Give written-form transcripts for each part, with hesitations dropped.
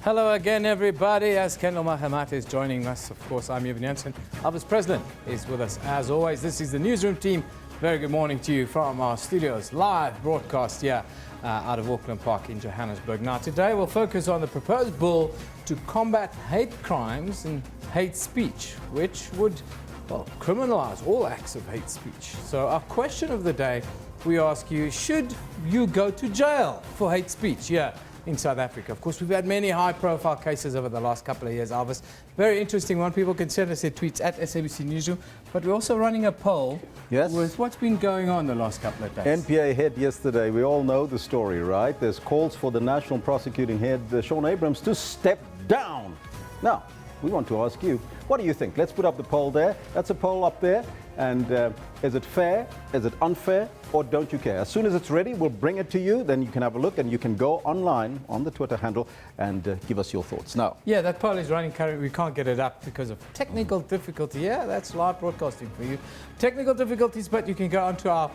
Hello again, everybody. As Kendall Mahamat is joining us, of course, I'm Evan Jansen. Elvis President is with us as always. This is the Newsroom team. Very good morning to you from our studios. Live broadcast here out of Auckland Park in Johannesburg. Now, today we'll focus on the proposed bill to combat hate crimes and hate speech, which would, well, criminalize all acts of hate speech. So our question of the day, we ask you, should you go to jail for hate speech? Yeah. In South Africa. Of course, we've had many high-profile cases over the last couple of years, Elvis. Very interesting one. People can send us their tweets at SABC Newsroom. But we're also running a poll with what's been going on the last couple of days. NPA head yesterday. We all know the story, right? There's calls for the National Prosecuting Head, Shaun Abrahams, to step down. Now, we want to ask you, what do you think? Let's put up the poll there. That's a poll up there. And is it fair? Is it unfair? Or don't you care? As soon as it's ready, we'll bring it to you. Then you can have a look and you can go online on the Twitter handle and give us your thoughts. Now, yeah, that poll is running currently. We can't get it up because of technical difficulty. Yeah, that's live broadcasting for you. Technical difficulties, but you can go onto our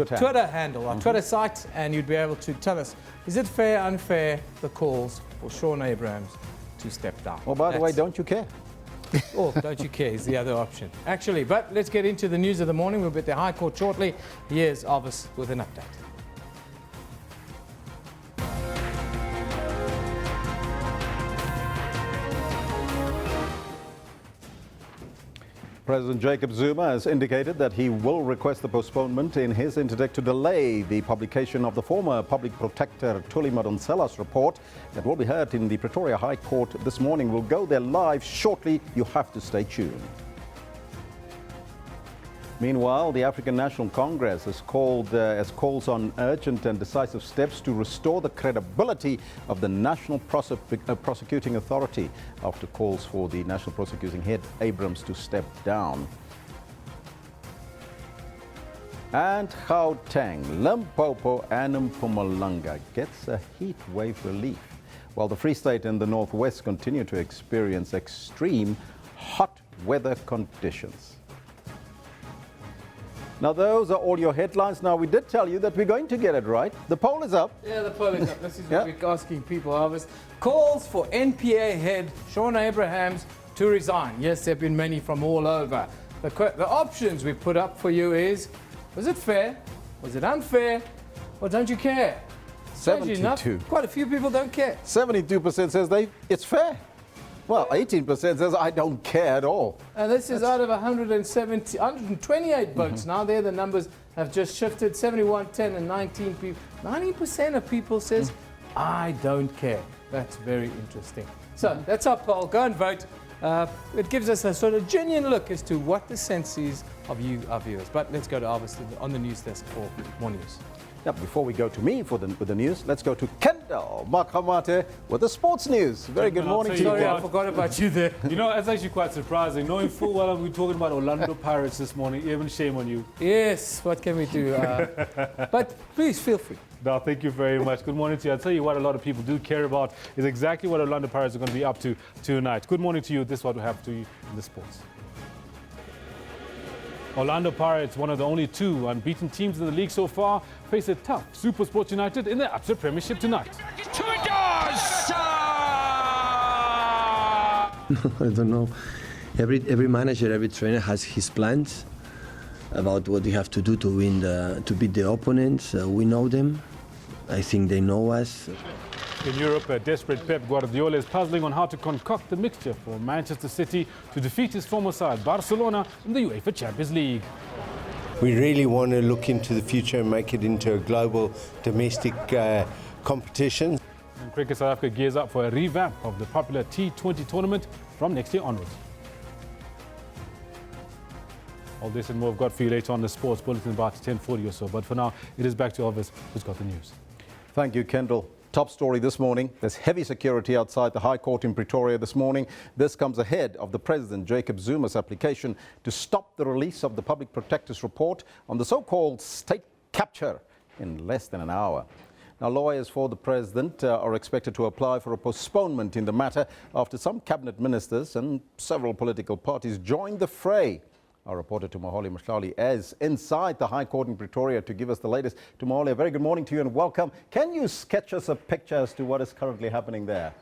Twitter handle, our Twitter site, and you'd be able to tell us, is it fair, unfair, the calls for Shaun Abrahams to step down? Well, by the way, don't you care? Or don't you care is the other option. Actually, but let's get into the news of the morning. We'll be at the High Court shortly. Here's Elvis with an update. President Jacob Zuma has indicated that he will request the postponement in his interdict to delay the publication of the former public protector Thuli Madonsela's report that will be heard in the Pretoria High Court this morning. We'll go there live shortly. You have to stay tuned. Meanwhile, the African National Congress has calls on urgent and decisive steps to restore the credibility of the National Prosecuting Authority after calls for the National Prosecuting Head, Abrahams, to step down. And Gauteng, Limpopo and Mpumalanga gets a heat wave relief, while the Free State and the Northwest continue to experience extreme hot weather conditions. Now, those are all your headlines. Now, we did tell you that we're going to get it right. The poll is up. Yeah, the poll is up. This is what we're asking people, Elvis. Calls for NPA head Shaun Abrahams to resign. Yes, there have been many from all over. The options we put up for you is, was it fair? Was it unfair? Or don't you care? 72. Quite a few people don't care. 72% says it's fair. Well, 18% says I don't care at all. And this is out of 128 votes. Now there the numbers have just shifted, 71, 10 and 19 people. 90% of people says, I don't care. That's very interesting. So that's our poll. Go and vote. It gives us a sort of genuine look as to what the sense is of you, our viewers. But let's go to Elvis on the news desk for more news. Yeah, before we go to me with the news, let's go to Kendall Makamate with the sports news. Very good morning to you. Sorry, I forgot about you there. You know, it's actually quite surprising. Knowing full well we're talking about Orlando Pirates this morning, even shame on you. Yes, what can we do? But please feel free. No, thank you very much. Good morning to you. I'll tell you what a lot of people do care about is exactly what Orlando Pirates are going to be up to tonight. Good morning to you. This is what we have to you in the sports. Orlando Pirates, one of the only two unbeaten teams in the league so far, face a tough Super Sports United in the Absa Premiership tonight. To it goes! I don't know. Every manager, every trainer has his plans about what you have to do to win, to beat the opponents. We know them. I think they know us. In Europe, a desperate Pep Guardiola is puzzling on how to concoct the mixture for Manchester City to defeat his former side, Barcelona, in the UEFA Champions League. We really want to look into the future and make it into a global domestic competition. And Cricket South Africa gears up for a revamp of the popular T20 tournament from next year onwards. All this and more I've got for you later on the sports bulletin about 10:40 or so. But for now, it is back to Elvis, who's got the news. Thank you, Kendall. Top story this morning. There's heavy security outside the High Court in Pretoria this morning. This comes ahead of the President Jacob Zuma's application to stop the release of the Public Protector's report on the so-called state capture in less than an hour. Now, lawyers for the President are expected to apply for a postponement in the matter after some cabinet ministers and several political parties joined the fray Our reporter Tumahole Mhlali is inside the High Court in Pretoria to give us the latest. Tumahole, a very good morning to you and welcome. Can you sketch us a picture as to what is currently happening there?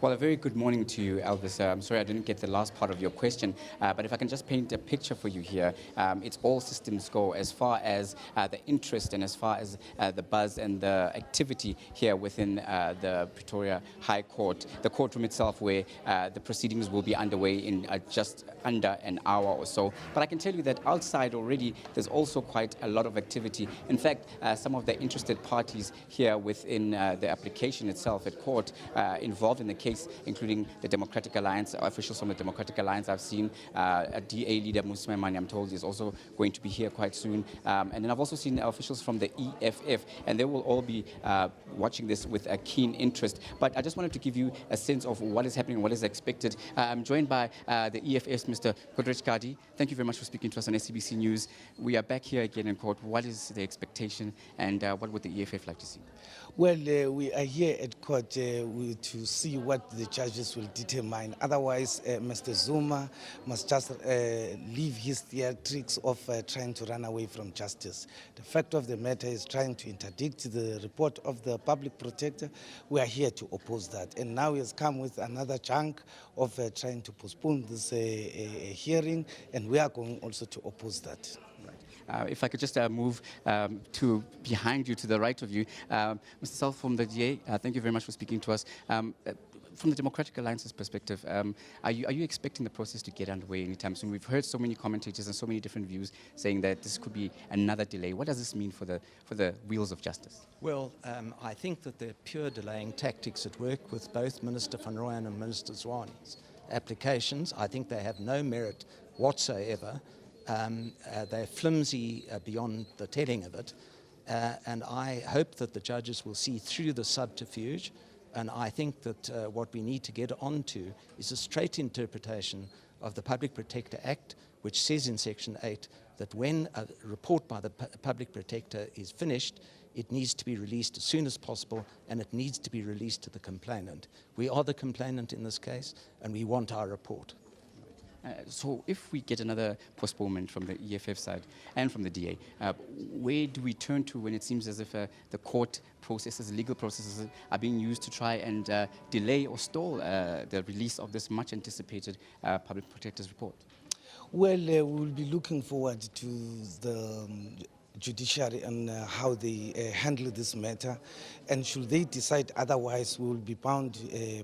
Well, a very good morning to you, Elvis. I'm sorry I didn't get the last part of your question, but if I can just paint a picture for you here, it's all systems go as far as the interest and as far as the buzz and the activity here within the Pretoria High Court, the courtroom itself, where the proceedings will be underway in just under an hour or so. But I can tell you that outside already, there's also quite a lot of activity. In fact, some of the interested parties here within the application itself at court involved in the case, including the Democratic Alliance, officials from the Democratic Alliance. I've seen a DA leader, Musime Mani, I'm told, is also going to be here quite soon. And then I've also seen officials from the EFF, and they will all be watching this with a keen interest. But I just wanted to give you a sense of what is happening, what is expected. I'm joined by the EFF's Mr. Godrej Kadi. Thank you very much for speaking to us on SABC News. We are back here again in court. What is the expectation, and what would the EFF like to see? Well, we are here at court to see what the judges will determine. Otherwise, Mr. Zuma must just leave his theatrics of trying to run away from justice. The fact of the matter is trying to interdict the report of the public protector. We are here to oppose that. And now he has come with another chunk of trying to postpone this hearing, and we are going also to oppose that. If I could just move to behind you, to the right of you. Mr. Self from the DA, thank you very much for speaking to us. From the Democratic Alliance's perspective, are you expecting the process to get underway anytime soon? We've heard so many commentators and so many different views saying that this could be another delay. What does this mean for the wheels of justice? Well, I think that they're pure delaying tactics at work with both Minister Van Rooyen and Minister Zwane's applications. I think they have no merit whatsoever. They're flimsy beyond the telling of it, and I hope that the judges will see through the subterfuge, and I think that what we need to get onto is a straight interpretation of the Public Protector Act, which says in Section 8 that when a report by the Public Protector is finished, it needs to be released as soon as possible, and it needs to be released to the complainant. We are the complainant in this case, and we want our report. So if we get another postponement from the EFF side and from the DA, where do we turn to when it seems as if the court processes, legal processes are being used to try and delay or stall the release of this much anticipated Public Protector's report? Well, we will be looking forward to the judiciary and how they handle this matter, and should they decide otherwise, we will be bound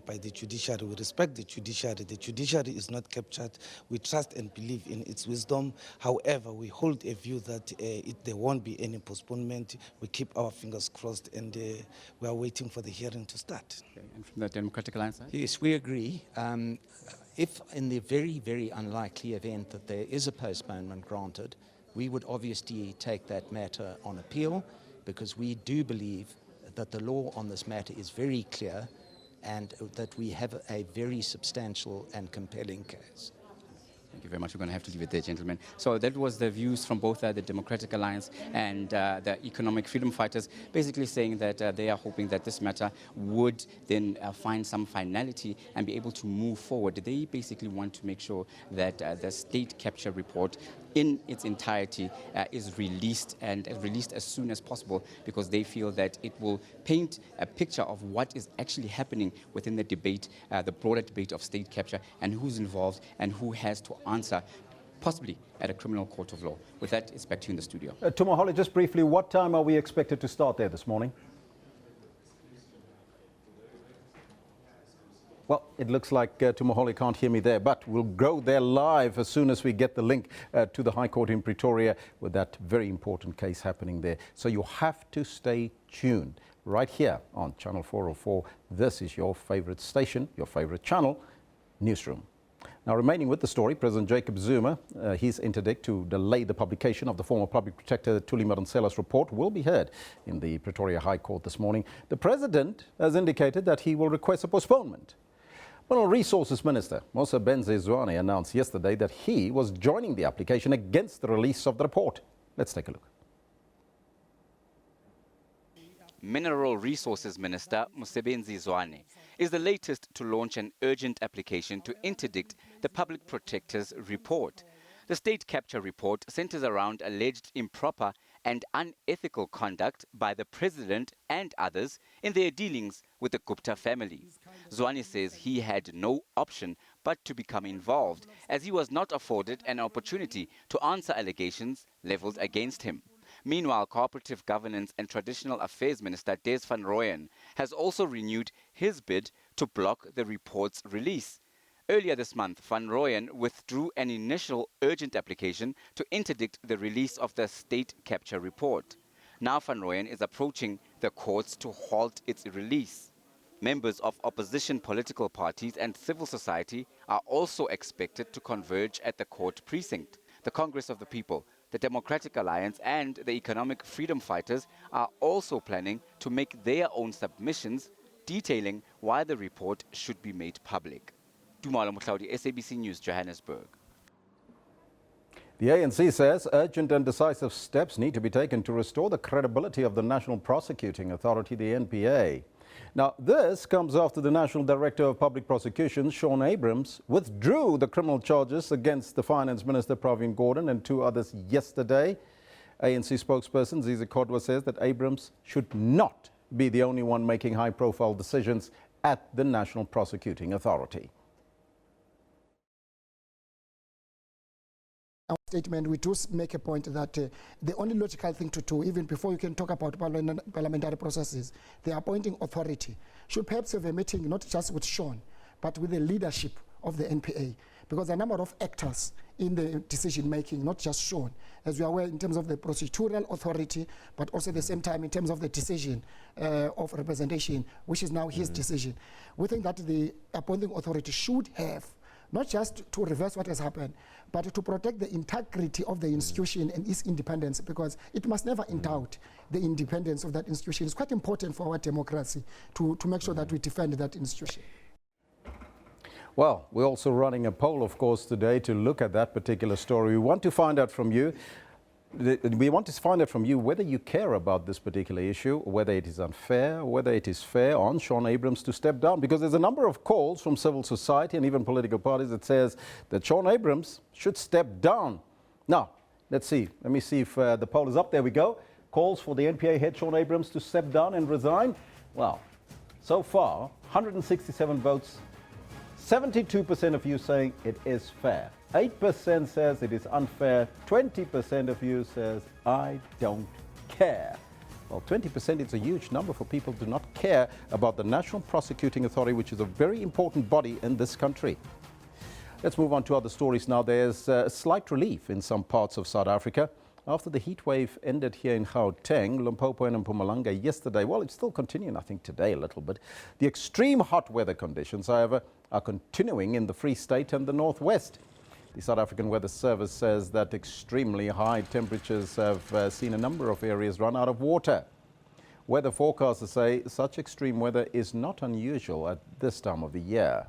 by the judiciary. We respect the judiciary. The judiciary is not captured. We trust and believe in its wisdom. However, we hold a view that there won't be any postponement. We keep our fingers crossed, and we are waiting for the hearing to start. Okay. And from the Democratic Alliance side? Yes, we agree. If in the very, very unlikely event that there is a postponement granted, we would obviously take that matter on appeal, because we do believe that the law on this matter is very clear and that we have a very substantial and compelling case. Thank you very much. We're going to have to leave it there, gentlemen. So that was the views from both the Democratic Alliance and the Economic Freedom Fighters, basically saying that they are hoping that this matter would then find some finality and be able to move forward. They basically want to make sure that the state capture report in its entirety is released, and released as soon as possible, because they feel that it will paint a picture of what is actually happening within the debate, the broader debate of state capture, and who's involved and who has to answer, possibly at a criminal court of law. With that, it's back to you in the studio. Tumahole, just briefly, what time are we expected to start there this morning? Well, it looks like Tumahole can't hear me there, but we'll go there live as soon as we get the link to the High Court in Pretoria with that very important case happening there. So you have to stay tuned right here on Channel 404. This is your favorite station, your favorite channel, Newsroom. Now, remaining with the story, President Jacob Zuma, his interdict to delay the publication of the former Public Protector Thuli Madonsela's report will be heard in the Pretoria High Court this morning. The President has indicated that he will request a postponement. Mineral Resources Minister Mosa Zwane announced yesterday that he was joining the application against the release of the report. Let's take a look. Mineral Resources Minister Mosebenzi Zwane is the latest to launch an urgent application to interdict the Public Protector's report. The state capture report centers around alleged improper and unethical conduct by the president and others in their dealings with the Gupta family. Zwane says he had no option but to become involved, as he was not afforded an opportunity to answer allegations leveled against him. Meanwhile, Cooperative Governance and Traditional Affairs Minister Des van Rooyen has also renewed his bid to block the report's release. Earlier this month, Van Rooyen withdrew an initial urgent application to interdict the release of the state capture report. Now Van Rooyen is approaching the courts to halt its release. Members of opposition political parties and civil society are also expected to converge at the court precinct. The Congress of the People, the Democratic Alliance and the Economic Freedom Fighters are also planning to make their own submissions detailing why the report should be made public. Dumalo Mutlaudi, SABC News, Johannesburg. The ANC says urgent and decisive steps need to be taken to restore the credibility of the National Prosecuting Authority, the NPA. Now, this comes after the National Director of Public Prosecutions, Shaun Abrahams, withdrew the criminal charges against the Finance Minister, Pravin Gordhan, and two others yesterday. ANC spokesperson Zizi Kodwa says that Abrahams should not be the only one making high-profile decisions at the National Prosecuting Authority. Our statement, we do make a point that the only logical thing to do, even before you can talk about parliamentary processes, the appointing authority should perhaps have a meeting not just with Shaun, but with the leadership of the NPA, because there are a number of actors in the decision-making, not just Shaun, as we are aware in terms of the procedural authority, but also at the same time in terms of the decision of representation, which is now his decision. We think that the appointing authority should have not just to reverse what has happened, but to protect the integrity of the institution and its independence, because it must never doubt the independence of that institution. It's quite important for our democracy to make sure that we defend that institution. Well, we're also running a poll, of course, today to look at that particular story. We want to find out from you. Whether you care about this particular issue, whether it is unfair, whether it is fair on Shaun Abrahams to step down, because there's a number of calls from civil society and even political parties that says that Shaun Abrahams should step down. Now, let's see. Let me see if the poll is up. There we go. Calls for the NPA head Shaun Abrahams to step down and resign. Well, so far, 167 votes, 72% of you saying it is fair. 8% says it is unfair. 20% of you says, I don't care. Well, 20% is a huge number for people to not care about the National Prosecuting Authority, which is a very important body in this country. Let's move on to other stories now. There's slight relief in some parts of South Africa after the heat wave ended here in Gauteng, Limpopo and Mpumalanga yesterday. Well, it's still continuing, I think, today a little bit. The extreme hot weather conditions, however, are continuing in the Free State and the Northwest. The South African Weather Service says that extremely high temperatures have seen a number of areas run out of water. Weather forecasters say such extreme weather is not unusual at this time of the year.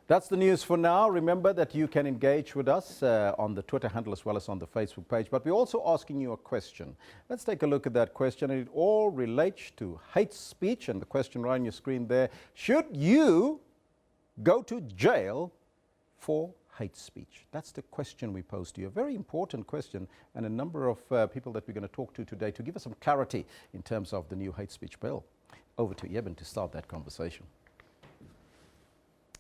That's the news for now. Remember that you can engage with us on the Twitter handle as well as on the Facebook page. But we're also asking you a question. Let's take a look at that question. It all relates to hate speech. And the question right on your screen there: should you go to jail for hate speech? That's the question we pose to you. A very important question, and a number of people that we're going to talk to today to give us some clarity in terms of the new hate speech bill. Over to Eben to start that conversation.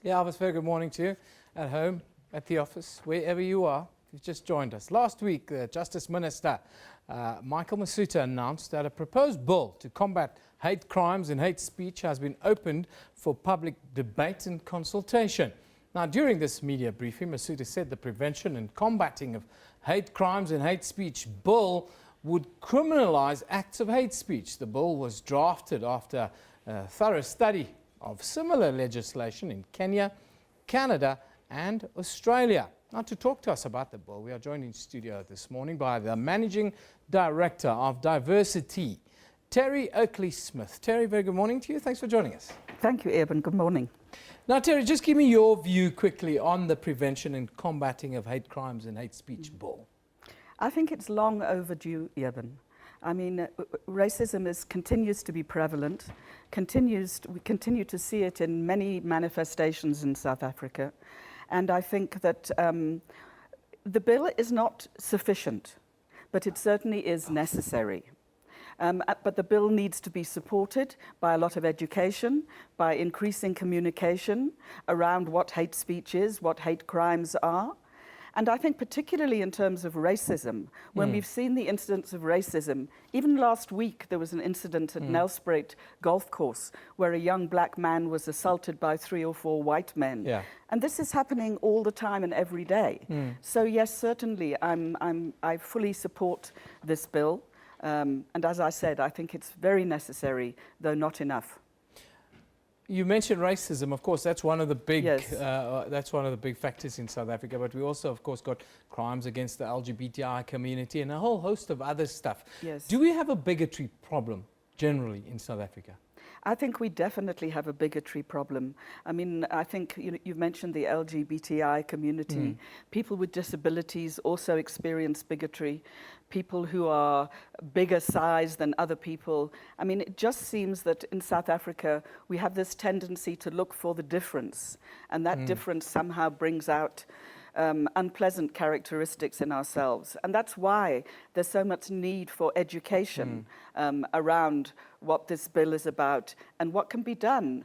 Yeah, Elvis, very good morning to you at home, at the office, wherever you are. If you've just joined us. Last week, the Justice Minister, Michael Masuta, announced that a proposed bill to combat hate crimes and hate speech has been opened for public debate and consultation. Now, during this media briefing, Masuta said the Prevention and Combating of Hate Crimes and Hate Speech bill would criminalize acts of hate speech. The bill was drafted after a thorough study of similar legislation in Kenya, Canada and Australia. Now, to talk to us about the bill, we are joined in studio this morning by the Managing Director of Diversity, Terry Oakley-Smith. Terry, very good morning to you. Thanks for joining us. Thank you, Eben. Good morning. Now, Terry, just give me your view quickly on the Prevention and Combating of Hate Crimes and Hate Speech bill. I think it's long overdue, Eben. I mean, racism continues to be prevalent, we continue to see it in many manifestations in South Africa. And I think that the bill is not sufficient, but it certainly is necessary. But the bill needs to be supported by a lot of education, by increasing communication around what hate speech is, what hate crimes are. And I think particularly in terms of racism, when we've seen the incidents of racism, even last week there was an incident at Nelspruit Golf Course where a young black man was assaulted by 3 or 4 white men. Yeah. And this is happening all the time and every day. So yes, certainly I fully support this bill. And as I said, I think it's very necessary, though not enough. You mentioned racism. Of course, that's one of the big big factors in South Africa. But we also, of course, got crimes against the LGBTQI community and a whole host of other stuff. Yes. Do we have a bigotry problem generally in South Africa? I think we definitely have a bigotry problem. I mean, I think you've mentioned the LGBTI community. People with disabilities also experience bigotry. People who are bigger size than other people. I mean, it just seems that in South Africa, we have this tendency to look for the difference. And that difference somehow brings out unpleasant characteristics in ourselves. And that's why there's so much need for education around what this bill is about and what can be done.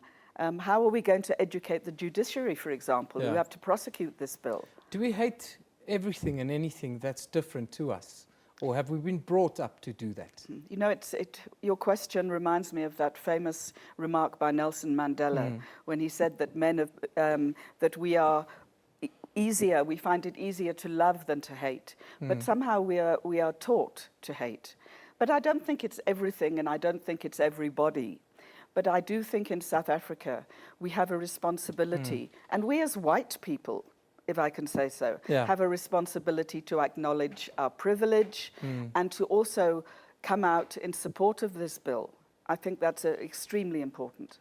How are we going to educate the judiciary, for example, who have to prosecute this bill? Do we hate everything and anything that's different to us? Or have we been brought up to do that? You know, your question reminds me of that famous remark by Nelson Mandela when he said that that we are easier, we find it easier to love than to hate. But somehow we are taught to hate. But I don't think it's everything and I don't think it's everybody. But I do think in South Africa we have a responsibility, and we as white people, if I can say so, have a responsibility to acknowledge our privilege and to also come out in support of this bill. I think that's extremely important.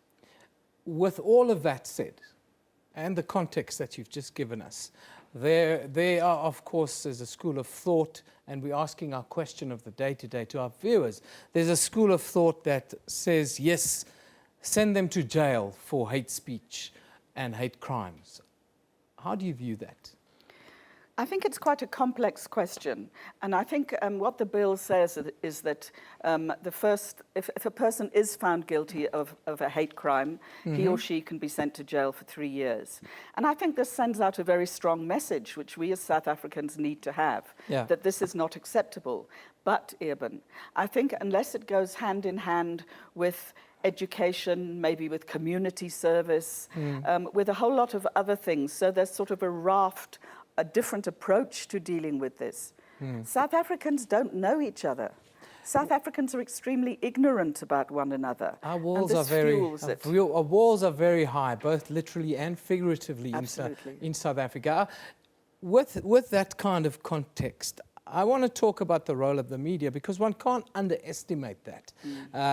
With all of that said, and the context that you've just given us, there are, of course, there's a school of thought, and we're asking our question of the day today to our viewers. There's a school of thought that says, yes, send them to jail for hate speech and hate crimes. How do you view that? I think it's quite a complex question, and I think what the bill says is that if a person is found guilty of a hate crime, he or she can be sent to jail for 3 years. And I think this sends out a very strong message, which we as South Africans need to have, that this is not acceptable. But, Eben, I think unless it goes hand in hand with education, maybe with community service, with a whole lot of other things, so there's sort of a different approach to dealing with this. South Africans don't know each other. South Africans are extremely ignorant about one another. Our walls are very high, both literally and figuratively in South Africa. With that kind of context, I want to talk about the role of the media, because one can't underestimate that.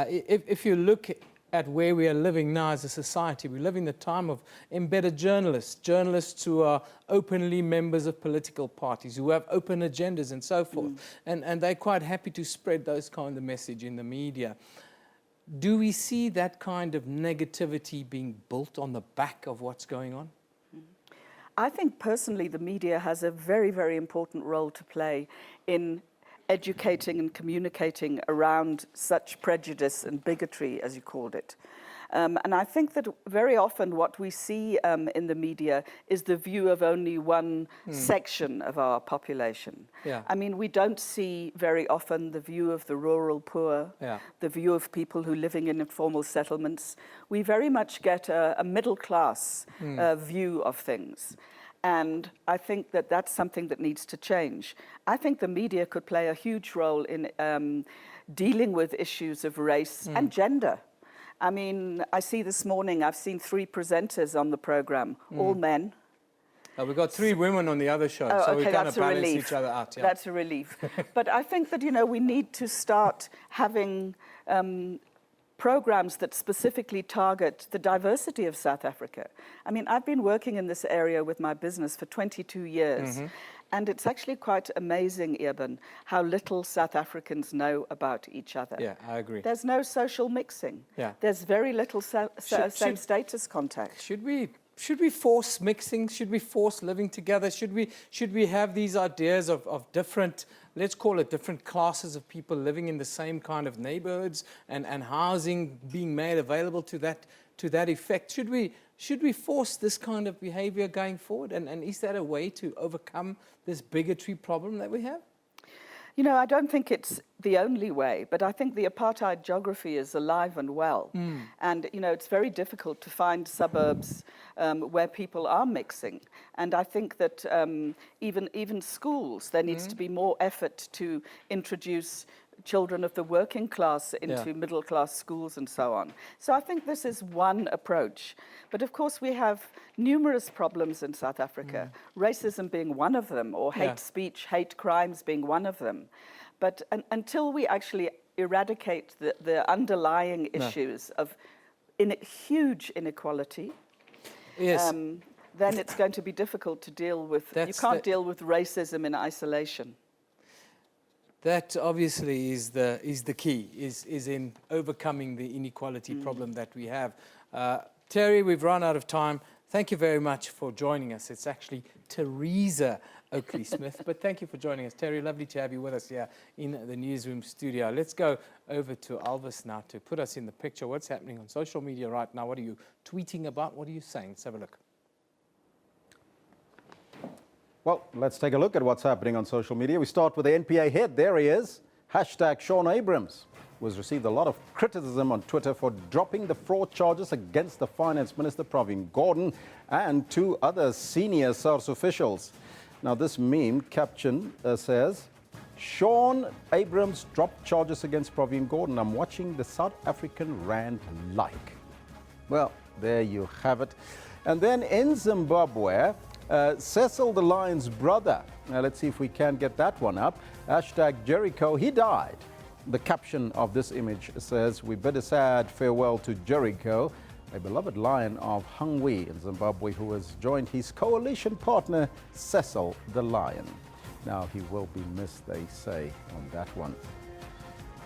If you look at where we are living now as a society, we live in the time of embedded journalists who are openly members of political parties, who have open agendas and so forth. And they're quite happy to spread those kind of message in the media. Do we see that kind of negativity being built on the back of what's going on? I think personally the media has a very, very important role to play in educating and communicating around such prejudice and bigotry, as you called it. And I think that very often what we see in the media is the view of only one section of our population. I mean, we don't see very often the view of the rural poor, the view of people who are living in informal settlements. We very much get a middle class view of things. And I think that that's something that needs to change. I think the media could play a huge role in dealing with issues of race and gender. I mean, I see this morning, I've seen 3 presenters on the program, all men. We've got 3 women on the other show, so we kind of balance each other out. That's a relief. But I think that, you know, we need to start having programs that specifically target the diversity of South Africa. I mean, I've been working in this area with my business for 22 years. And it's actually quite amazing, Eben, how little South Africans know about each other. Yeah, I agree. There's no social mixing. Yeah. There's very little same-status contact. Should we force mixing? Should we force living together? Should we have these ideas of different, let's call it different classes of people living in the same kind of neighborhoods and housing being made available to that effect? Should we force this kind of behavior going forward? And is that a way to overcome this bigotry problem that we have? You know, I don't think it's the only way, but I think the apartheid geography is alive and well. And, you know, it's very difficult to find suburbs where people are mixing. And I think that even schools, there needs to be more effort to introduce children of the working class into middle class schools and so on. So I think this is one approach. But of course we have numerous problems in South Africa, racism being one of them, or hate speech, hate crimes being one of them. But until we actually eradicate the underlying issues of huge inequality, then it's going to be difficult to deal with. You can't deal with racism in isolation. That obviously is the key, is in overcoming the inequality problem that we have. Terry, we've run out of time. Thank you very much for joining us. It's actually Teresa Oakley-Smith, but thank you for joining us. Terry, lovely to have you with us here in the Newsroom studio. Let's go over to Alvis now to put us in the picture. What's happening on social media right now? What are you tweeting about? What are you saying? Let's have a look. Well, let's take a look at what's happening on social media. We start with the NPA head. There he is. Hashtag Shaun Abrahams was received a lot of criticism on Twitter for dropping the fraud charges against the Finance Minister, Pravin Gordhan, and 2 other senior SARS officials. Now, this meme caption says, Shaun Abrahams dropped charges against Pravin Gordhan. I'm watching the South African Rand like. Well, there you have it. And then in Zimbabwe, Cecil the Lion's brother, now let's see if we can get that one up, hashtag Jericho, he died. The caption of this image says, we bid a sad farewell to Jericho, a beloved lion of Hungwe in Zimbabwe who has joined his coalition partner, Cecil the Lion. Now, he will be missed, they say, on that one.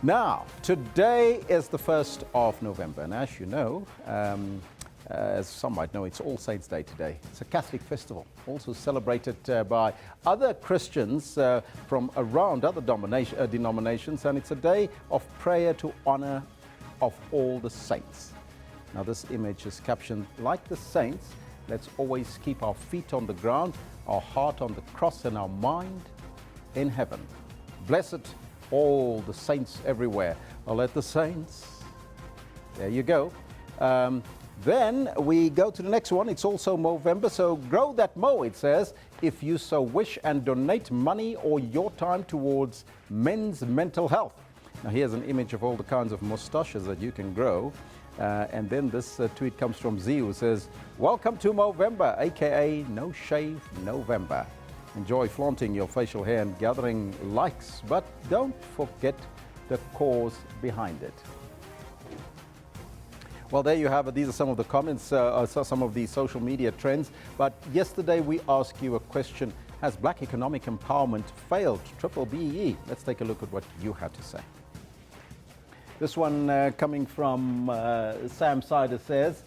Now, today is the 1st of November, and as you know, as some might know, it's All Saints' Day today. It's a Catholic festival, also celebrated by other Christians from around other denominations, and it's a day of prayer to honor of all the saints. Now, this image is captioned, like the saints, let's always keep our feet on the ground, our heart on the cross, and our mind in heaven. Blessed all the saints everywhere. I'll let the saints. There you go. Then we go to the next one. It's also Movember, so grow that mo, it says, if you so wish, and donate money or your time towards men's mental health. Now, here's an image of all the kinds of mustaches that you can grow. And then this tweet comes from Z, who says, welcome to Movember, aka No Shave November. Enjoy flaunting your facial hair and gathering likes, but don't forget the cause behind it. Well, there you have it. These are some of the comments, some of the social media trends. But yesterday we asked you a question. Has black economic empowerment failed? Triple BE. Let's take a look at what you had to say. This one coming from Sam Sider says,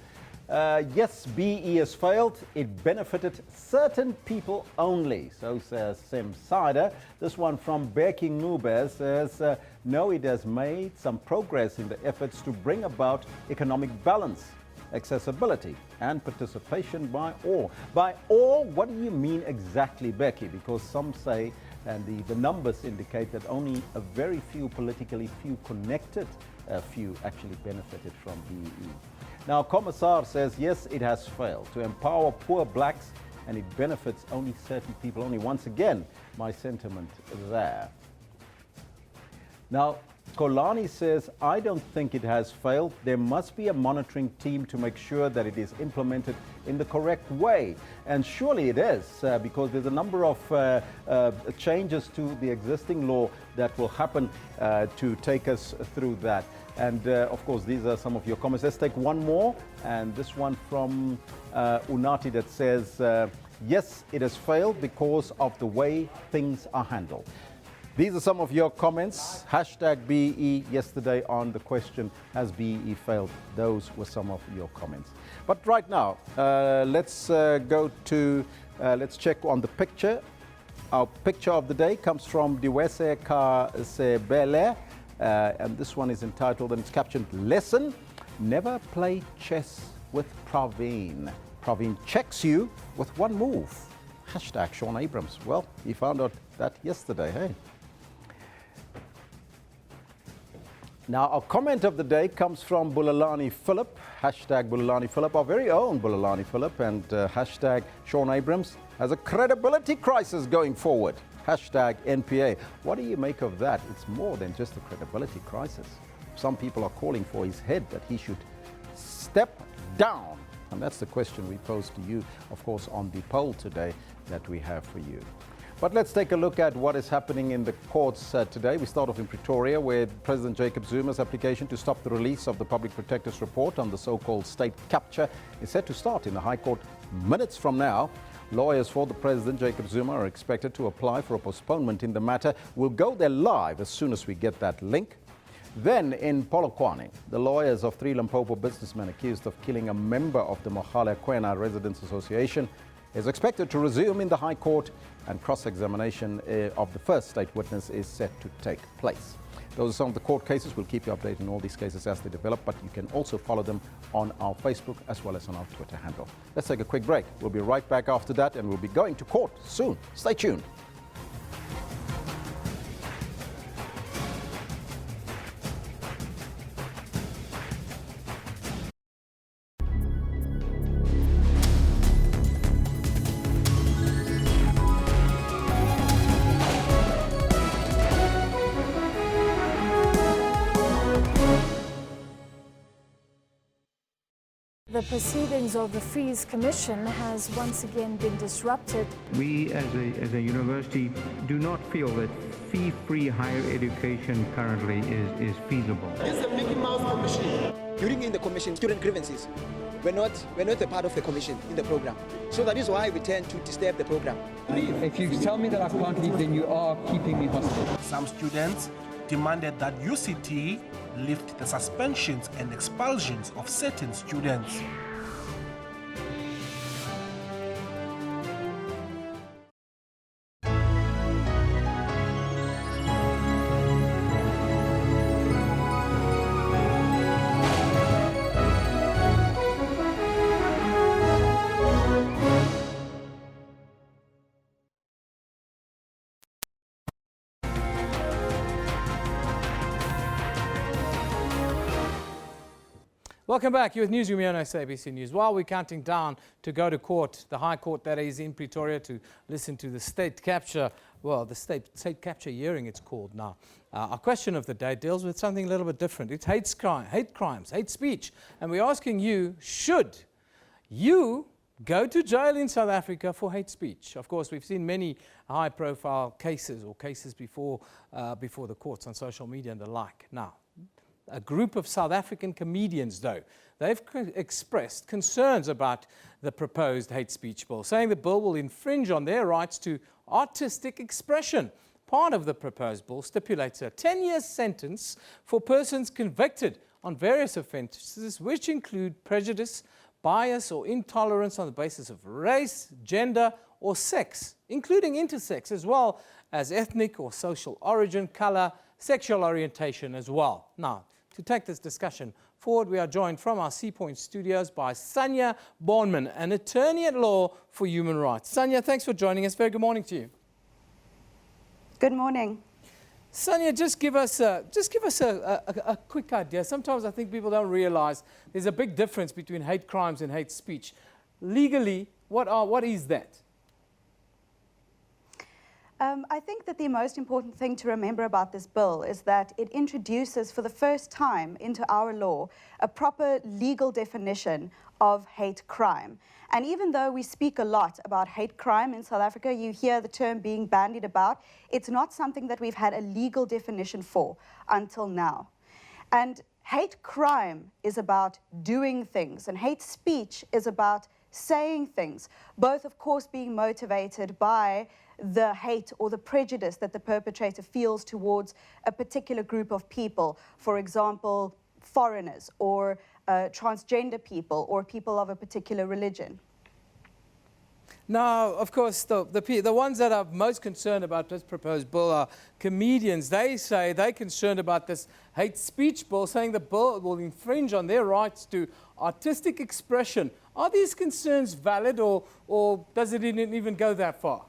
yes, BE has failed. It benefited certain people only. So says Sam Sider. This one from Becky Nube says, no, it has made some progress in the efforts to bring about economic balance, accessibility, and participation by all. By all, what do you mean exactly, Becky? Because some say, and the numbers indicate that only a very few, politically few connected few actually benefited from BE. Now, Commissar says, yes, it has failed to empower poor blacks, and it benefits only certain people only. Once again, my sentiment there. Now, Kolani says, I don't think it has failed. There must be a monitoring team to make sure that it is implemented in the correct way. And surely it is, because there's a number of changes to the existing law that will happen to take us through that. And of course, these are some of your comments. Let's take one more. And this one from Unati that says, Yes, it has failed because of the way things are handled. These are some of your comments. Hashtag BE yesterday on the question, has BE failed? Those were some of your comments. But right now, let's check on the picture. Our picture of the day comes from Diwese Kasebele, and this one is entitled, and it's captioned, Lesson, Never Play Chess with Praveen. Praveen checks you with one move. Hashtag Sean Abrams. Well, he found out that yesterday, hey? Now, our comment of the day comes from Bulalani Philip, hashtag Bulalani Philip, our very own Bulalani Philip, and hashtag Sean Abrams has a credibility crisis going forward. Hashtag NPA. What do you make of that? It's more than just a credibility crisis. Some people are calling for his head, that he should step down. And that's the question we pose to you, of course, on the poll today that we have for you. But let's take a look at what is happening in the courts today. We start off in Pretoria, where President Jacob Zuma's application to stop the release of the Public Protector's report on the so-called state capture is set to start in the High Court minutes from now. Lawyers for the President, Jacob Zuma, are expected to apply for a postponement in the matter. We'll go there live as soon as we get that link. Then in Polokwane, the lawyers of 3 Limpopo businessmen accused of killing a member of the Mogalakwena Residents Association is expected to resume in the High Court, and cross-examination of the first state witness is set to take place. Those are some of the court cases. We'll keep you updated on all these cases as they develop, but you can also follow them on our Facebook as well as on our Twitter handle. Let's take a quick break. We'll be right back after that, and we'll be going to court soon. Stay tuned. The proceedings of the Fees Commission has once again been disrupted. We as a university do not feel that fee-free higher education currently is feasible. It's a Mickey Mouse Commission. During in the commission, student grievances we're not a part of the commission in the program. So that is why we tend to disturb the program. If you tell me that I can't leave, then you are keeping me hostage. Some students demanded that UCT lift the suspensions and expulsions of certain students. Welcome back. You're with Newsroom here on SABC News. While we're counting down to go to court, the High Court that is in Pretoria, to listen to the state capture, well, the state capture hearing it's called now. Our question of the day deals with something a little bit different. It's hate crimes, hate speech. And we're asking you, should you go to jail in South Africa for hate speech? Of course, we've seen many high-profile cases or cases before the courts on social media and the like. Now, a group of South African comedians, though, they've expressed concerns about the proposed hate speech bill, saying the bill will infringe on their rights to artistic expression. Part of the proposed bill stipulates a 10-year sentence for persons convicted on various offences, which include prejudice, bias or intolerance on the basis of race, gender or sex, including intersex, as well as ethnic or social origin, colour, sexual orientation as well. Now, to take this discussion forward, we are joined from our Sea Point studios by Sanya Bornman, an attorney at law for human rights. Sanya, thanks for joining us. Very good morning to you. Good morning. Sanya, just give us a quick idea. Sometimes I think people don't realize there's a big difference between hate crimes and hate speech. Legally, what is that? I think that the most important thing to remember about this bill is that it introduces for the first time into our law a proper legal definition of hate crime. And even though we speak a lot about hate crime in South Africa, you hear the term being bandied about, it's not something that we've had a legal definition for until now. And hate crime is about doing things, and hate speech is about saying things, both of course being motivated by the hate or the prejudice that the perpetrator feels towards a particular group of people, for example, foreigners or transgender people or people of a particular religion. Now, of course, the ones that are most concerned about this proposed bill are comedians. They say they're concerned about this hate speech bill, saying the bill will infringe on their rights to artistic expression. Are these concerns valid, or does it even go that far?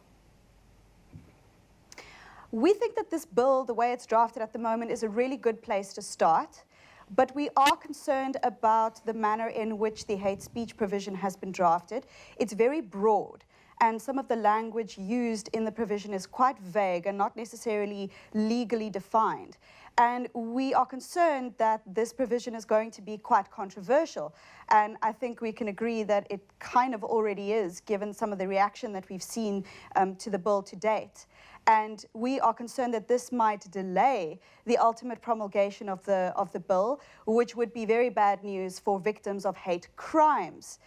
We think that this bill, the way it's drafted at the moment, is a really good place to start. But we are concerned about the manner in which the hate speech provision has been drafted. It's very broad, and some of the language used in the provision is quite vague and not necessarily legally defined. And we are concerned that this provision is going to be quite controversial. And I think we can agree that it kind of already is, given some of the reaction that we've seen to the bill to date. And we are concerned that this might delay the ultimate promulgation of the bill, which would be very bad news for victims of hate crimes,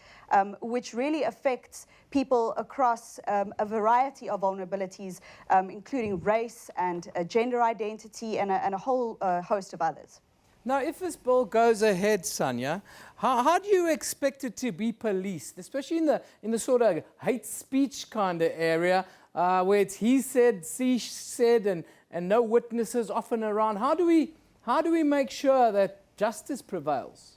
which really affects people across a variety of vulnerabilities, including race and gender identity and a whole host of others. Now, if this bill goes ahead, Sanya, how do you expect it to be policed, especially in the sort of hate speech kind of area, where it's he said, she said, and no witnesses often around? How do we make sure that justice prevails?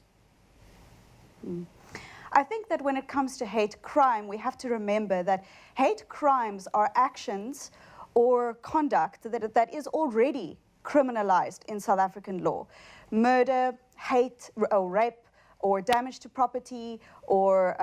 I think that when it comes to hate crime, we have to remember that hate crimes are actions or conduct that is already criminalized in South African law. Murder, hate, or rape, or damage to property, or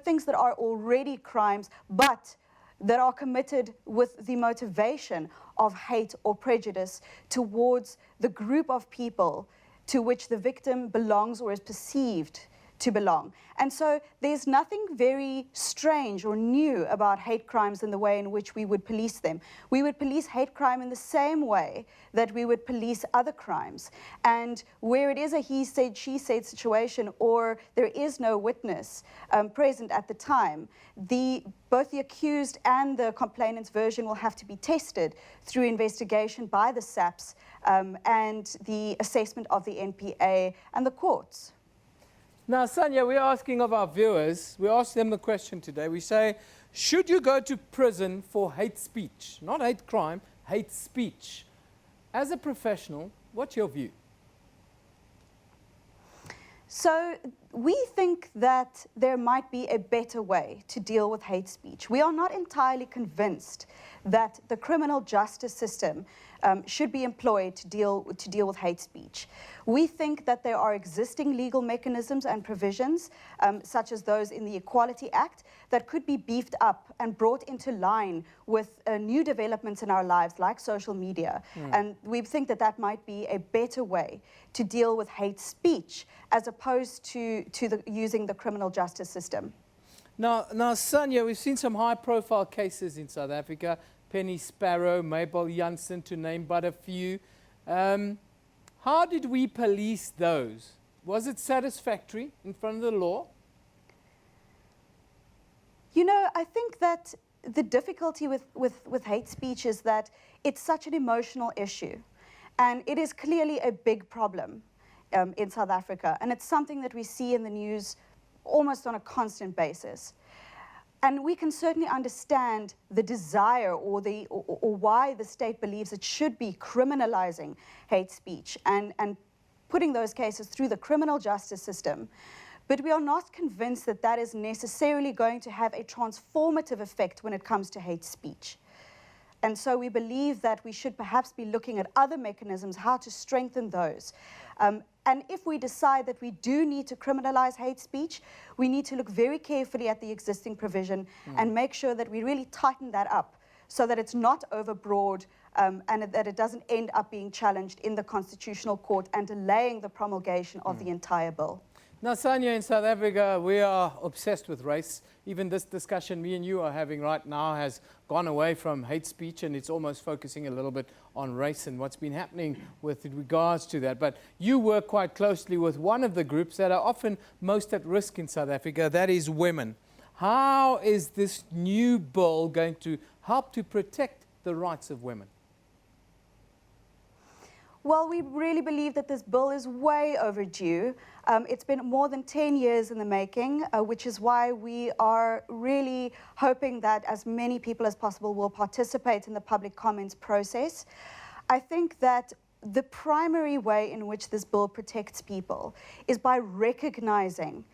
things that are already crimes, but that are committed with the motivation of hate or prejudice towards the group of people to which the victim belongs or is perceived to belong. And so there's nothing very strange or new about hate crimes in the way in which we would police them. We would police hate crime in the same way that we would police other crimes. And where it is a he said, she said situation, or there is no witness present at the time, both the accused and the complainant's version will have to be tested through investigation by the SABC and the assessment of the NPA and the courts. Now, Sanya, we're asking of our viewers, we asked them the question today. We say, should you go to prison for hate speech? Not hate crime, hate speech. As a professional, what's your view? So we think that there might be a better way to deal with hate speech. We are not entirely convinced that the criminal justice system should be employed to deal with hate speech. We think that there are existing legal mechanisms and provisions, such as those in the Equality Act, that could be beefed up and brought into line with new developments in our lives, like social media. And we think that that might be a better way to deal with hate speech, as opposed to using the criminal justice system. Now, Sanya, we've seen some high-profile cases in South Africa. Penny Sparrow, Mabel Jansen, to name but a few. How did we police those? Was it satisfactory in front of the law? You know, I think that the difficulty with hate speech is that it's such an emotional issue. And it is clearly a big problem in South Africa. And it's something that we see in the news almost on a constant basis. And we can certainly understand the desire or why the state believes it should be criminalizing hate speech and putting those cases through the criminal justice system. But we are not convinced that that is necessarily going to have a transformative effect when it comes to hate speech. And so we believe that we should perhaps be looking at other mechanisms, how to strengthen those. And if we decide that we do need to criminalize hate speech, we need to look very carefully at the existing provision and make sure that we really tighten that up so that it's not overbroad and that it doesn't end up being challenged in the Constitutional Court and delaying the promulgation of the entire bill. Now, Sanya, in South Africa, we are obsessed with race. Even this discussion me and you are having right now has gone away from hate speech, and it's almost focusing a little bit on race and what's been happening with regards to that. But you work quite closely with one of the groups that are often most at risk in South Africa, that is women. How is this new bill going to help to protect the rights of women? Well, we really believe that this bill is way overdue. It's been more than 10 years in the making, which is why we are really hoping that as many people as possible will participate in the public comments process. I think that the primary way in which this bill protects people is by recognizing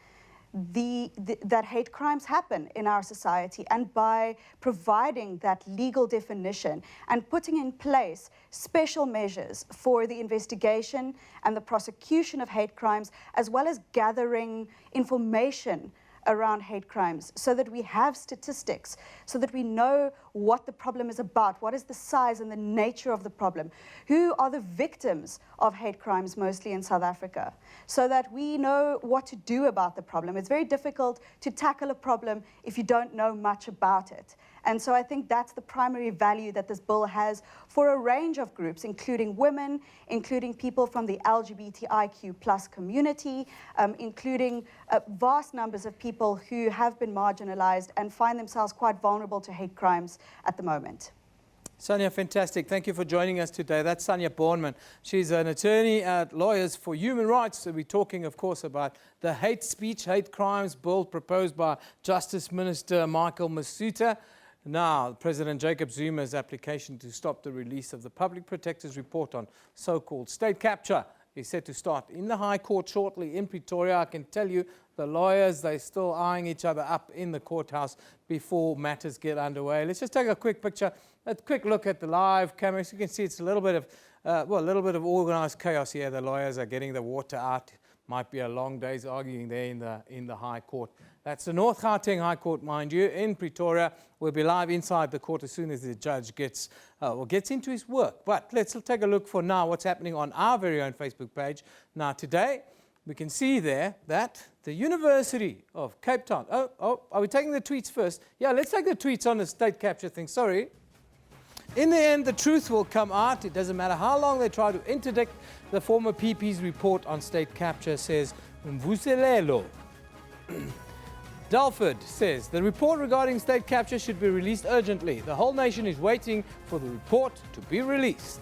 that hate crimes happen in our society, and by providing that legal definition and putting in place special measures for the investigation and the prosecution of hate crimes, as well as gathering information around hate crimes so that we have statistics, so that we know what the problem is about, what is the size and the nature of the problem, who are the victims of hate crimes mostly in South Africa, so that we know what to do about the problem. It's very difficult to tackle a problem if you don't know much about it. And so I think that's the primary value that this bill has for a range of groups, including women, including people from the LGBTIQ+ community, including vast numbers of people who have been marginalized and find themselves quite vulnerable to hate crimes at the moment. Sonia, fantastic. Thank you for joining us today. That's Sonia Bornman. She's an attorney at Lawyers for Human Rights. So we're talking, of course, about the hate speech, hate crimes bill proposed by Justice Minister Michael Masuta. Now, President Jacob Zuma's application to stop the release of the Public Protector's report on so-called state capture is set to start in the High Court shortly in Pretoria. I can tell you the lawyers, they're still eyeing each other up in the courthouse before matters get underway. Let's just take a quick picture, a quick look at the live cameras. You can see it's a little bit of organized chaos here. The lawyers are getting the water out. Might be a long day's arguing there in the High Court. That's the North Gauteng High Court, mind you, in Pretoria. We'll be live inside the court as soon as the judge gets into his work. But let's take a look for now what's happening on our very own Facebook page. Now today, we can see there that the University of Cape Town. Are we taking the tweets first? Yeah, let's take the tweets on the state capture thing. Sorry. In the end, the truth will come out. It doesn't matter how long they try to interdict the former PP's report on state capture, says Mvuselelo. Delford says, the report regarding state capture should be released urgently. The whole nation is waiting for the report to be released.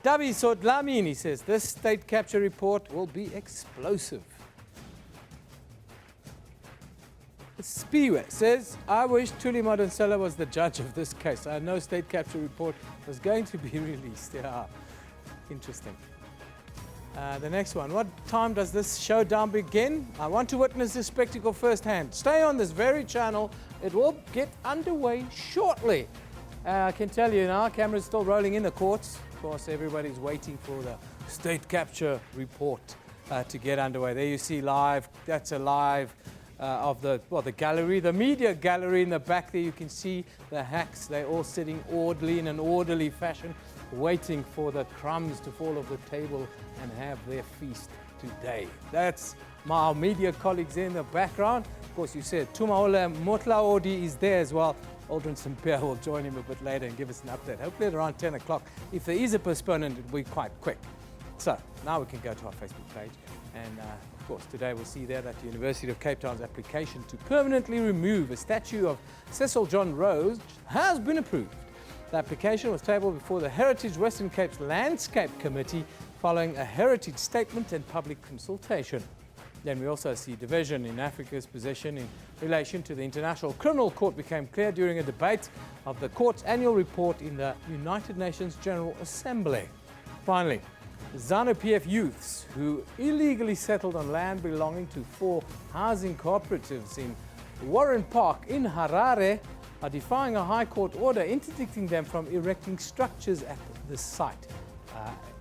Dabi Sodlamini says, this state capture report will be explosive. Spiwe says, I wish Thuli Madonsela was the judge of this case. I know state capture report was going to be released. Yeah, interesting. The next one. What time does this showdown begin? I want to witness this spectacle firsthand. Stay on this very channel. It will get underway shortly. I can tell you now, cameras still rolling in the courts. Of course, everybody's waiting for the state capture report to get underway. There you see live. That's a live of the gallery, the media gallery in the back there. You can see the hacks. They're all sitting orderly in an orderly fashion, waiting for the crumbs to fall off the table and have their feast today. That's my media colleagues in the background. Of course, you said Tumaola Motlaodi is there as well. Aldrin St. Pierre will join him a bit later and give us an update. Hopefully at around 10 o'clock. If there is a postponement, it will be quite quick. So now we can go to our Facebook page. And of course, today we'll see there that the University of Cape Town's application to permanently remove a statue of Cecil John Rose has been approved. The application was tabled before the Heritage Western Cape's Landscape Committee following a heritage statement and public consultation. Then we also see division in Africa's position in relation to the International Criminal Court became clear during a debate of the court's annual report in the United Nations General Assembly. Finally, ZANU-PF youths who illegally settled on land belonging to 4 housing cooperatives in Warren Park in Harare are defying a High Court order interdicting them from erecting structures at the site.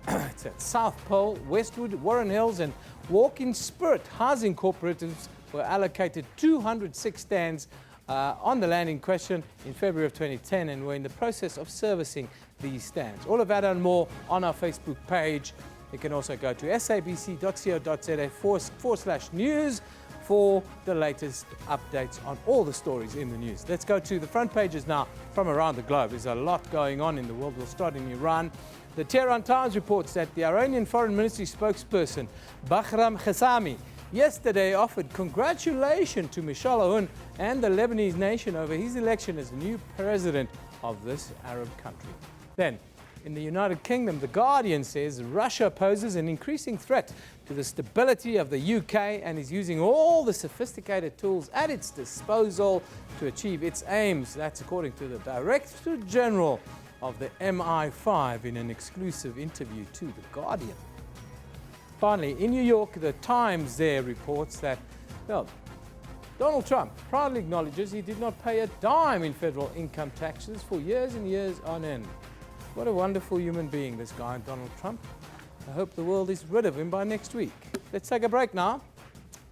It's at South Pole, Westwood, Warren Hills and Walk in Spirit housing cooperatives were allocated 206 stands on the land in question in February of 2010 and were in the process of servicing these stands. All of that and more on our Facebook page. You can also go to sabc.co.za/news for the latest updates on all the stories in the news. Let's go to the front pages now from around the globe. There's a lot going on in the world. We'll start in Iran. The Tehran Times reports that the Iranian Foreign Ministry spokesperson Bahram Khasami yesterday offered congratulations to Michel Aoun and the Lebanese nation over his election as the new president of this Arab country. Then, in the United Kingdom, The Guardian says Russia poses an increasing threat to the stability of the UK and is using all the sophisticated tools at its disposal to achieve its aims. That's according to the Director General of the MI5 in an exclusive interview to The Guardian. Finally, in New York, The Times there reports that, well, Donald Trump proudly acknowledges he did not pay a dime in federal income taxes for years and years on end. What a wonderful human being, this guy, Donald Trump. I hope the world is rid of him by next week. Let's take a break now.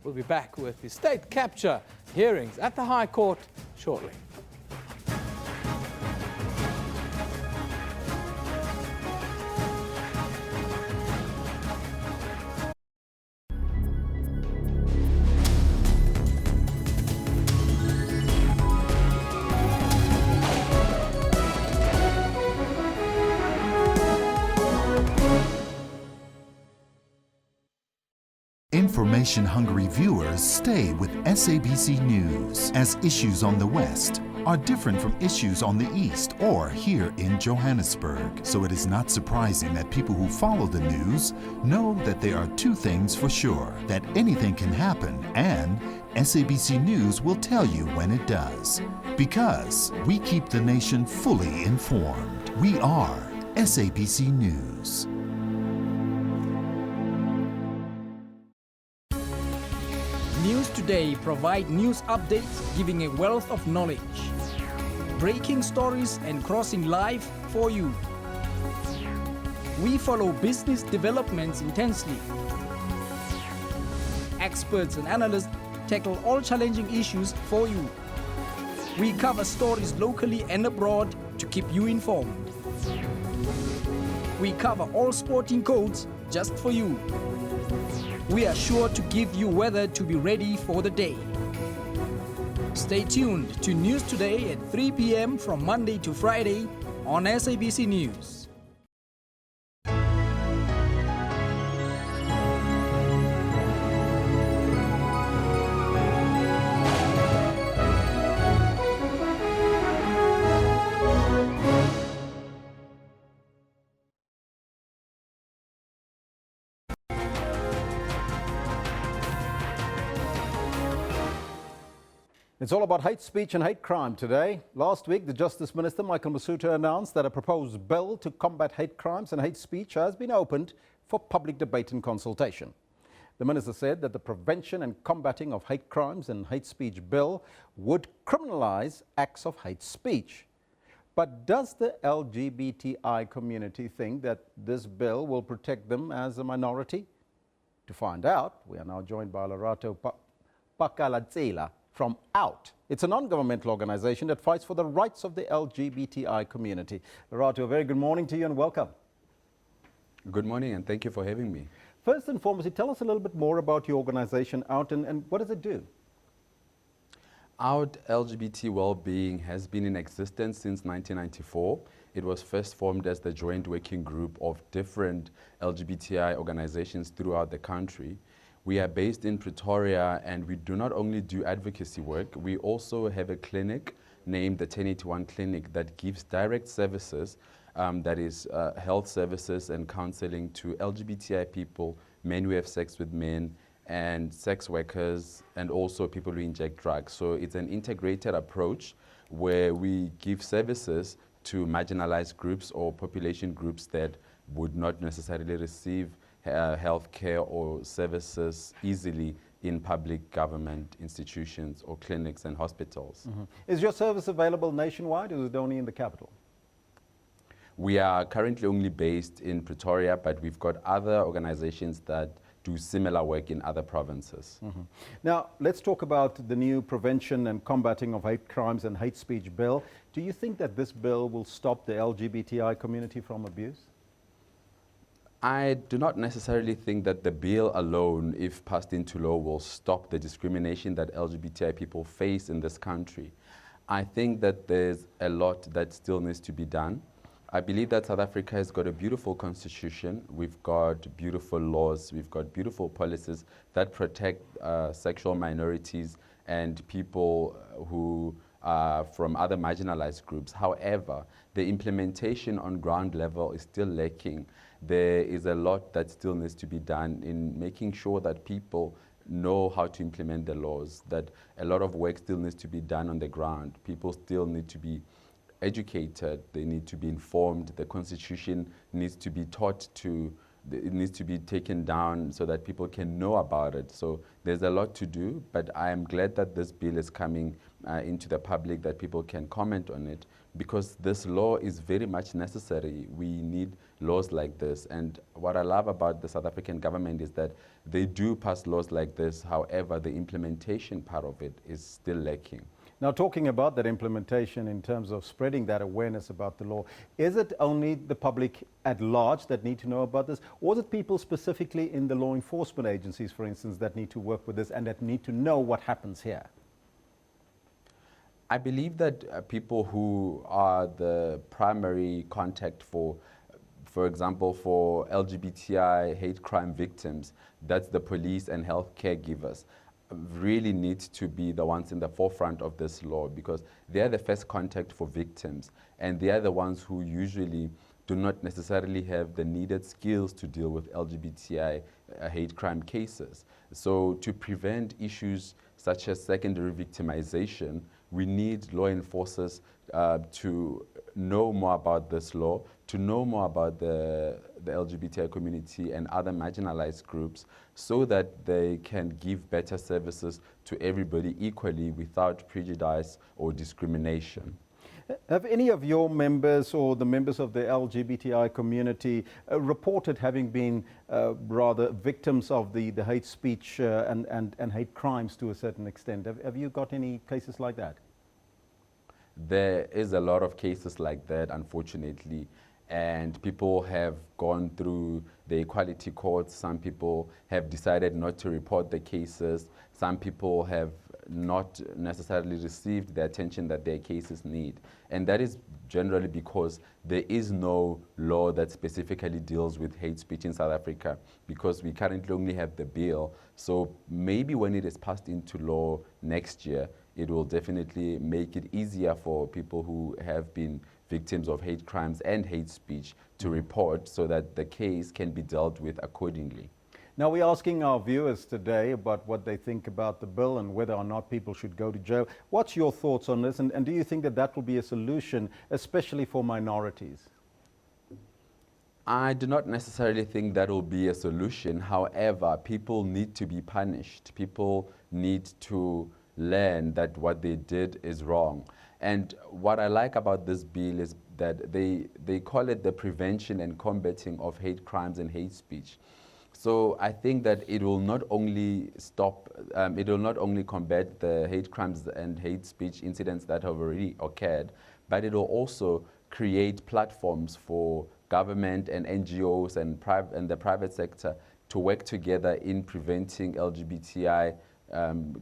We'll be back with the state capture hearings at the High Court shortly. Information-hungry viewers stay with SABC News, as issues on the West are different from issues on the East or here in Johannesburg. So it is not surprising that people who follow the news know that there are two things for sure: that anything can happen, and SABC News will tell you when it does. Because we keep the nation fully informed. We are SABC News. News Today provide news updates giving a wealth of knowledge. Breaking stories and crossing live for you. We follow business developments intensely. Experts and analysts tackle all challenging issues for you. We cover stories locally and abroad to keep you informed. We cover all sporting codes just for you. We are sure to give you weather to be ready for the day. Stay tuned to News Today at 3 p.m. from Monday to Friday on SABC News. It's all about hate speech and hate crime today. Last week, the Justice Minister, Michael Masuta, announced that a proposed bill to combat hate crimes and hate speech has been opened for public debate and consultation. The minister said that the Prevention and Combating of Hate Crimes and Hate Speech bill would criminalize acts of hate speech. But does the LGBTI community think that this bill will protect them as a minority? To find out, we are now joined by Lerato Pakalatsela from OUT. It's a non-governmental organization that fights for the rights of the LGBTI community. Lerato, a very good morning to you and welcome. Good morning and thank you for having me. First and foremost, tell us a little bit more about your organization OUT and what does it do? OUT LGBT Wellbeing has been in existence since 1994. It was first formed as the joint working group of different LGBTI organizations throughout the country. We are based in Pretoria and we do not only do advocacy work, we also have a clinic named the 1081 Clinic that gives direct services, that is health services and counseling to LGBTI people, men who have sex with men, and sex workers, and also people who inject drugs. So it's an integrated approach where we give services to marginalized groups or population groups that would not necessarily receive health care or services easily in public government institutions or clinics and hospitals. Mm-hmm. Is your service available nationwide or is it only in the capital? We are currently only based in Pretoria, but we've got other organizations that do similar work in other provinces. Mm-hmm. Now, let's talk about the new Prevention and Combating of Hate Crimes and Hate Speech bill. Do you think that this bill will stop the LGBTI community from abuse? I do not necessarily think that the bill alone, if passed into law, will stop the discrimination that LGBTI people face in this country. I think that there's a lot that still needs to be done. I believe that South Africa has got a beautiful constitution. We've got beautiful laws. We've got beautiful policies that protect sexual minorities and people who are from other marginalized groups. However, the implementation on ground level is still lacking. There is a lot that still needs to be done in making sure that people know how to implement the laws, that a lot of work still needs to be done on the ground. People still need to be educated, they need to be informed, the Constitution needs to be taught to, it needs to be taken down so that people can know about it. So there's a lot to do, but I am glad that this bill is coming into the public, that people can comment on it, because this law is very much necessary. We need laws like this. And what I love about the South African government is that they do pass laws like this. However, the implementation part of it is still lacking. Now, talking about that implementation in terms of spreading that awareness about the law, is it only the public at large that need to know about this, or is it people specifically in the law enforcement agencies, for instance, that need to work with this and that need to know what happens here? I believe that people who are the primary contact for example, for LGBTI hate crime victims, that's the police and health caregivers, really need to be the ones in the forefront of this law, because they are the first contact for victims, and they are the ones who usually do not necessarily have the needed skills to deal with LGBTI hate crime cases. So to prevent issues such as secondary victimization, we need law enforcers to know more about this law, to know more about the LGBTI community and other marginalized groups, so that they can give better services to everybody equally without prejudice or discrimination. Have any of your members or the members of the LGBTI community reported having been rather victims of the hate speech and hate crimes to a certain extent? Have you got any cases like that? There is a lot of cases like that, unfortunately, and people have gone through the equality courts. Some people have decided not to report the cases. Some people have not necessarily received the attention that their cases need. And that is generally because there is no law that specifically deals with hate speech in South Africa, because we currently only have the bill. So maybe when it is passed into law next year, it will definitely make it easier for people who have been victims of hate crimes and hate speech to report, so that the case can be dealt with accordingly. Now, we're asking our viewers today about what they think about the bill and whether or not people should go to jail. What's your thoughts on this, and do you think that that will be a solution, especially for minorities? I do not necessarily think that will be a solution. However, people need to be punished. People need to learn that what they did is wrong. And what I like about this bill is that they call it the prevention and combating of hate crimes and hate speech. So I think that it will not only it will not only combat the hate crimes and hate speech incidents that have already occurred, but it will also create platforms for government and NGOs and the private sector to work together in preventing LGBTI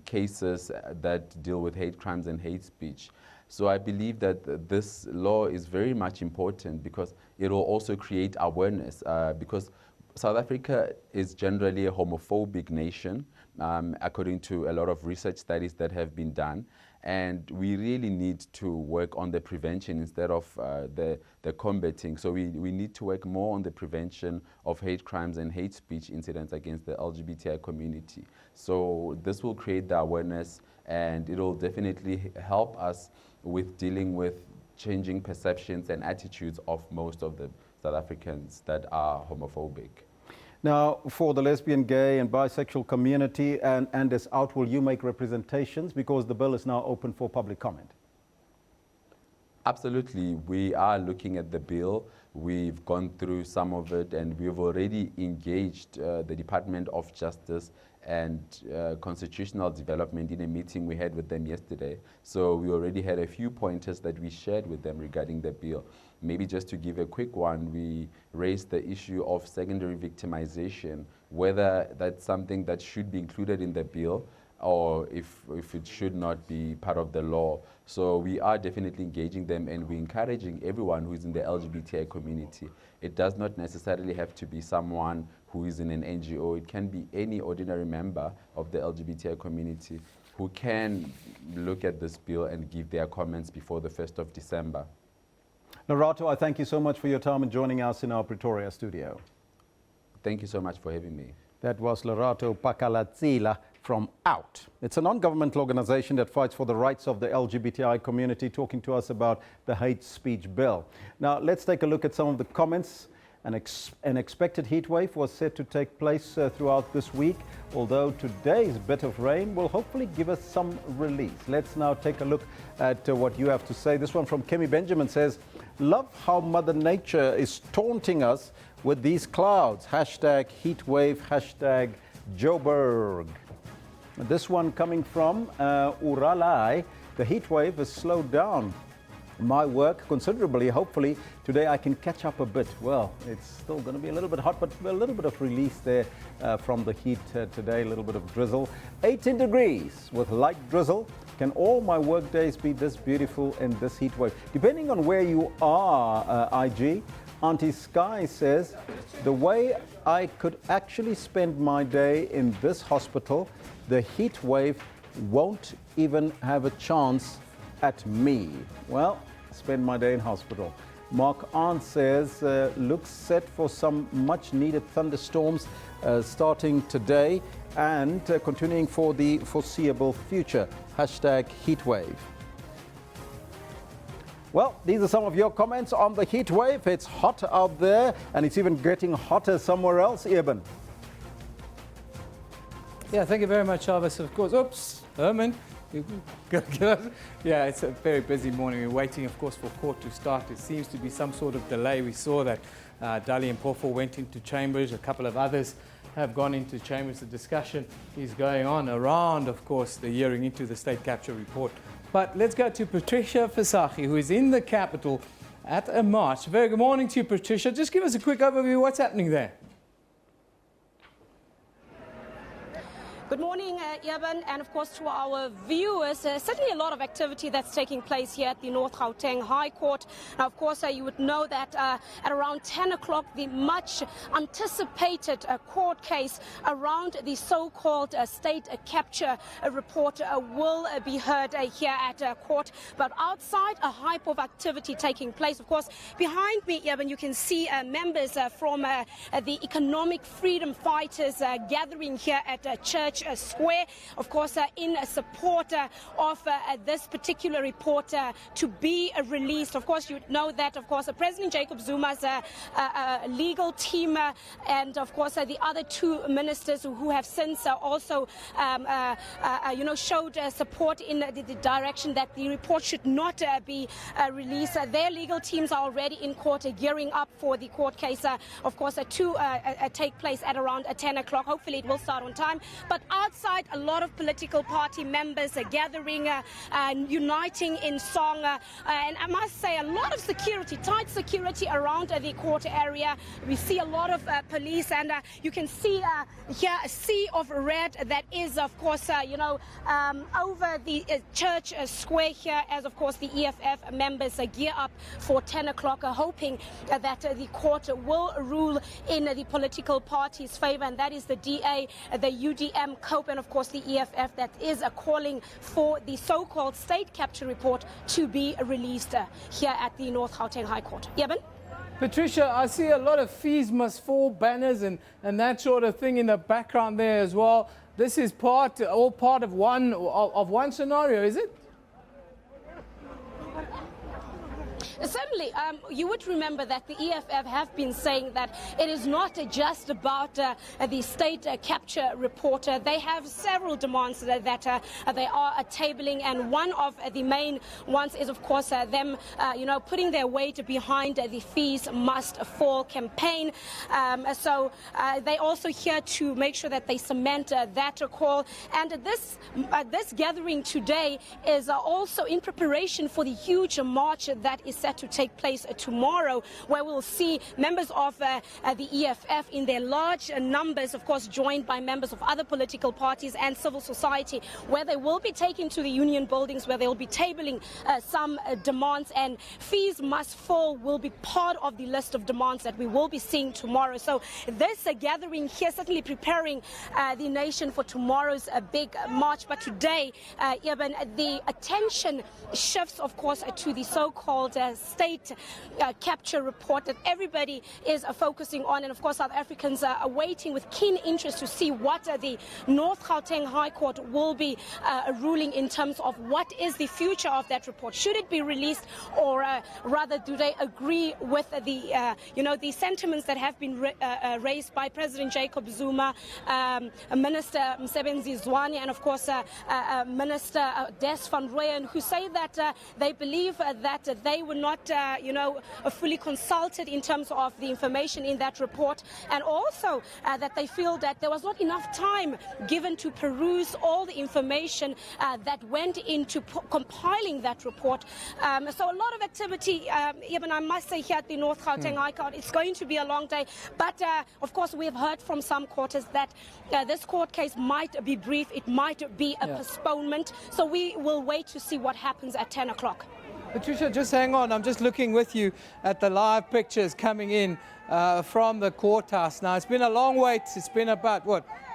cases that deal with hate crimes and hate speech. So I believe that this law is very much important, because it will also create awareness, because South Africa is generally a homophobic nation, according to a lot of research studies that have been done. And we really need to work on the prevention instead of the combating. So we need to work more on the prevention of hate crimes and hate speech incidents against the LGBTI community. So this will create the awareness, and it will definitely help us with dealing with changing perceptions and attitudes of most of the South Africans that are homophobic. Now, for the lesbian, gay and bisexual community and as out, will you make representations, because the bill is now open for public comment? Absolutely. We are looking at the bill. We've gone through some of it, and we've already engaged the Department of Justice and Constitutional Development in a meeting we had with them yesterday. So we already had a few pointers that we shared with them regarding the bill. Maybe just to give a quick one, we raised the issue of secondary victimization, whether that's something that should be included in the bill. or if it should not be part of the law. So we are definitely engaging them, and we're encouraging everyone who is in the LGBTI community. It does not necessarily have to be someone who is in an NGO. It can be any ordinary member of the LGBTI community who can look at this bill and give their comments before the 1st of December. Lerato, I thank you so much for your time and joining us in our Pretoria studio. Thank you so much for having me. That was Lerato Pakalatsila from OUT. It's a non-governmental organization that fights for the rights of the LGBTI community, talking to us about the hate speech bill. Now, let's take a look at some of the comments. An expected heat wave was set to take place throughout this week, although today's bit of rain will hopefully give us some relief. Let's now take a look at what you have to say. This one from Kemi Benjamin says, "Love how Mother Nature is taunting us with these clouds. Hashtag heat wave, hashtag Joburg." This one coming from Uralai. "The heat wave has slowed down my work considerably. Hopefully today I can catch up a bit." Well, it's still going to be a little bit hot, but a little bit of release there from the heat today, a little bit of drizzle. 18 degrees with light drizzle. Can all my work days be this beautiful in this heat wave? Depending on where you are, IG. Auntie Sky says, "The way I could actually spend my day in this hospital, the heat wave won't even have a chance at me." Well, spend my day in hospital. Mark Arndt says, "Looks set for some much needed thunderstorms starting today and continuing for the foreseeable future. Hashtag heat wave." Well, these are some of your comments on the heat wave. It's hot out there, and it's even getting hotter somewhere else. Eben. Yeah, thank you very much, Jarvis. Of course, oops, Herman. Yeah, it's a very busy morning. We're waiting, of course, for court to start. It seems to be some sort of delay. We saw that Dali and Pofo went into chambers. A couple of others have gone into chambers. The discussion is going on around, of course, the hearing into the state capture report. But let's go to Patricia Fasachi, who is in the capital at a march. Very good morning to you, Patricia. Just give us a quick overview of what's happening there. Good morning, Eben, and of course to our viewers. Certainly a lot of activity that's taking place here at the North Gauteng High Court. Now, of course, you would know that at around 10 o'clock, the much anticipated court case around the so-called state capture report will be heard here at court. But outside, a hype of activity taking place. Of course, behind me, Eben, you can see members from the economic freedom fighters gathering here at Church Square, of course, in support of this particular report to be released. Of course, you know that, of course, President Jacob Zuma's legal team and, of course, the other two ministers who have since also, showed support in the direction that the report should not be released. Their legal teams are already in court gearing up for the court case, of course, to take place at around 10 o'clock. Hopefully it will start on time. But outside, a lot of political party members are gathering, uniting in song, and I must say a lot of security, tight security around the court area. We see a lot of police, and you can see here a sea of red that is, of course, over the Church Square here, as, of course, the EFF members gear up for 10 o'clock, hoping that the court will rule in the political party's favor, and that is the DA, the UDM, COPE, and of course the EFF that is calling for the so-called state capture report to be released here at the North Gauteng High Court. Eben? Patricia, I see a lot of fees must fall banners and that sort of thing in the background there as well. This is all part of one scenario, is it? Certainly, you would remember that the EFF have been saying that it is not just about the state capture report. They have several demands that they are tabling, and one of the main ones is, of course, them, putting their weight behind the fees must fall campaign. So they also here to make sure that they cement that call. And this gathering today is also in preparation for the huge march that is set set to take place tomorrow, where we'll see members of the EFF in their large numbers, of course, joined by members of other political parties and civil society, where they will be taken to the union buildings, where they'll be tabling some demands, and fees must fall will be part of the list of demands that we will be seeing tomorrow. So this gathering here certainly preparing the nation for tomorrow's big march. But today, even the attention shifts, of course, to the so-called state capture report that everybody is focusing on. And of course, South Africans are waiting with keen interest to see what the North Gauteng High Court will be ruling in terms of what is the future of that report. Should it be released, or rather do they agree with the the sentiments that have been raised by President Jacob Zuma, Minister Msebenzi Zwane, and of course Minister Des van Rooyen, who say that they believe that they were not fully consulted in terms of the information in that report, and also that they feel that there was not enough time given to peruse all the information that went into compiling that report. So a lot of activity, even I must say, here at the North Gauteng High Court. It's going to be a long day, but of course we have heard from some quarters that this court case might be brief, it might be a postponement, so we will wait to see what happens at 10 o'clock. Patricia, just hang on. I'm just looking with you at the live pictures coming in from the courthouse. Now, it's been a long wait. It's been about,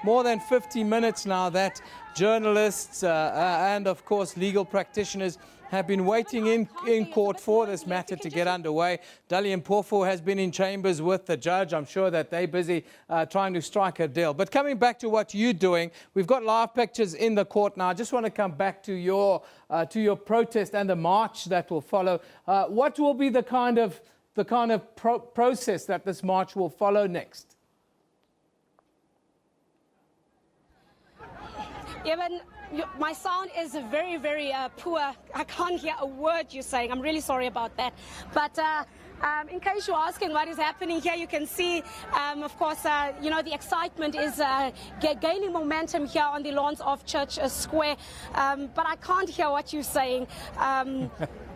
more than 50 minutes now that journalists and, of course, legal practitioners have been waiting in court for this matter to get underway. Dali Mpofu has been in chambers with the judge. I'm sure that they're busy trying to strike a deal. But coming back to what you're doing, we've got live pictures in the court now. I just want to come back to your protest and the march that will follow. What will be the kind of process that this march will follow next? My sound is very, very poor. I can't hear a word you're saying. I'm really sorry about that. But in case you're asking what is happening here, you can see, of course, the excitement is gaining momentum here on the lawns of Church Square. But I can't hear what you're saying.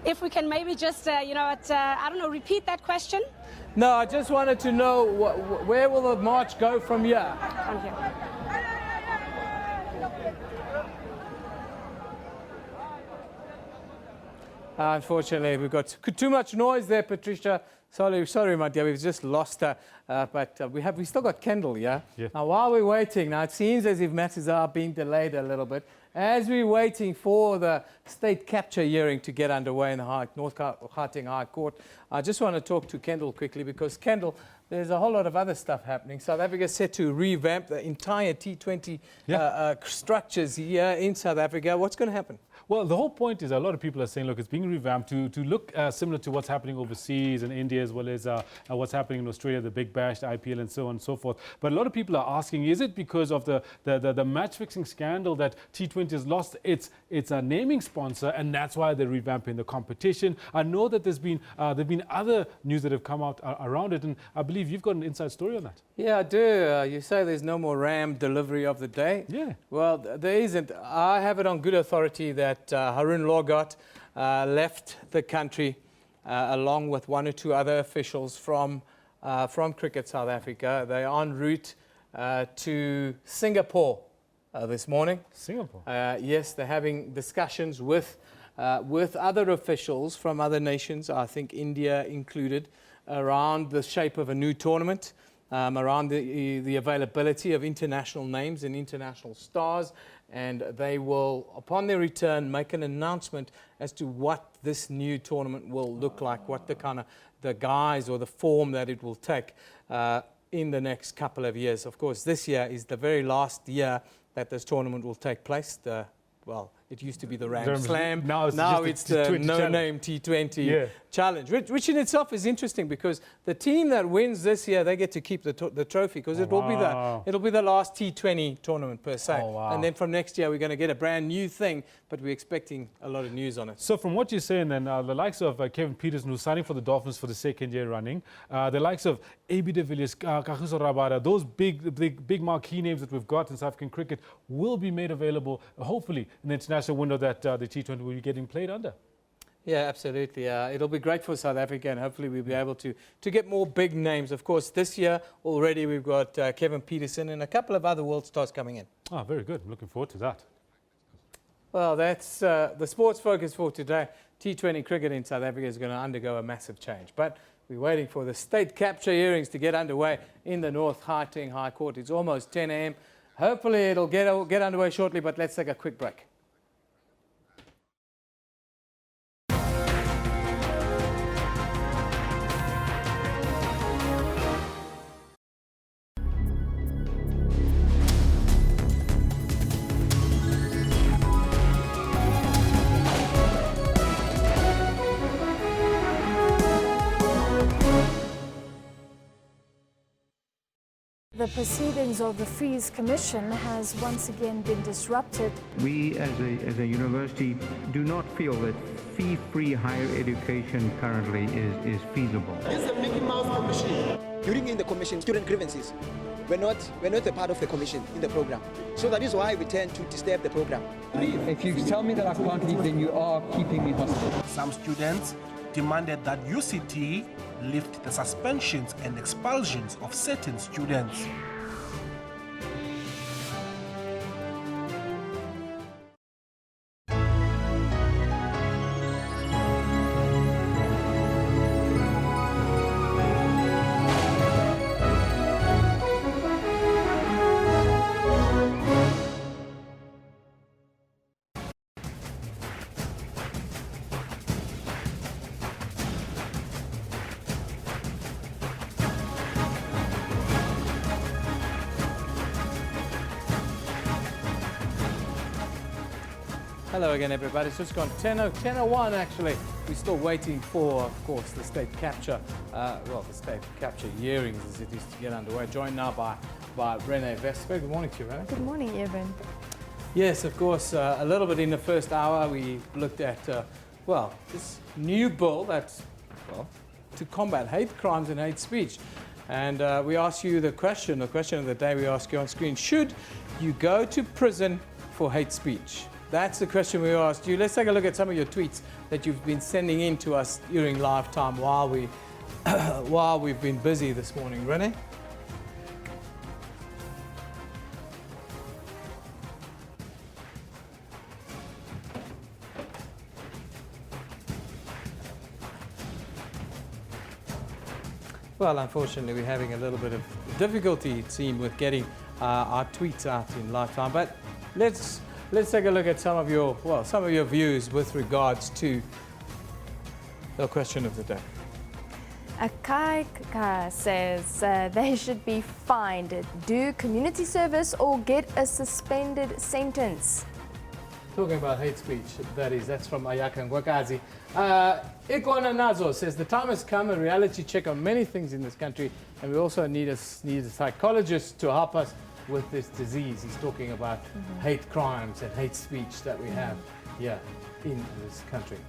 If we can maybe just, repeat that question? No, I just wanted to know where will the march go from here? From here. Unfortunately, we've got too much noise there, Patricia. Sorry, my dear, we've just lost her. But we still got Kendall, yeah? Now, while we're waiting, now it seems as if matters are being delayed a little bit. As we're waiting for the state capture hearing to get underway in the North Gauteng High Court, I just want to talk to Kendall quickly, because Kendall, there's a whole lot of other stuff happening. South Africa is set to revamp the entire T20 structures here in South Africa. What's going to happen? Well, the whole point is a lot of people are saying, look, it's being revamped to look similar to what's happening overseas in India, as well as what's happening in Australia, the Big Bash, the IPL, and so on and so forth. But a lot of people are asking, is it because of the match-fixing scandal that T20 has lost its naming sponsor, and that's why they're revamping the competition? I know that there's been other news that have come out around it, and I believe you've got an inside story on that. Yeah, I do. You say there's no more RAM delivery of the day. Yeah. Well, there isn't. I have it on good authority that Harun Lorgat left the country along with one or two other officials from Cricket South Africa. They're en route to Singapore this morning. Singapore? Yes, they're having discussions with other officials from other nations, I think India included, around the shape of a new tournament. Around the availability of international names and international stars, and they will, upon their return, make an announcement as to what this new tournament will look like, what the guise or the form that it will take in the next couple of years. Of course, this year is the very last year that this tournament will take place. It used to be the Ram Slam. Now it's the no-name T20 challenge, which in itself is interesting, because the team that wins this year, they get to keep the trophy, because it'll be the last T20 tournament per se. And then from next year, we're going to get a brand new thing, but we're expecting a lot of news on it. So from what you're saying, then the likes of Kevin Peterson, who's signing for the Dolphins for the second year running, the likes of AB de Villiers, Kagiso Rabada, those big marquee names that we've got in South African cricket will be made available, hopefully, in the international window that the T20 will be getting played under. Yeah, absolutely. It'll be great for South Africa, and hopefully we'll be able to get more big names. Of course, this year already we've got Kevin Peterson and a couple of other world stars coming in. Oh, very good. Looking forward to that. Well, that's the sports focus for today. T20 cricket in South Africa is going to undergo a massive change. But we're waiting for the state capture hearings to get underway in the North Gauteng High Court. It's almost 10 a.m. Hopefully it'll get underway shortly, but let's take a quick break. The proceedings of the Fees Commission has once again been disrupted. We as a university do not feel that fee-free higher education currently is feasible. This is a Mickey Mouse commission. During in the commission, student grievances we're not a part of the commission in the program. So that is why we tend to disturb the program. If you tell me that I can't leave, then you are keeping me hostage. Some students demanded that UCT lift the suspensions and expulsions of certain students. Hello again, everybody. It's just gone 10:01 actually. We're still waiting for, of course, the state capture, the state capture hearings as it is to get underway. Joined now by Renee Vesper. Good morning to you, Renee. Good morning, Evan. Yes, of course, a little bit in the first hour we looked at, this new bill that's, to combat hate crimes and hate speech. And we asked you the question of the day we ask you on screen, should you go to prison for hate speech? That's the question we asked you. Let's take a look at some of your tweets that you've been sending in to us during live time while we've been busy this morning. Renee? Well, unfortunately, we're having a little bit of difficulty, it seems, with getting our tweets out in live time. But let's take a look at some of your views with regards to the question of the day. Akaika says they should be fined, do community service or get a suspended sentence. Talking about hate speech, that's from Ayaka Ngwakazi. Ikwana Nazo says the time has come, a reality check on many things in this country, and we also need a psychologist to help us with this disease. He's talking about hate crimes and hate speech that we have here in this country.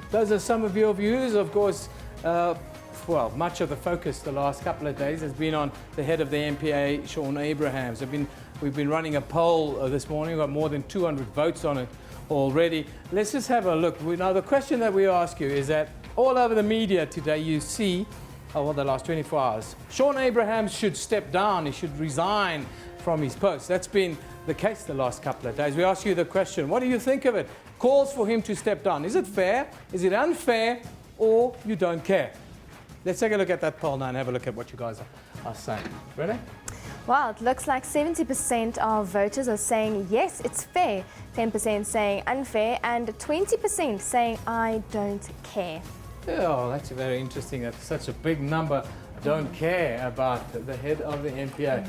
Those are some of your views. Of course, much of the focus the last couple of days has been on the head of the NPA, Sean Abrahams. We've been running a poll this morning. We've got more than 200 votes on it already. Let's just have a look. Now, the question that we ask you is that all over the media today you see, the last 24 hours, Sean Abrahams should step down. He should resign from his post. That's been the case the last couple of days. We ask you the question, what do you think of it? Calls for him to step down. Is it fair? Is it unfair? Or you don't care? Let's take a look at that poll now and have a look at what you guys are saying. Ready? Well, it looks like 70% of voters are saying yes, it's fair, 10% saying unfair, and 20% saying I don't care. Oh, that's very interesting. That's such a big number. Don't care about the head of the NPA.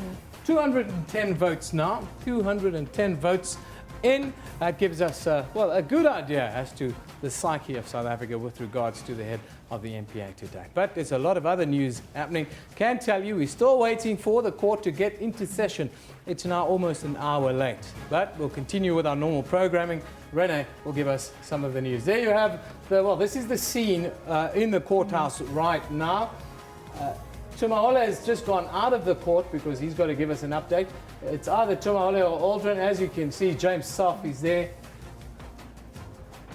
210 votes now. 210 votes in. That gives us a good idea as to the psyche of South Africa with regards to the head of the NPA today. But there's a lot of other news happening. Can tell you we're still waiting for the court to get into session. It's now almost an hour late. But we'll continue with our normal programming. Renee will give us some of the news. There you have this is the scene in the courthouse right now. Tumahole has just gone out of the court because he's got to give us an update. It's either Tumahole or Aldrin. As you can see, James Self is there.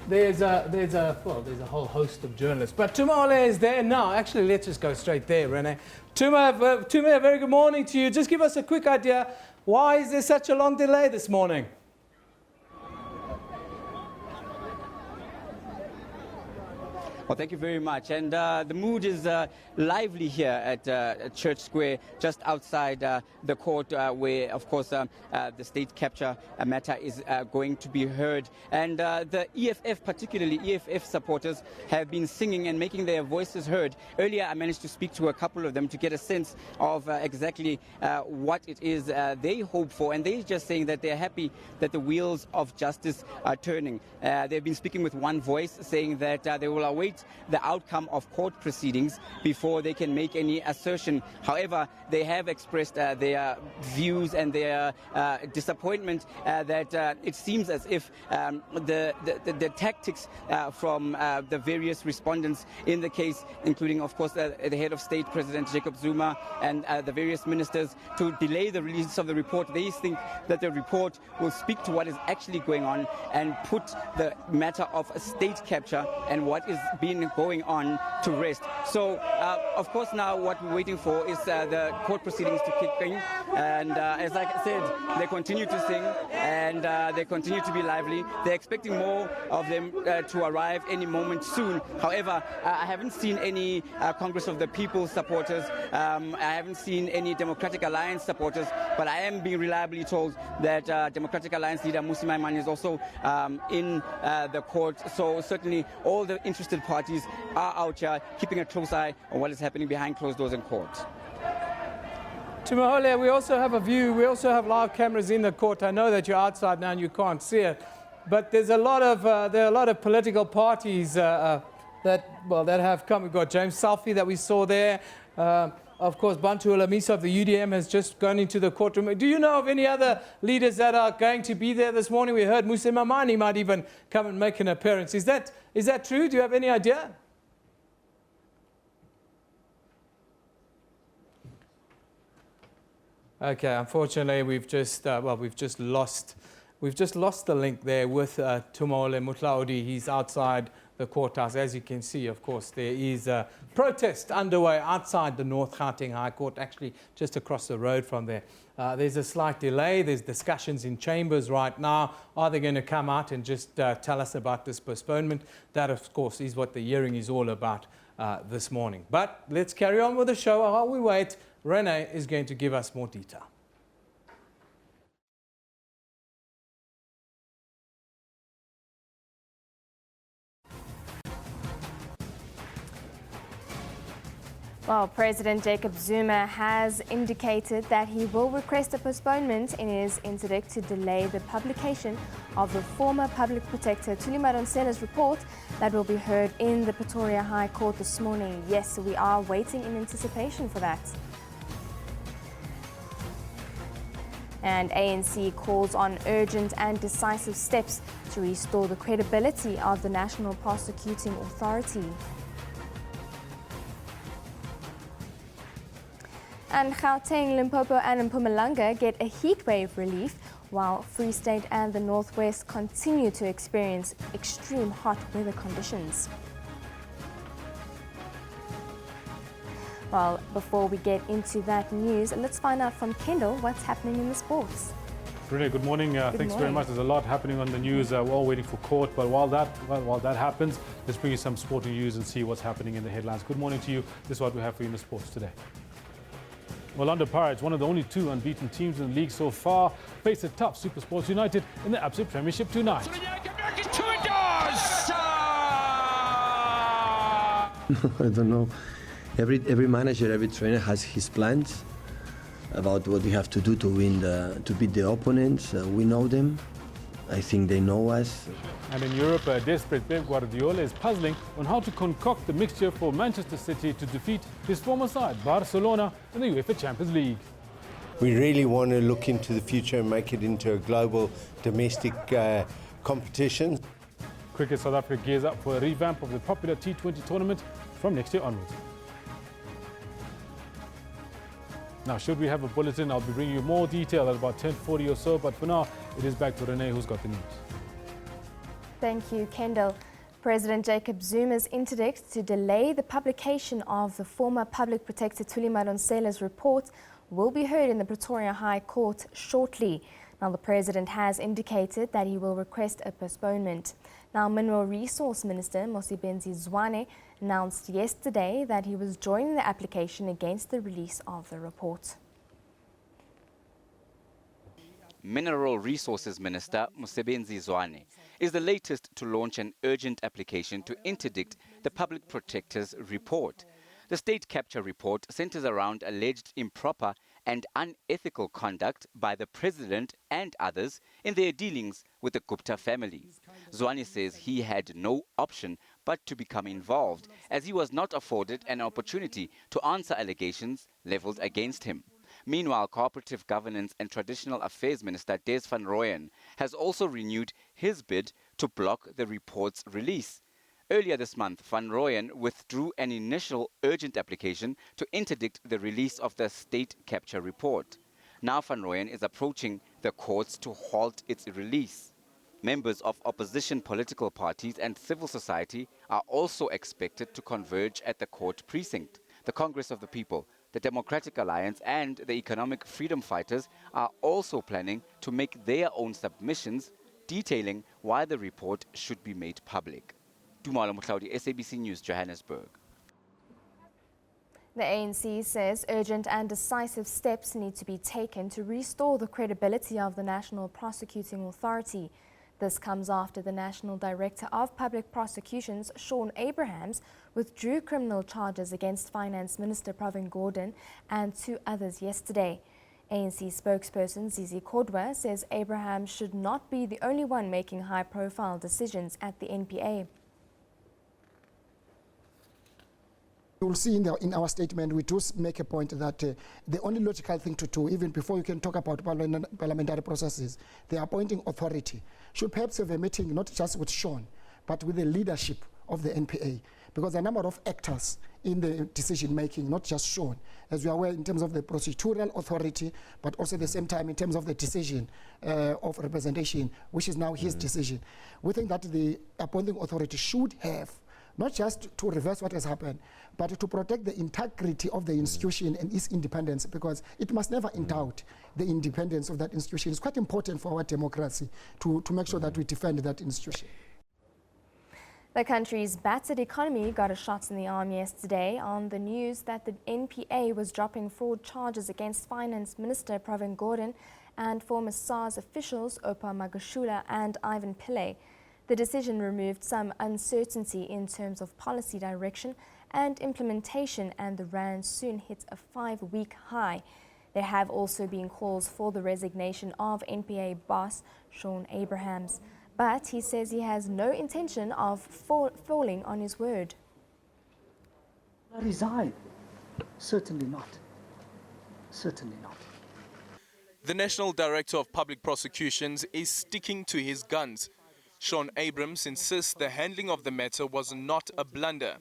there's a whole host of journalists. But Tumole is there now. Actually, let's just go straight there, Rene. Tume, a very good morning to you. Just give us a quick idea. Why is there such a long delay this morning? Well, thank you very much. And the mood is lively here at Church Square, just outside the court where, of course, the state capture matter is going to be heard. And the EFF, particularly EFF supporters, have been singing and making their voices heard. Earlier, I managed to speak to a couple of them to get a sense of exactly what it is they hope for. And they're just saying that they're happy that the wheels of justice are turning. They've been speaking with one voice, saying that they will await the outcome of court proceedings before they can make any assertion. However, they have expressed their views and their disappointment that it seems as if the tactics from the various respondents in the case, including, of course, the head of state, President Jacob Zuma, and the various ministers, to delay the release of the report. They think that the report will speak to what is actually going on and put the matter of state capture and what is being going on to rest. So, of course, now what we're waiting for is the court proceedings to kick in. And as I said, they continue to sing and they continue to be lively. They're expecting more of them to arrive any moment soon. However, I haven't seen any Congress of the People supporters. I haven't seen any Democratic Alliance supporters, but I am being reliably told that Democratic Alliance leader Mmusi Maimane is also in the court. So certainly all the interested parties are out here keeping a close eye on what is happening behind closed doors in court. Tumahole, we also have a view. We also have live cameras in the court. I know that you're outside now and you can't see it, but there's a lot of there are a lot of political parties that have come. We've got James Salfi that we saw there. Of course, Bantu Olamisa of the UDM has just gone into the courtroom. Do you know of any other leaders that are going to be there this morning? We heard Mmusi Maimane might even come and make an appearance. Is that true? Do you have any idea? Okay, unfortunately, we've just lost the link there with Tumole Mutlaudi. He's outside the courthouse. As you can see, of course, there is a protest underway outside the North Gauteng High Court, actually just across the road from there. There's a slight delay. There's discussions in chambers right now. Are they going to come out and just tell us about this postponement? That, of course, is what the hearing is all about this morning. But let's carry on with the show. While we wait, Rene is going to give us more detail. Well, President Jacob Zuma has indicated that he will request a postponement in his interdict to delay the publication of the former public protector Thuli Madonsela's report that will be heard in the Pretoria High Court this morning. Yes, we are waiting in anticipation for that. And ANC calls on urgent and decisive steps to restore the credibility of the National Prosecuting Authority. And Gauteng, Limpopo and Mpumalanga get a heatwave relief, while Free State and the Northwest continue to experience extreme hot weather conditions. Well, before we get into that news, let's find out from Kendall what's happening in the sports. Rene, good morning. Thanks very much. There's a lot happening on the news. We're all waiting for court, but while that happens, let's bring you some sporting news and see what's happening in the headlines. Good morning to you. This is what we have for you in the sports today. Orlando Pirates, one of the only two unbeaten teams in the league so far, face a tough Super Sports United in the Absa Premiership tonight. I don't know. Every manager, every trainer has his plans about what we have to do to win, to beat the opponents. We know them. I think they know us. And in Europe, a desperate Pep Guardiola is puzzling on how to concoct the mixture for Manchester City to defeat his former side, Barcelona, in the UEFA Champions League. We really want to look into the future and make it into a global domestic competition. Cricket South Africa gears up for a revamp of the popular T20 tournament from next year onwards. Now, should we have a bulletin, I'll be bringing you more detail at about 10:40 or so, but for now, it is back to Rene, who's got the news. Thank you, Kendall. President Jacob Zuma's interdict to delay the publication of the former Public Protector Thuli Madonsela's report will be heard in the Pretoria High Court shortly. Now, the President has indicated that he will request a postponement. Now, Mineral Resource Minister Mosebenzi Zwane announced yesterday that he was joining the application against the release of the report. Mineral Resources Minister Mosebenzi Zwane is the latest to launch an urgent application to interdict the Public Protector's report. The state capture report centers around alleged improper and unethical conduct by the President and others in their dealings with the Gupta family. Zwane says he had no option but to become involved, as he was not afforded an opportunity to answer allegations leveled against him. Meanwhile, Cooperative Governance and Traditional Affairs Minister Des van Rooyen has also renewed his bid to block the report's release. Earlier this month, Van Rooyen withdrew an initial urgent application to interdict the release of the state capture report. Now Van Rooyen is approaching the courts to halt its release. Members of opposition political parties and civil society are also expected to converge at the court precinct. The Congress of the People, the Democratic Alliance and the Economic Freedom Fighters are also planning to make their own submissions detailing why the report should be made public. Dumalo Mutlaudi, SABC News, Johannesburg. The ANC says urgent and decisive steps need to be taken to restore the credibility of the National Prosecuting Authority. This comes after the National Director of Public Prosecutions, Shaun Abrahams, withdrew criminal charges against Finance Minister Pravin Gordhan and 2 others yesterday. ANC spokesperson Zizi Kodwa says Abrahams should not be the only one making high-profile decisions at the NPA. You will see in our statement, we do make a point that the only logical thing to do, even before you can talk about parliamentary processes, the appointing authority should perhaps have a meeting not just with Shaun, but with the leadership of the NPA, because a number of actors in the decision making, not just Shaun, as we are aware in terms of the procedural authority, but also at the same time in terms of the decision of representation, which is now his decision. We think that the appointing authority should have not just to reverse what has happened, but to protect the integrity of the institution and its independence, because it must never doubt the independence of that institution. It's quite important for our democracy to make sure that we defend that institution. The country's battered economy got a shot in the arm yesterday on the news that the NPA was dropping fraud charges against Finance Minister Pravin Gordhan and former SARS officials Opa Magashula and Ivan Pillay. The decision removed some uncertainty in terms of policy direction and implementation, and the rand soon hit a 5-week high. There have also been calls for the resignation of NPA boss Shaun Abrahams, but he says he has no intention of falling on his word. Resign? Certainly not. Certainly not. The National Director of Public Prosecutions is sticking to his guns. Shaun Abrahams insists the handling of the matter was not a blunder.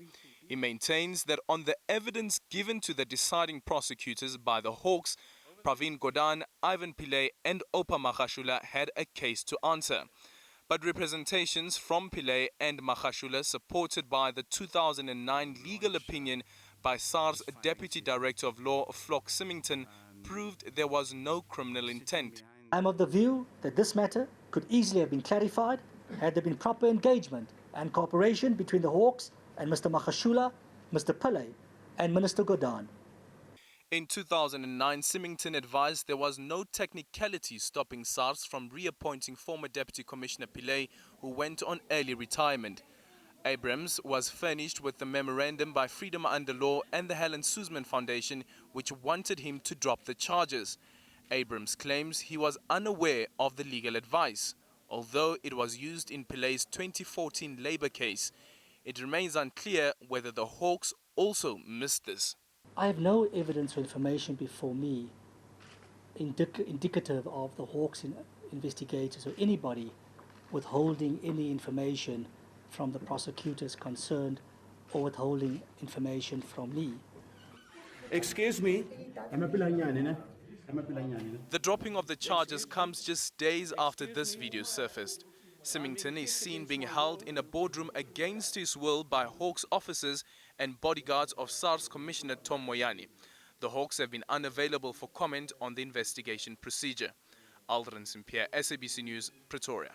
He maintains that on the evidence given to the deciding prosecutors by the Hawks, Pravin Gordhan, Ivan Pillay and Opa Magashula had a case to answer. But representations from Pillay and Magashula, supported by the 2009 legal opinion by SARS Deputy Director of Law Flock Symington, proved there was no criminal intent. I'm of the view that this matter could easily have been clarified had there been proper engagement and cooperation between the Hawks and Mr. Magashula, Mr. Pillay and Minister Gordhan. In 2009, Symington advised there was no technicality stopping SARS from reappointing former Deputy Commissioner Pillay, who went on early retirement. Abrahams was furnished with the memorandum by Freedom Under Law and the Helen Suzman Foundation, which wanted him to drop the charges. Abrahams claims he was unaware of the legal advice, although it was used in Pillay's 2014 Labour case. It remains unclear whether the Hawks also missed this. I have no evidence or information before me indicative of the Hawks investigators or anybody withholding any information from the prosecutors concerned or withholding information from me. Excuse me. The dropping of the charges comes just days after this video surfaced. Symington is seen being held in a boardroom against his will by Hawks officers and bodyguards of SARS Commissioner Tom Moyane. The Hawks have been unavailable for comment on the investigation procedure. Aldrin St-Pierre, SABC News, Pretoria.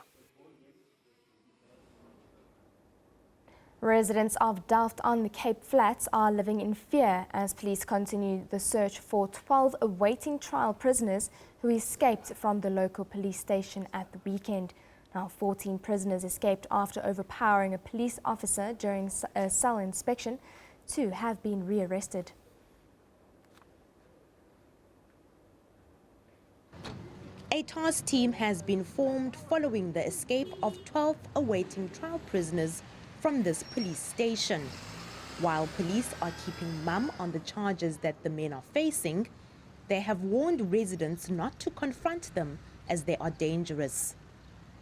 Residents of Delft on the Cape Flats are living in fear as police continue the search for 12 awaiting trial prisoners who escaped from the local police station at the weekend. Now, 14 prisoners escaped after overpowering a police officer during a cell inspection. 2 have been rearrested. A task team has been formed following the escape of 12 awaiting trial prisoners from this police station. While police are keeping mum on the charges that the men are facing, they have warned residents not to confront them as they are dangerous.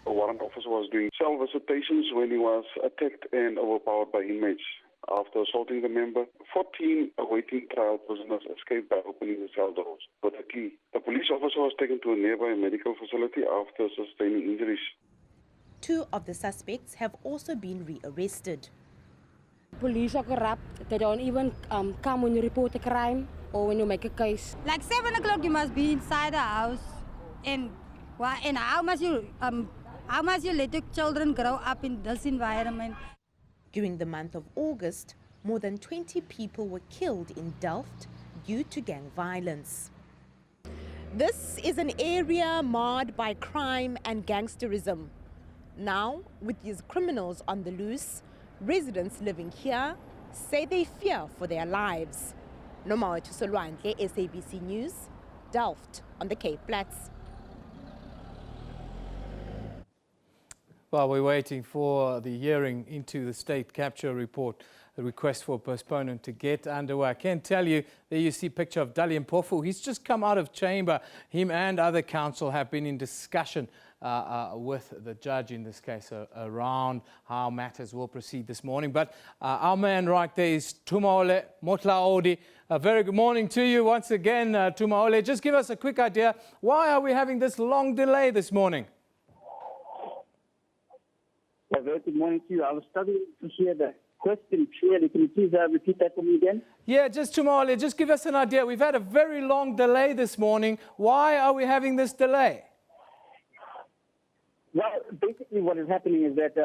A warrant officer was doing cell visitations when he was attacked and overpowered by inmates. After assaulting the member, 14 awaiting trial prisoners escaped by opening the cell doors with a key. The police officer was taken to a nearby medical facility after sustaining injuries. 2 of the suspects have also been rearrested. Police are corrupt. They don't even come when you report a crime or when you make a case. Like 7 o'clock, you must be inside the house, and how must you let your children grow up in this environment? During the month of August, more than 20 people were killed in Delft due to gang violence. This is an area marred by crime and gangsterism. Now, with these criminals on the loose, residents living here say they fear for their lives. Nomawethu Solwandle, SABC News, Delft on the Cape Flats. Well, we're waiting for the hearing into the state capture report, a request for postponement to get underway. I can tell you, there you see a picture of Dali Mpofu. He's just come out of chamber. Him and other counsel have been in discussion with the judge in this case around how matters will proceed this morning. But our man right there is Tumaole Motlaodi. A very good morning to you once again, Tumaole. Just give us a quick idea. Why are we having this long delay this morning? Yeah, very good morning to you. I was struggling to hear the question clearly. Can you please repeat that for me again? Yeah, just Tumaole, just give us an idea. We've had a very long delay this morning. Why are we having this delay? Well, basically what is happening is that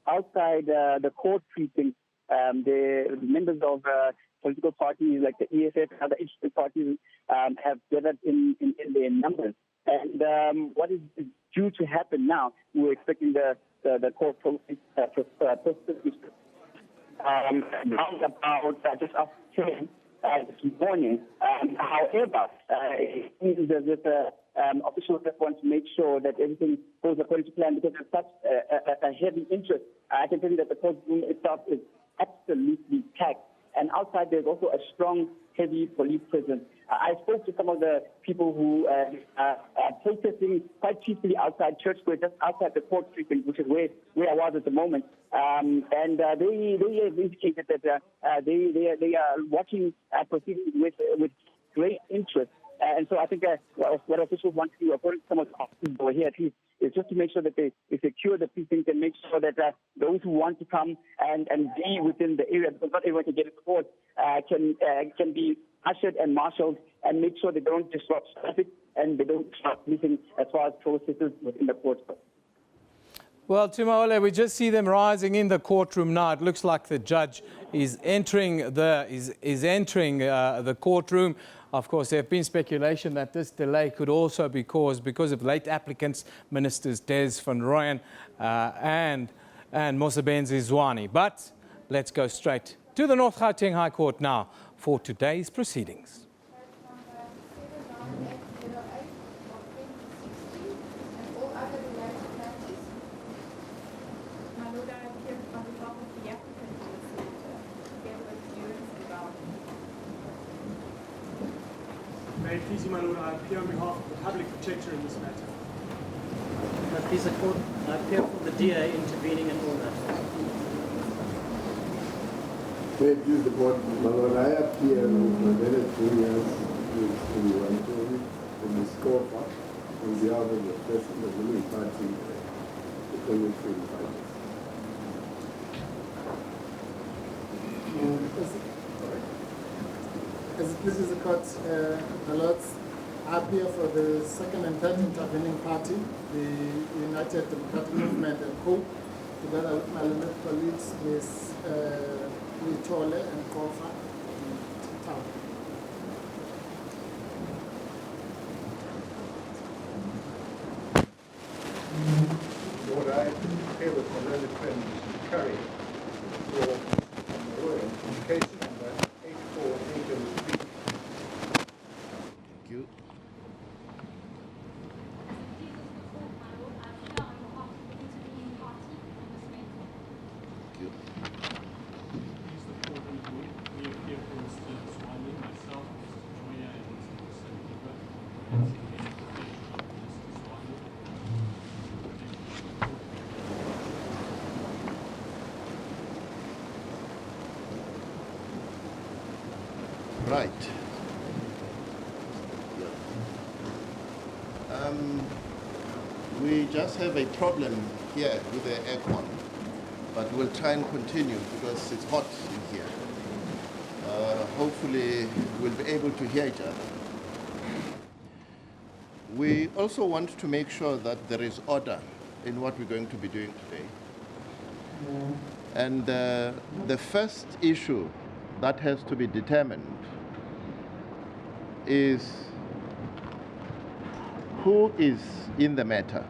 outside the court precinct, the members of political parties like the EFF and other interested parties have gathered in their numbers. And what is due to happen now, we're expecting the court process round about just after 10 this morning. However, it seems as if officials just want to make sure that everything goes according to plan because there's such a heavy interest. I can tell you that the courtroom itself is absolutely packed. And outside there's also a strong, heavy police presence. I spoke to some of the people who are protesting quite peacefully outside Church Square, just outside the court precinct, which is where I was at the moment. And they have indicated that they are watching proceedings with great interest. And so I think what officials want to do, according to some of the officers who are here at least, is just to make sure that they secure the precinct and make sure that those who want to come and be within the area, because not everyone can get into court, can be ushered and marshaled and make sure they don't disrupt traffic and they don't disrupt anything as far as processes within the court. Well, Tumaole, we just see them rising in the courtroom now. It looks like the judge is entering the courtroom. Of course, there have been speculation that this delay could also be caused because of late applicants, Ministers Des van Rooyen and Mosebenzi Zwane. But let's go straight to the North Gauteng High Court now for today's proceedings. May it please you, my Lord, I appear on behalf of the public protector in this matter. Please, the court, I appear for the DA intervening in all matters. May it please the court, my Lord, I appear with my Bennett Juniors in the score on behalf of the person of the ruling party, the when we see the budget. As it pleases the court, the Lords, I appear for the second and third intervening party, the United Democratic Movement and Co., together with my learned colleagues, Ms. Witole and Kofa and Tau. What I feel is my learned friend Curry for Royal case number 8483. Thank you. Right. We just have a problem here with the aircon, but we'll try and continue because it's hot in here. Hopefully we'll be able to hear each other. We also want to make sure that there is order in what we're going to be doing today. And the first issue that has to be determined is who is in the matter.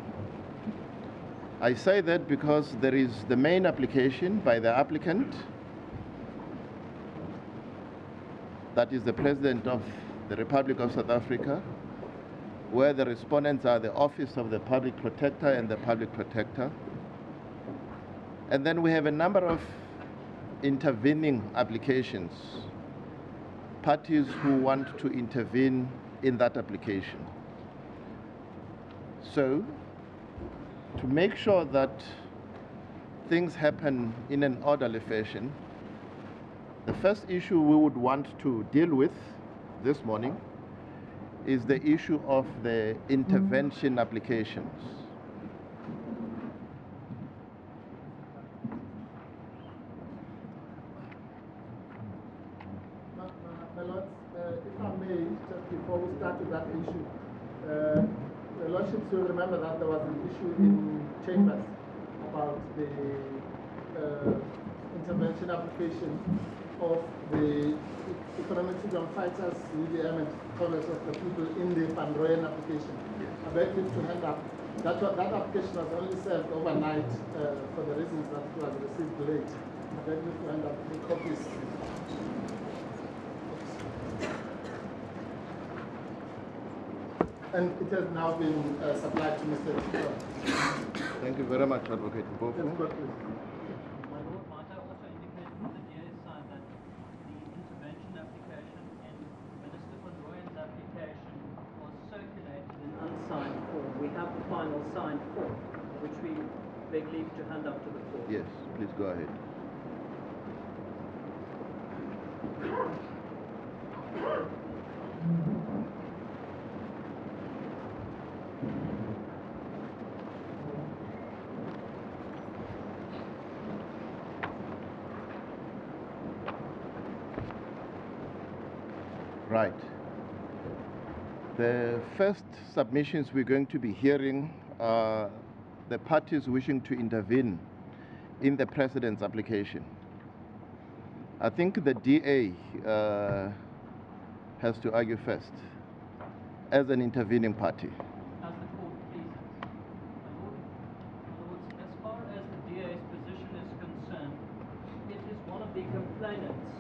I say that because there is the main application by the applicant, that is the President of the Republic of South Africa, where the respondents are the Office of the Public Protector and the Public Protector. And then we have a number of intervening applications, parties who want to intervene in that application. So, to make sure that things happen in an orderly fashion, the first issue we would want to deal with this morning is the issue of the intervention applications. My Lords, if I may, just before we start with that issue, the Lordships will remember that there was an issue in Chambers about the intervention application of the Economic Freedom Fighters, UDM and Congress of the People in the Van Rooyen application. I beg you to hand up. That application was only served overnight for the reasons that it was received late. I beg you to hand up the copies. And it has now been supplied to Mr. Chico. Thank you very much, Advocate Mpofu. Yes, go please. My Lord, might I also indicate from the DA's side that the intervention application and Minister Van Rooyen's application was circulated in unsigned form. We have the final signed form, which we beg leave to hand up to the court. Yes, please go ahead. Right. The first submissions we're going to be hearing are the parties wishing to intervene in the President's application. I think the DA has to argue first as an intervening party. As the court pleases. My Lords, as far as the DA's position is concerned, it is one of the complainants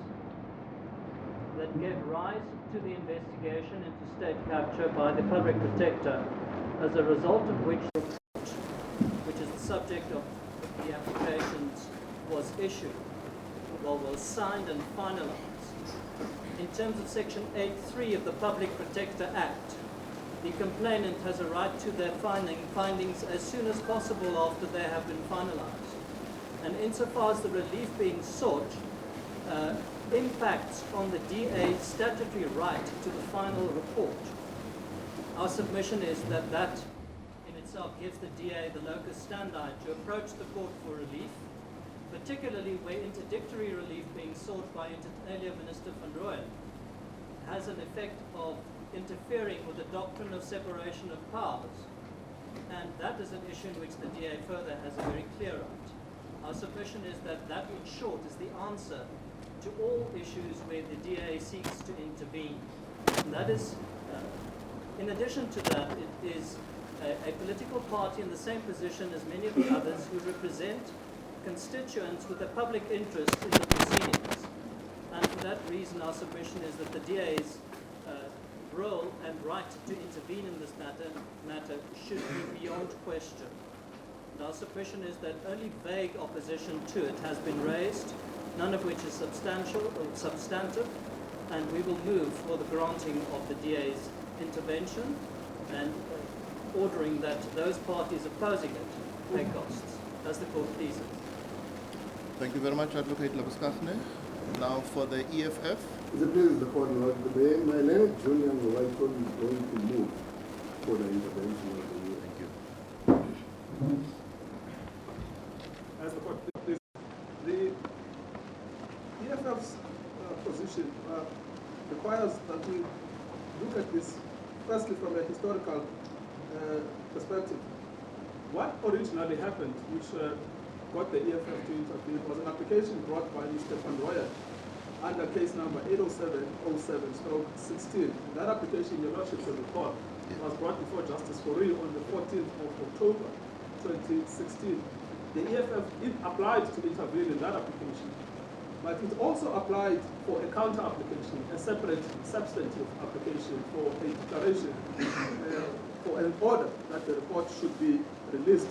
that gave rise to the investigation into state capture by the Public Protector, as a result of which the report, which is the subject of the applications, was issued, was signed and finalized. In terms of Section 8.3 of the Public Protector Act, the complainant has a right to their findings as soon as possible after they have been finalized. And insofar as the relief being sought impacts on the DA's statutory right to the final report, our submission is that that in itself gives the DA the locus standi to approach the court for relief, particularly where interdictory relief being sought by Inter alia Minister van Rooyen has an effect of interfering with the doctrine of separation of powers. And that is an issue in which the DA further has a very clear right. Our submission is that that, in short, is the answer to all issues where the DA seeks to intervene. And that is, in addition to that, it is a political party in the same position as many of the others who represent constituents with a public interest in the proceedings. And for that reason, our submission is that the DA's role and right to intervene in this matter should be beyond question. And our submission is that only vague opposition to it has been raised, none of which is substantial or substantive, and we will move for the granting of the DA's intervention and ordering that those parties opposing it pay costs, as the court pleases. Thank you very much, Advocate Labuskasne. Now for the EFF. The President, the court, my Leonard Jr. and the wife is going to move for the intervention of the year. Thank you. As the court please, the EFF's position requires that we look at this firstly from a historical perspective. What originally happened, which got the EFF to intervene, was an application brought by Mr. van Rooyen under case number 807-07/16. That application, your Lordship will recall, was brought before Justice Fourie on the 14th of October 2016. The EFF applied to intervene in that application, but it also applied for a counter application, a separate substantive application for a declaration for an order that the report should be released.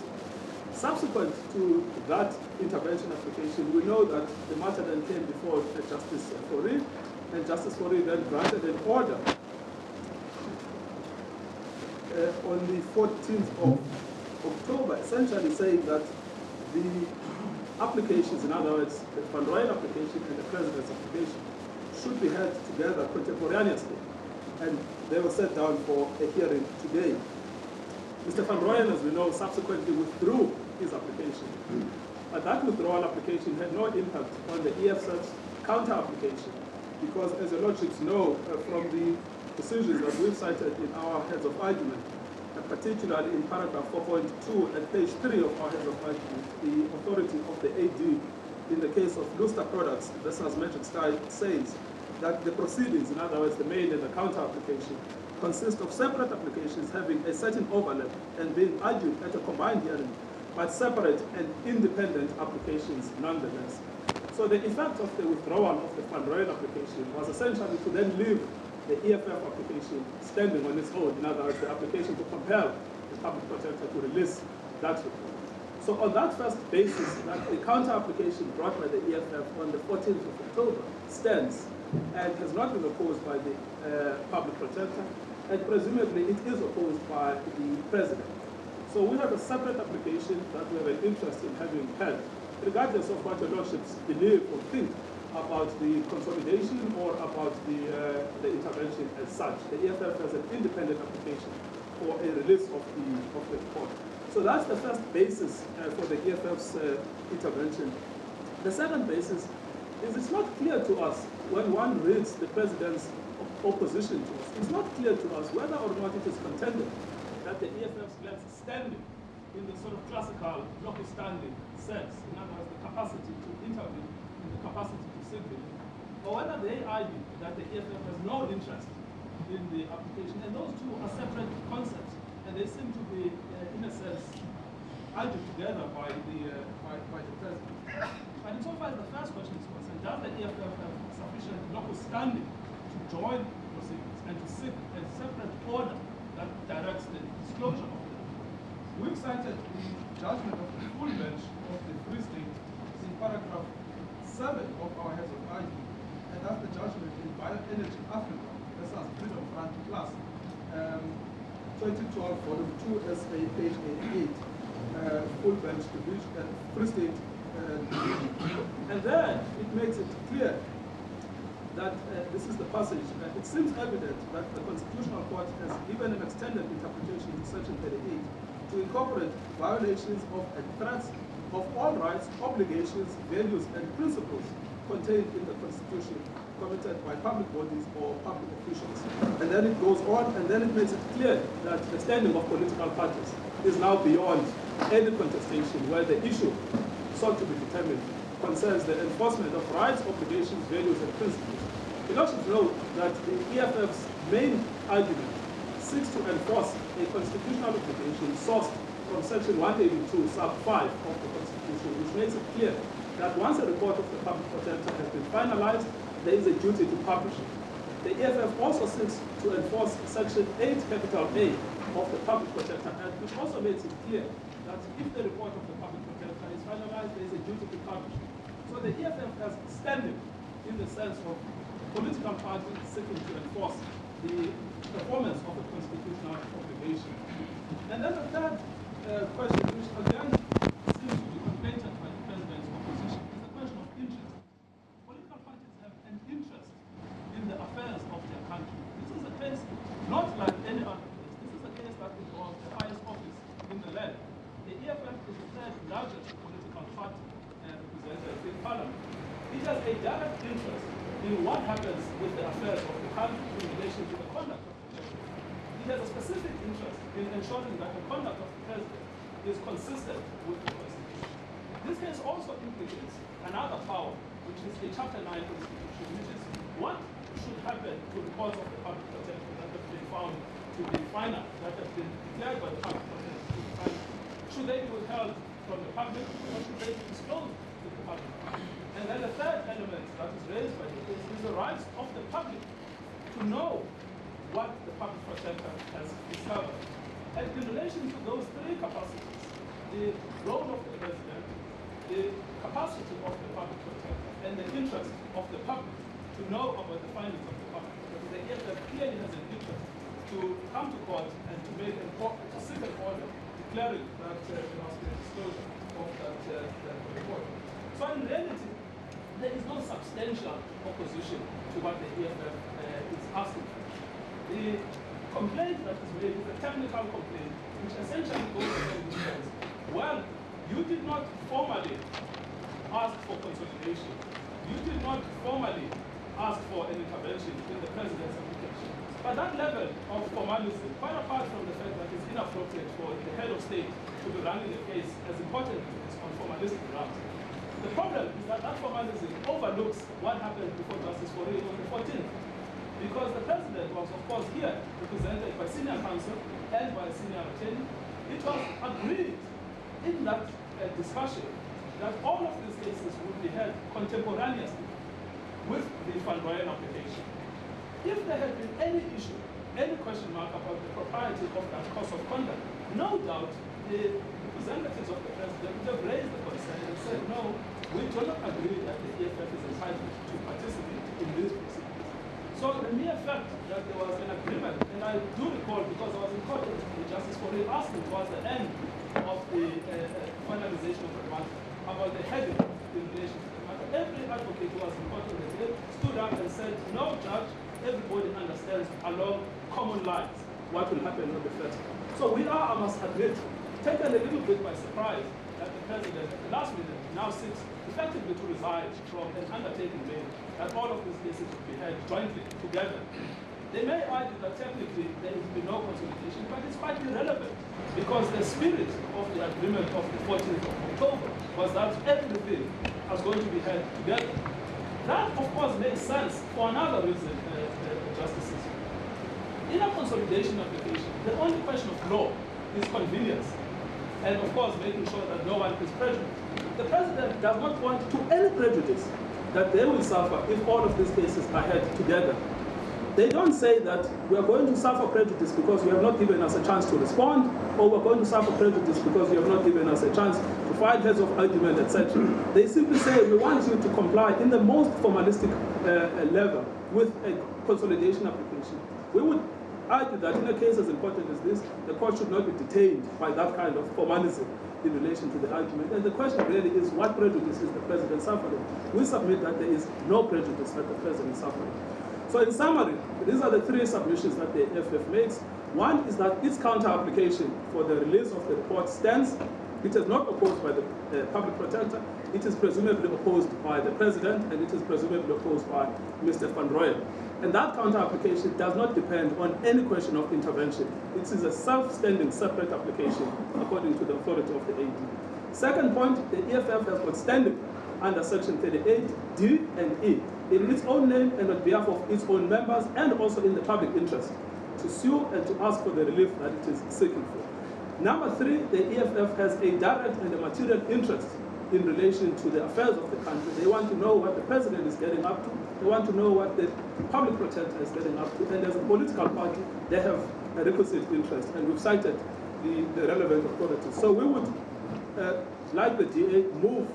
Subsequent to that intervention application, we know that the matter then came before Justice Fourie, and Justice Fourie then granted an order on the 14th of October, essentially saying that the applications, in other words, the Van Rooyen application and the President's application, should be held together contemporaneously, and they were set down for a hearing today. Mr. Van Rooyen, as we know, subsequently withdrew his application. But that withdrawal application had no impact on the EFF's counter-application, because as your Lordships know from the decisions that we've cited in our heads of argument, particularly in paragraph 4.2 and page 3 of our heads of argument, the authority of the AD in the case of Luster Products versus Metric Style says that the proceedings, in other words, the main and the counter-application, consist of separate applications having a certain overlap and being argued at a combined hearing, but separate and independent applications nonetheless. So the effect of the withdrawal of the Van Rooyen application was essentially to then leave the EFF application standing on its own, in other words, the application to compel the public protector to release that report. So on that first basis, that the counter-application brought by the EFF on the 14th of October stands and has not been opposed by the public protector, and presumably it is opposed by the President. So we have a separate application that we have an interest in having held, regardless of what your Lordships believe or think about the consolidation or about the intervention as such. The EFF has an independent application for a release of the report. So that's the first basis for the EFF's intervention. The second basis is it's not clear to us when one reads the President's opposition to us, it's not clear to us whether or not it is contended that the EFF's plans standing in the sort of classical local standing sense, in other words, the capacity to intervene, in the capacity to signal, or whether they argue that the EFF has no interest in the application. And those two are separate concepts, and they seem to be, in a sense, argued together by the President. And insofar as the first question is concerned, does the EFF have sufficient local standing to join proceedings and to seek a separate order that directs the disclosure of them? We've cited the judgment of the full bench of the Free State in paragraph 7 of our heads of argument, and that's the judgment in Bioenergy Africa, that's as Freedom Front Plus, 2012, volume 2, SA, page 88, full bench division, Free State division. And there it makes it clear that this is the passage. It seems evident that the Constitutional Court has given an extended interpretation to Section 38 to incorporate violations of and threats of all rights, obligations, values, and principles contained in the Constitution committed by public bodies or public officials. And then it goes on, and then it makes it clear that the standing of political parties is now beyond any contestation, where the issue sought to be determined concerns the enforcement of rights, obligations, values, and principles. You should know that the EFF's main argument seeks to enforce a constitutional obligation sourced from Section 182, sub 5 of the Constitution, which makes it clear that once a report of the public protector has been finalized, there is a duty to publish it. The EFF also seeks to enforce Section 8, capital A of the Public Protector Act, which also makes it clear that if the report of the public protector is finalized, there is a duty to publish it. So the EFF has standing in the sense of political parties seeking to enforce the performance of the constitutional obligation. And then the third question, which again seems to be conflated by the president's opposition, is the question of interest. Political parties have an interest in the affairs of their country. This is a case not like any other case. This is a case that involves the highest office in the land. The EFF is the third largest political party represented in Parliament. It has a direct interest in what happens with the affairs of the country in relation to the conduct of the president. It has a specific interest in ensuring that the conduct of the president is consistent with the Constitution. This case also implicates another power, which is the Chapter 9 Constitution, which is what should happen to reports of the public protector that have been found to be final, that have been declared by the public protector to be final. Should they be withheld from the public, or should they be disclosed to the public? And then the third element that is raised by the case is the rights of the public to know what the public protector has discovered. And in relation to those three capacities, the role of the president, the capacity of the public protector, and the interest of the public to know about the findings of the public protector, the EFF clearly has an interest to come to court and to make to seek an order declaring that there must be a disclosure of that report. So in reality, there is no substantial opposition to what the EFF is asking for. The complaint that is made is a technical complaint, which essentially goes along the lines, well, you did not formally ask for consolidation. You did not formally ask for an intervention in the president's application. But that level of formalism, quite apart from the fact that it's inappropriate for the head of state to be running a case as important as it is on formalistic grounds, the problem is that that formalism overlooks what happened before Justice Foray on the 14th. Because the president was, of course, here, represented by senior counsel and by a senior attorney. It was agreed in that discussion that all of these cases would be held contemporaneously with the Van Rooyen application. If there had been any issue, any question mark about the propriety of that course of conduct, no doubt the representatives of the president would have raised the concern and said, no, we do not agree that the EFF is entitled to participate in these proceedings. So the mere fact that there was an agreement, and I do recall because I was in court with Justice Foray asking towards the end of the finalization of the matter about the heading in relation to the matter. Every advocate who was in court on the day stood up and said, no judge, everybody understands along common lines what will happen on the 30th. So we are, I must admit, taken a little bit by surprise that the president at the last minute now seeks effectively to resign from an undertaking made that all of these cases will be held jointly together. They may argue that technically there has been no consolidation, but it's quite irrelevant because the spirit of the agreement of the 14th of October was that everything was going to be held together. That, of course, makes sense for another reason, Justices. In a consolidation application, the only question of law is convenience, and of course making sure that no one is prejudiced. The president does not want to any prejudice that they will suffer if all of these cases are held together. They don't say that we are going to suffer prejudice because you have not given us a chance to respond, or we're going to suffer prejudice because you have not given us a chance to file heads of argument, etc. They simply say we want you to comply in the most formalistic level with a consolidation application. We would argue that in a case as important as this, the court should not be detained by that kind of formalism in relation to the argument. And the question really is, what prejudice is the president suffering? We submit that there is no prejudice that the president is suffering. So in summary, these are the three submissions that the EFF makes. One is that its counter-application for the release of the report stands. It is not opposed by the public protector. It is presumably opposed by the president, and it is presumably opposed by Mr. Van Rooyen. And that counter-application does not depend on any question of intervention. It is a self-standing, separate application according to the authority of the AD. Second point, the EFF has got standing under Section 38D and E in its own name and on behalf of its own members and also in the public interest to sue and to ask for the relief that it is seeking for. Number three, the EFF has a direct and a material interest in relation to the affairs of the country. They want to know what the president is getting up to. They want to know what the public protector is getting up to. And as a political party, they have a requisite interest. And we've cited the relevant authorities. So we would, like the DA, move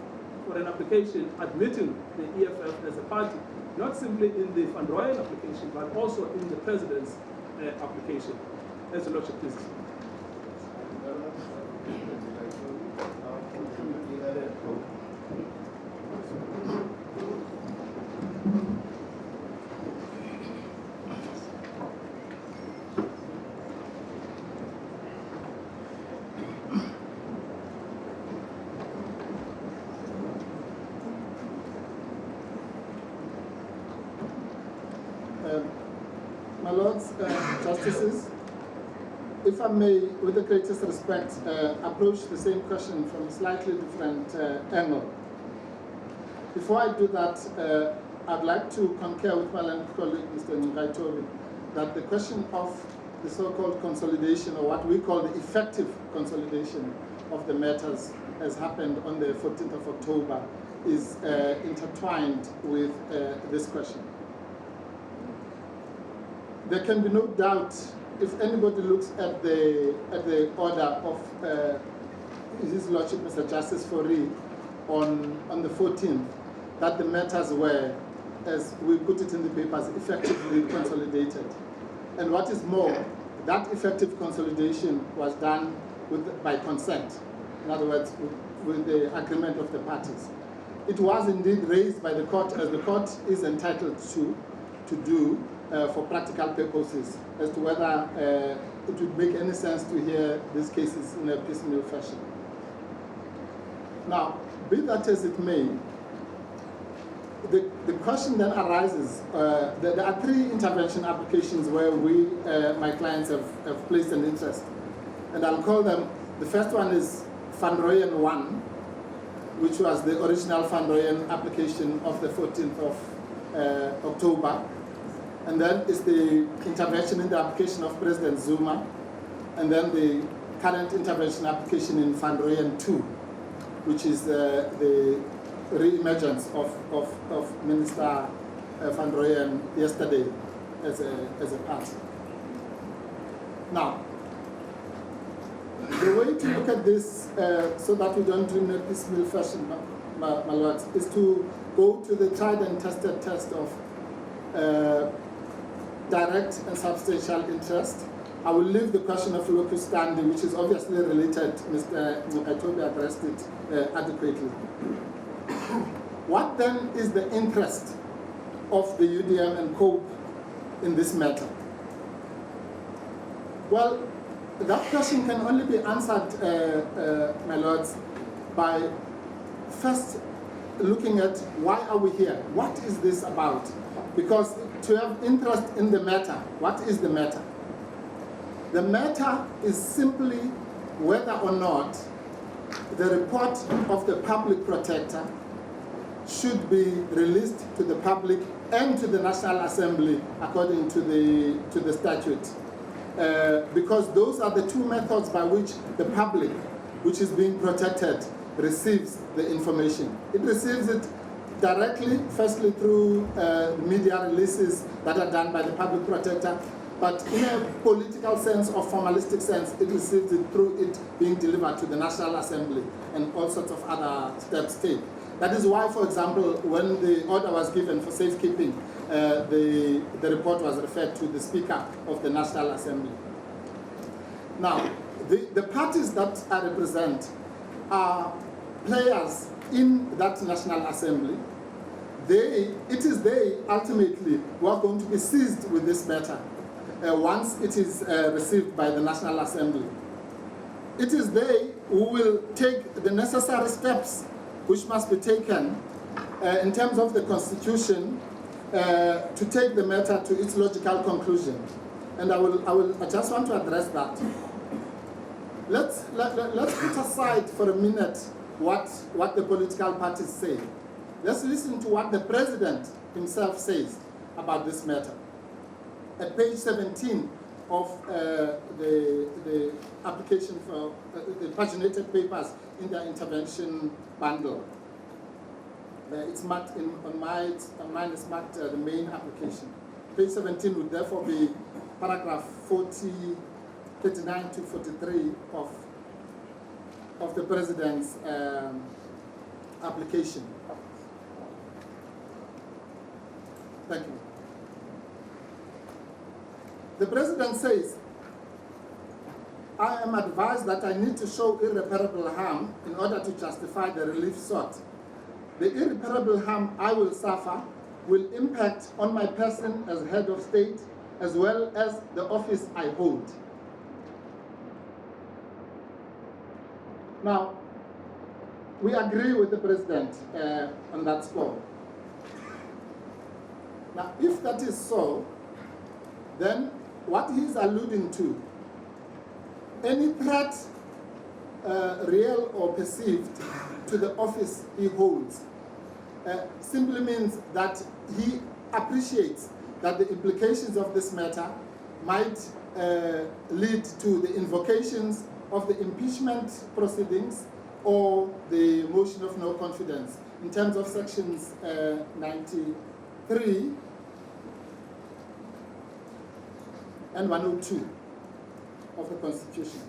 for an application admitting the EFF as a party, not simply in the Van Rooyen application, but also in the president's application. As the Lordship, please. My Lords, Justices, if I may, with the greatest respect, approach the same question from a slightly different angle. Before I do that, I'd like to concur with my learned colleague, Mr. Ngaitobi, that the question of the so-called consolidation, or what we call the effective consolidation of the matters as happened on the 14th of October, is intertwined with this question. There can be no doubt, if anybody looks at the order of His Lordship Mr. Justice Fourie on the 14th, that the matters were, as we put it in the papers, effectively consolidated. And what is more, that effective consolidation was done by consent. In other words, with the agreement of the parties. It was indeed raised by the court, as the court is entitled to do, for practical purposes, as to whether it would make any sense to hear these cases in a piecemeal fashion. Now, be that as it may, the question then arises, there are three intervention applications where we, my clients, have placed an interest. And I'll call them, the first one is Van Rooyen 1, which was the original Van Rooyen application of the 14th of October. And then is the intervention in the application of President Zuma, and then the current intervention application in Van Rooyen 2, which is the re-emergence of Minister Van Rooyen yesterday as a party. Now, the way to look at this, so that we don't do in a piecemeal fashion, my lords, is to go to the tried and tested test of direct and substantial interest. I will leave the question of locus standi, which is obviously related. Mr. Ngaitobi addressed it adequately. What then is the interest of the UDM and COPE in this matter? Well, that question can only be answered, my lords, by first looking at why are we here? What is this about? Because to have interest in the matter, what is the matter? The matter is simply whether or not the report of the public protector should be released to the public and to the National Assembly according to the statute. Because those are the two methods by which the public, which is being protected, receives the information. It receives it directly, firstly through media releases that are done by the public protector, but in a political sense or formalistic sense, it receives it through it being delivered to the National Assembly and all sorts of other steps taken. That is why, for example, when the order was given for safekeeping, the report was referred to the Speaker of the National Assembly. Now, the parties that I represent are players in that National Assembly. It is they ultimately who are going to be seized with this matter. once it is received by the National Assembly. It is they who will take the necessary steps which must be taken in terms of the Constitution to take the matter to its logical conclusion. And I just want to address that. Let's put aside for a minute what the political parties say. Let's listen to what the President himself says about this matter. At page 17 of the application for the paginated papers in the intervention bundle. It's marked on mine is marked the main application. Page 17 would therefore be paragraph 39 to 43 of the President's application. Thank you. The President says, I am advised that I need to show irreparable harm in order to justify the relief sought. The irreparable harm I will suffer will impact on my person as head of state as well as the office I hold. Now, we agree with the President on that score. Now, if that is so, then what he is alluding to, any threat, real or perceived, to the office he holds, simply means that he appreciates that the implications of this matter might lead to the invocations of the impeachment proceedings or the motion of no confidence in terms of sections 93 and 102 of the Constitution.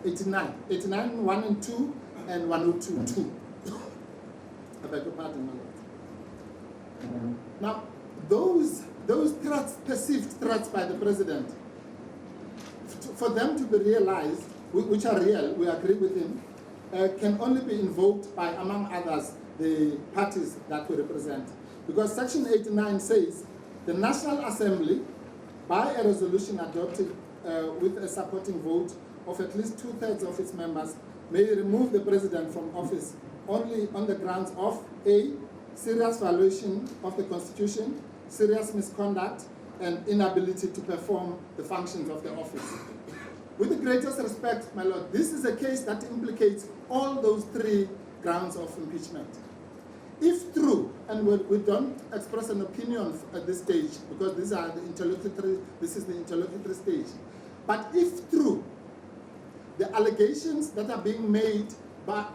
'89, 1 and 2, and 102, 2. I beg your pardon, my Lord. Now, those threats, perceived threats by the President, for them to be realized, which are real, we agree with him, can only be invoked by, among others, the parties that we represent. Because Section 89 says, the National Assembly, by a resolution adopted with a supporting vote of at least 2/3 of its members, may remove the President from office only on the grounds of A, serious violation of the Constitution, serious misconduct, and inability to perform the functions of the office. With the greatest respect, my Lord, this is a case that implicates all those three grounds of impeachment. If true, and we don't express an opinion at this stage, because this is the interlocutory stage, but if true, the allegations that are being made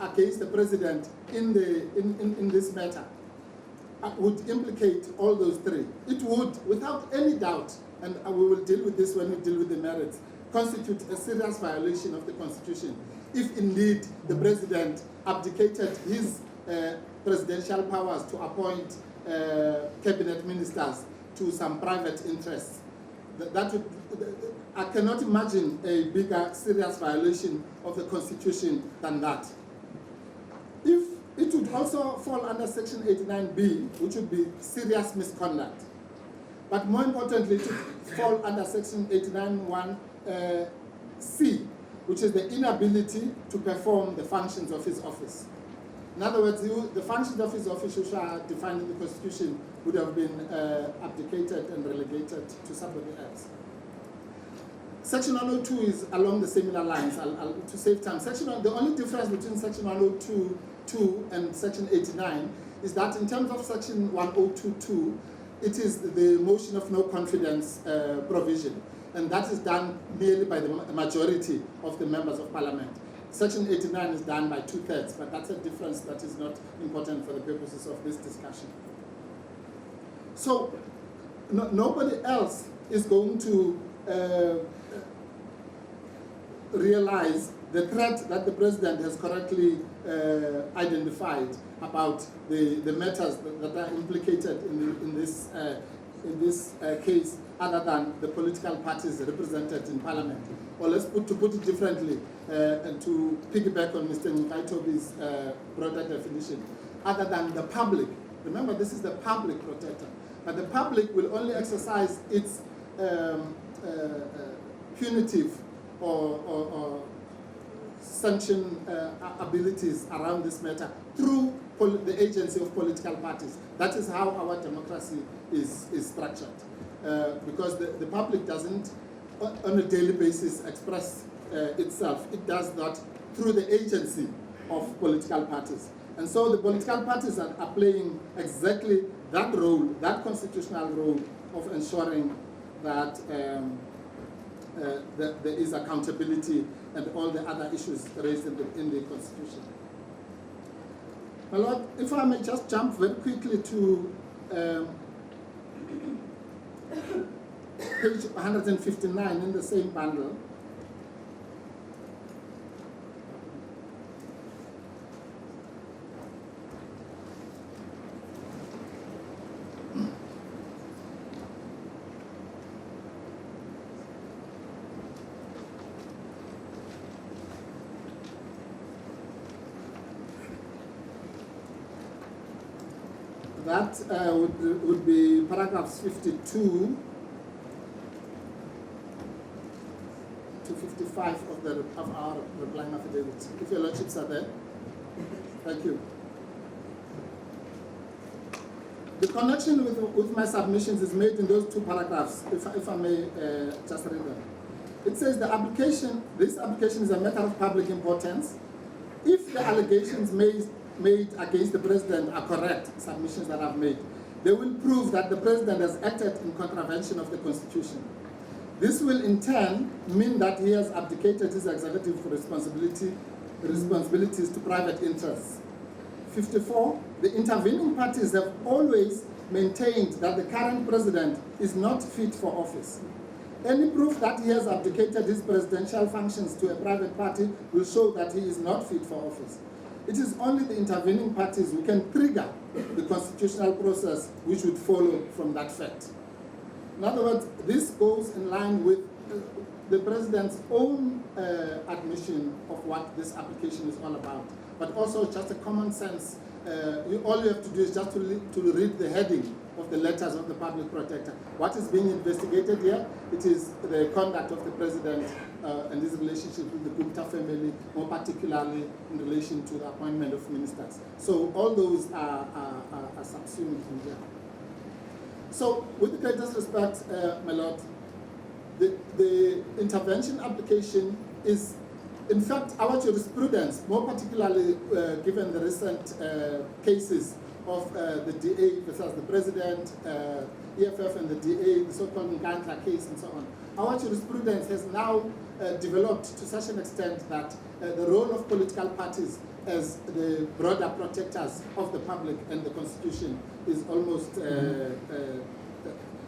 against the President in this matter would implicate all those three. It would, without any doubt, and we will deal with this when we deal with the merits, constitute a serious violation of the Constitution if indeed the President abdicated his presidential powers to appoint cabinet ministers to some private interests. I cannot imagine a bigger serious violation of the Constitution than that. If it would also fall under Section 89B, which would be serious misconduct. But more importantly, it would fall under Section 89(1)(c), which is the inability to perform the functions of his office. In other words, the functions of his office, which are defined in the Constitution, would have been abdicated and relegated to somebody else. Section 102 is along the similar lines. To save time, the only difference between Section 102.2 and Section 89 is that in terms of Section 102.2, it is the motion of no confidence provision, and that is done merely by the majority of the members of Parliament. Section 89 is done by 2/3, but that's a difference that is not important for the purposes of this discussion. So nobody else is going to realize the threat that the President has correctly identified about the matters that are implicated in this case other than the political parties represented in Parliament. Or to put it differently, and to piggyback on Mr. Nkaitobi's broader definition, other than the public. Remember, this is the public protector. But the public will only exercise its punitive or sanction abilities around this matter through the agency of political parties. That is how our democracy is structured. Because the public doesn't, on a daily basis, express itself. It does that through the agency of political parties. And so the political parties are playing exactly that role, that constitutional role of ensuring that there is accountability and all the other issues raised in the Constitution. My Lord, if I may just jump very quickly to page 159 in the same bundle. That would be paragraphs 52 to 55 of our replying affidavit. If your lordships are there. Thank you. The connection with my submissions is made in those two paragraphs, if I may just read them. It says this application is a matter of public importance. If the allegations made against the president are correct, submissions that I've made, they will prove that the president has acted in contravention of the Constitution. This will in turn mean that he has abdicated his executive responsibilities to private interests. 54, the intervening parties have always maintained that the current president is not fit for office. Any proof that he has abdicated his presidential functions to a private party will show that he is not fit for office. It is only the intervening parties who can trigger the constitutional process which would follow from that fact. In other words, this goes in line with the president's own admission of what this application is all about, but also just a common sense. All you have to do is just to read the heading of the letters of the public protector. What is being investigated here? It is the conduct of the president and his relationship with the Gupta family, more particularly in relation to the appointment of ministers. So all those are subsumed in here. So with the greatest respect, my Lord, the intervention application is, in fact, our jurisprudence, more particularly given the recent cases of the DA versus the president, EFF and the DA, the so-called Nkandla case and so on. Our jurisprudence has now developed to such an extent that the role of political parties as the broader protectors of the public and the Constitution is almost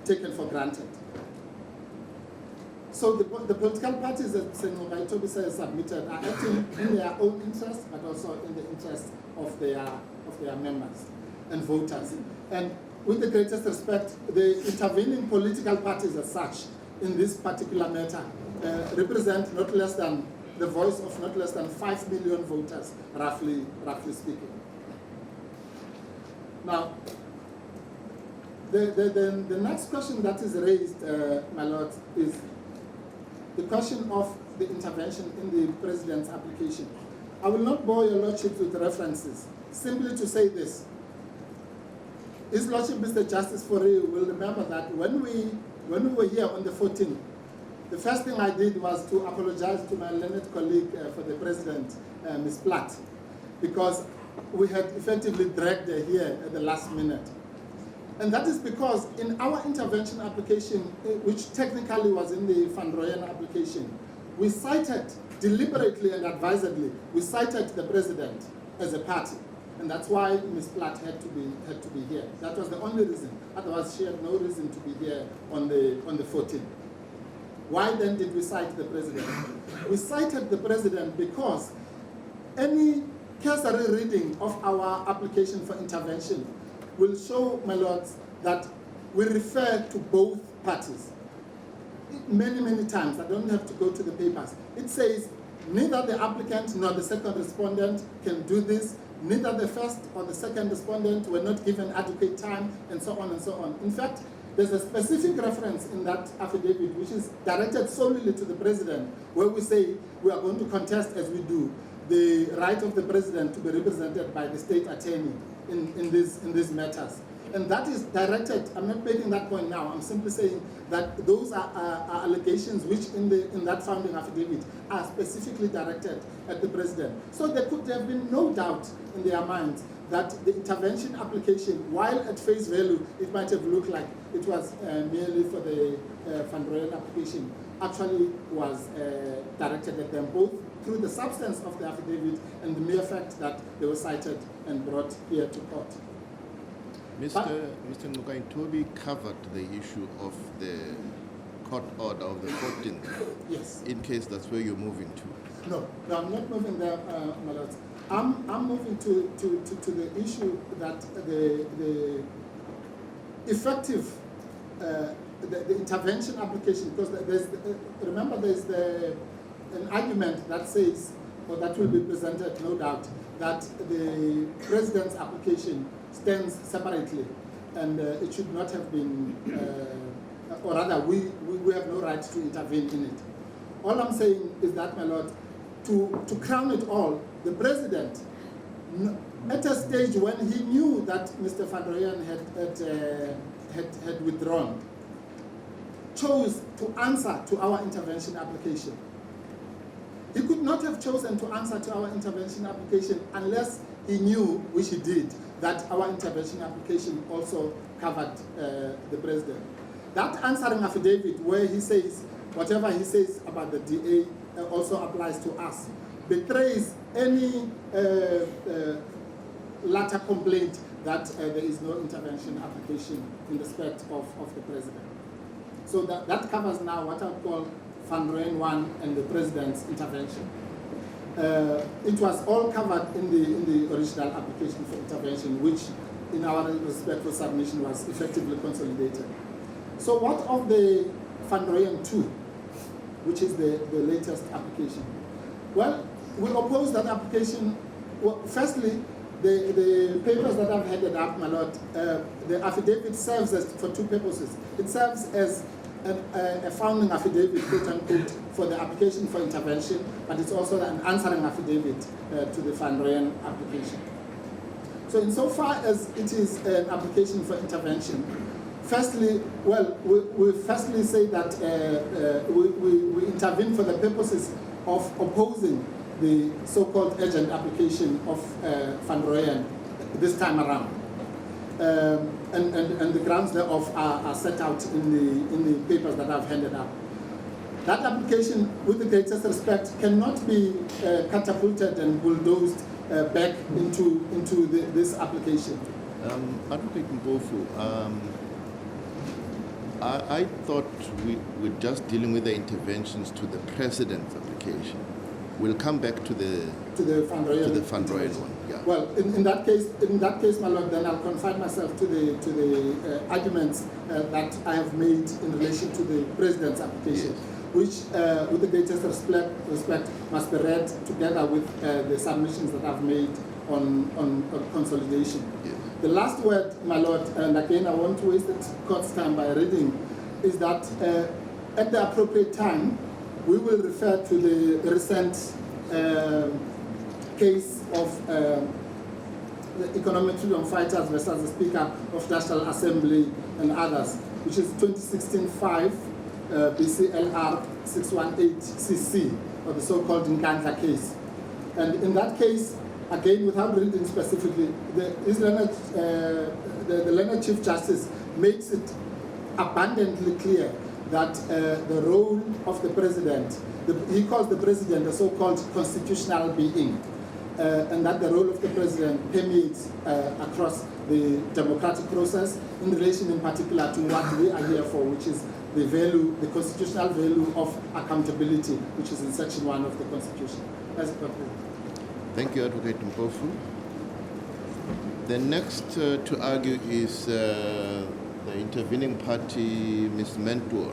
taken for granted. So the political parties that Senator Nkaitobi has submitted are acting in their own interest, but also in the interest of their members and voters. And with the greatest respect, the intervening political parties as such in this particular matter represent not less than the voice of not less than 5 million voters, roughly speaking. Now, the next question that is raised, my Lord, is the question of the intervention in the president's application. I will not bore your lordship with references, simply to say this. His Lordship, Mr. Justice Fourie, will remember that when we were here on the 14th, the first thing I did was to apologize to my learned colleague for the president, Ms. Platt, because we had effectively dragged her here at the last minute. And that is because in our intervention application, which technically was in the Van Rooyen application, we cited deliberately and advisedly, we cited the president as a party. And that's why Ms. Platt had to be here. That was the only reason. Otherwise, she had no reason to be here on the 14th. Why then did we cite the president? We cited the president because any cursory reading of our application for intervention will show, my lords, that we refer to both parties. Many, many times, I don't have to go to the papers. It says neither the applicant nor the second respondent can do this, neither the first or the second respondent were not given adequate time, and so on and so on. In fact, there's a specific reference in that affidavit which is directed solely to the president, where we say we are going to contest, as we do, the right of the president to be represented by the state attorney in these matters. And that is directed, I'm not making that point now, I'm simply saying that those are allegations which in that founding affidavit are specifically directed at the president. So there could have been no doubt in their minds that the intervention application, while at face value it might have looked like it was merely for the Van Rooyen application, actually was directed at them both through the substance of the affidavit and the mere fact that they were cited and brought here to court. Mr. Ngukaitobi covered the issue of the court order of the 14th. Yes. In case that's where you're moving to. No, I'm not moving there, my lords. I'm moving to the issue that the effective, the intervention application, because remember there's an argument that says, or that will be presented, no doubt, that the president's application stands separately, and it should not have been, or rather, we have no right to intervene in it. All I'm saying is that, my lord, to crown it all, the president, at a stage when he knew that Mr. Van Rooyen had withdrawn, chose to answer to our intervention application. He could not have chosen to answer to our intervention application unless he knew, which he did, that our intervention application also covered the president. That answering affidavit where he says, whatever he says about the DA also applies to us, betrays any latter complaint that there is no intervention application in respect of the president. So that covers now what I call Van Rooyen 1 and the president's intervention. It was all covered in the original application for intervention, which in our respectful submission was effectively consolidated. So what of the Van Rooyen 2, which is the latest application? Well, we oppose that application. Well, firstly, the papers that I've handed up, my lord, the affidavit serves for two purposes. It serves as a founding affidavit, quote unquote, for the application for intervention, but it's also an answering affidavit to the Van Rooyen application. So insofar as it is an application for intervention, firstly, well, we firstly say that we intervene for the purposes of opposing the so-called urgent application of Van Rooyen this time around. And the grounds thereof are set out in the papers that I've handed up. That application, with the greatest respect, cannot be catapulted and bulldozed back into this application. Advocate Mpofu, I thought we were just dealing with the interventions to the president's application. We'll come back to the Van Rooyen one. Yeah. Well, in that case, my lord, then I'll confine myself to the arguments that I have made in relation to the president's application, yes, which, with the greatest respect, must be read together with the submissions that I've made on consolidation. Yes. The last word, my lord, and again I won't waste the court's time by reading, is that at the appropriate time, we will refer to the recent case of the Economic Freedom Fighters versus the Speaker of National Assembly and others, which is 2016-5 BCLR 618CC, or the so-called Nkandla case. And in that case, again, without reading specifically, the Learned Chief Justice makes it abundantly clear that the role of the president, he calls the president a so-called constitutional being, and that the role of the president permeates across the democratic process in relation in particular to what we are here for, which is the value, the constitutional value of accountability, which is in Section 1 of the Constitution. Thank you, Advocate Mpofu. The next to argue is the the intervening party, Ms. Mentor.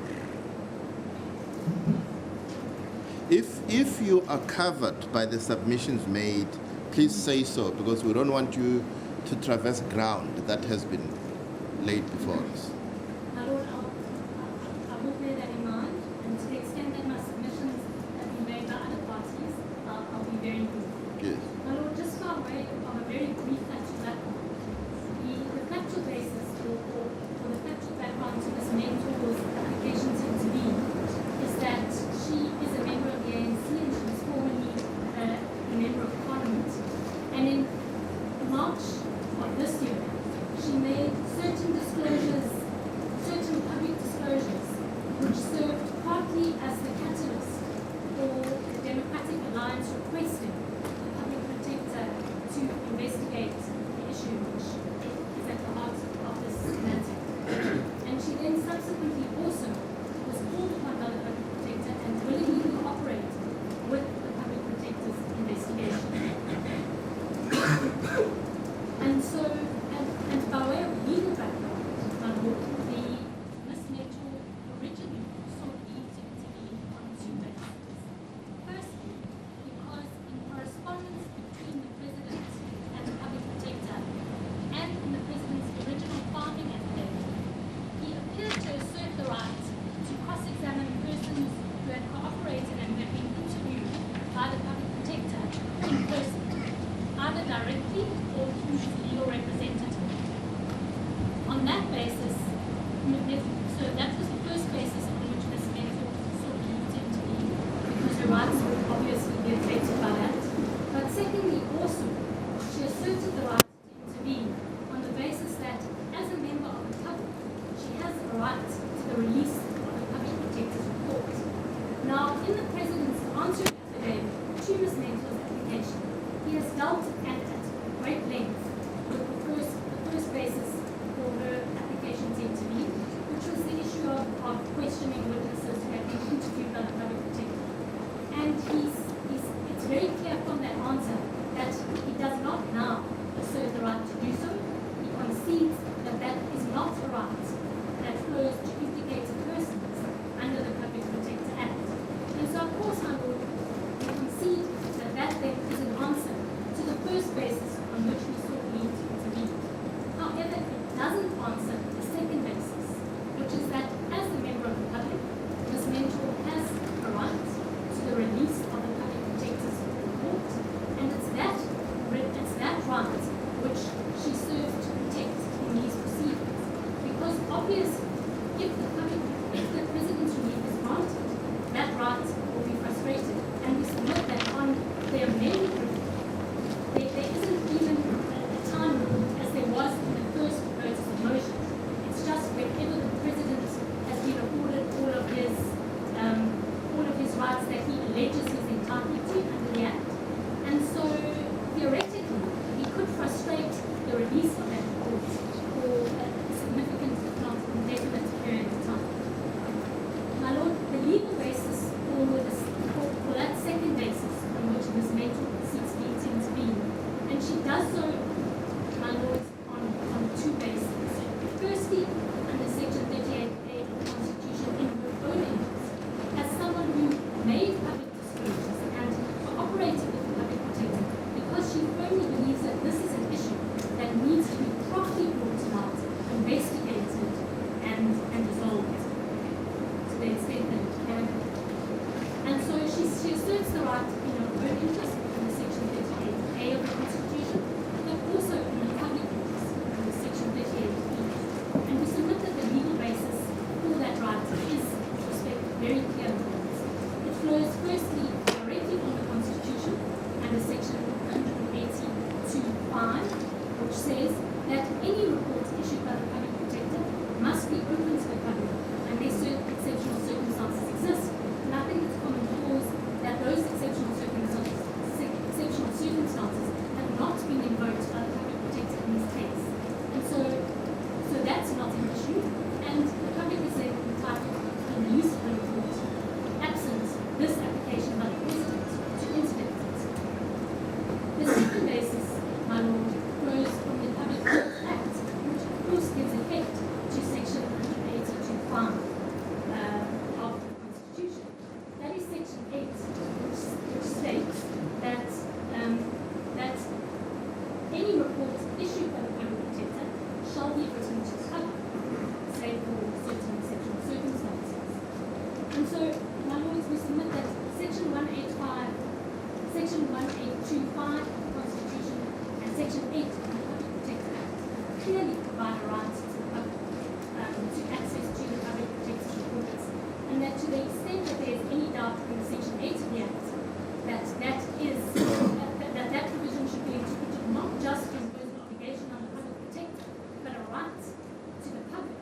If you are covered by the submissions made, please say so, because we don't want you to traverse ground that has been laid before us. My Lord, I will bear that in mind, and to the extent that my submissions have been made by other parties, I'll be very brief. Yes. My Lord, just by way of a very brief factual background, the factual basis or the factual background to Ms. Mentor's application to intervene is that she is a member of the ANC and she was formerly a member of Parliament. And in March of this year, she made certain disclosures, certain public disclosures, which served partly as the catalyst for the Democratic Alliance requesting the public protector to investigate the issue which is at the heart of this matter. And she then subsequently also was called upon by the public protector and willingly cooperated with the public protector's investigation. And so, and by way of legal background, my Lord, Ms. Mentor originally sought leave to intervene on two bases. Firstly, because in correspondence between the President and the public protector, and in the President's original farming affidavit, he appeared to assert the right to cross-examine persons who had cooperated and had been interviewed by the public protector in person, either directly or through his legal representative. On that basis, so that was the first basis on which Ms. Mentor sought leave to intervene, because her rights would obviously be affected by that. But secondly, also, she asserted the right to intervene on the basis that, as a member of the public, she has a right to the release of the public protector's report. Now, in the President's answering affidavit to Ms. Mentor's application, he has dealt at great length with the first basis for her application to intervene, which was the issue of questioning witnesses who had been interviewed by the public protector. And he clearly provide a right to the public to access to the public protector's reports, and that to the extent that there is any doubt in Section 8 of the Act, that provision should be interpreted not just to impose an obligation on the public protector, but a right to the public.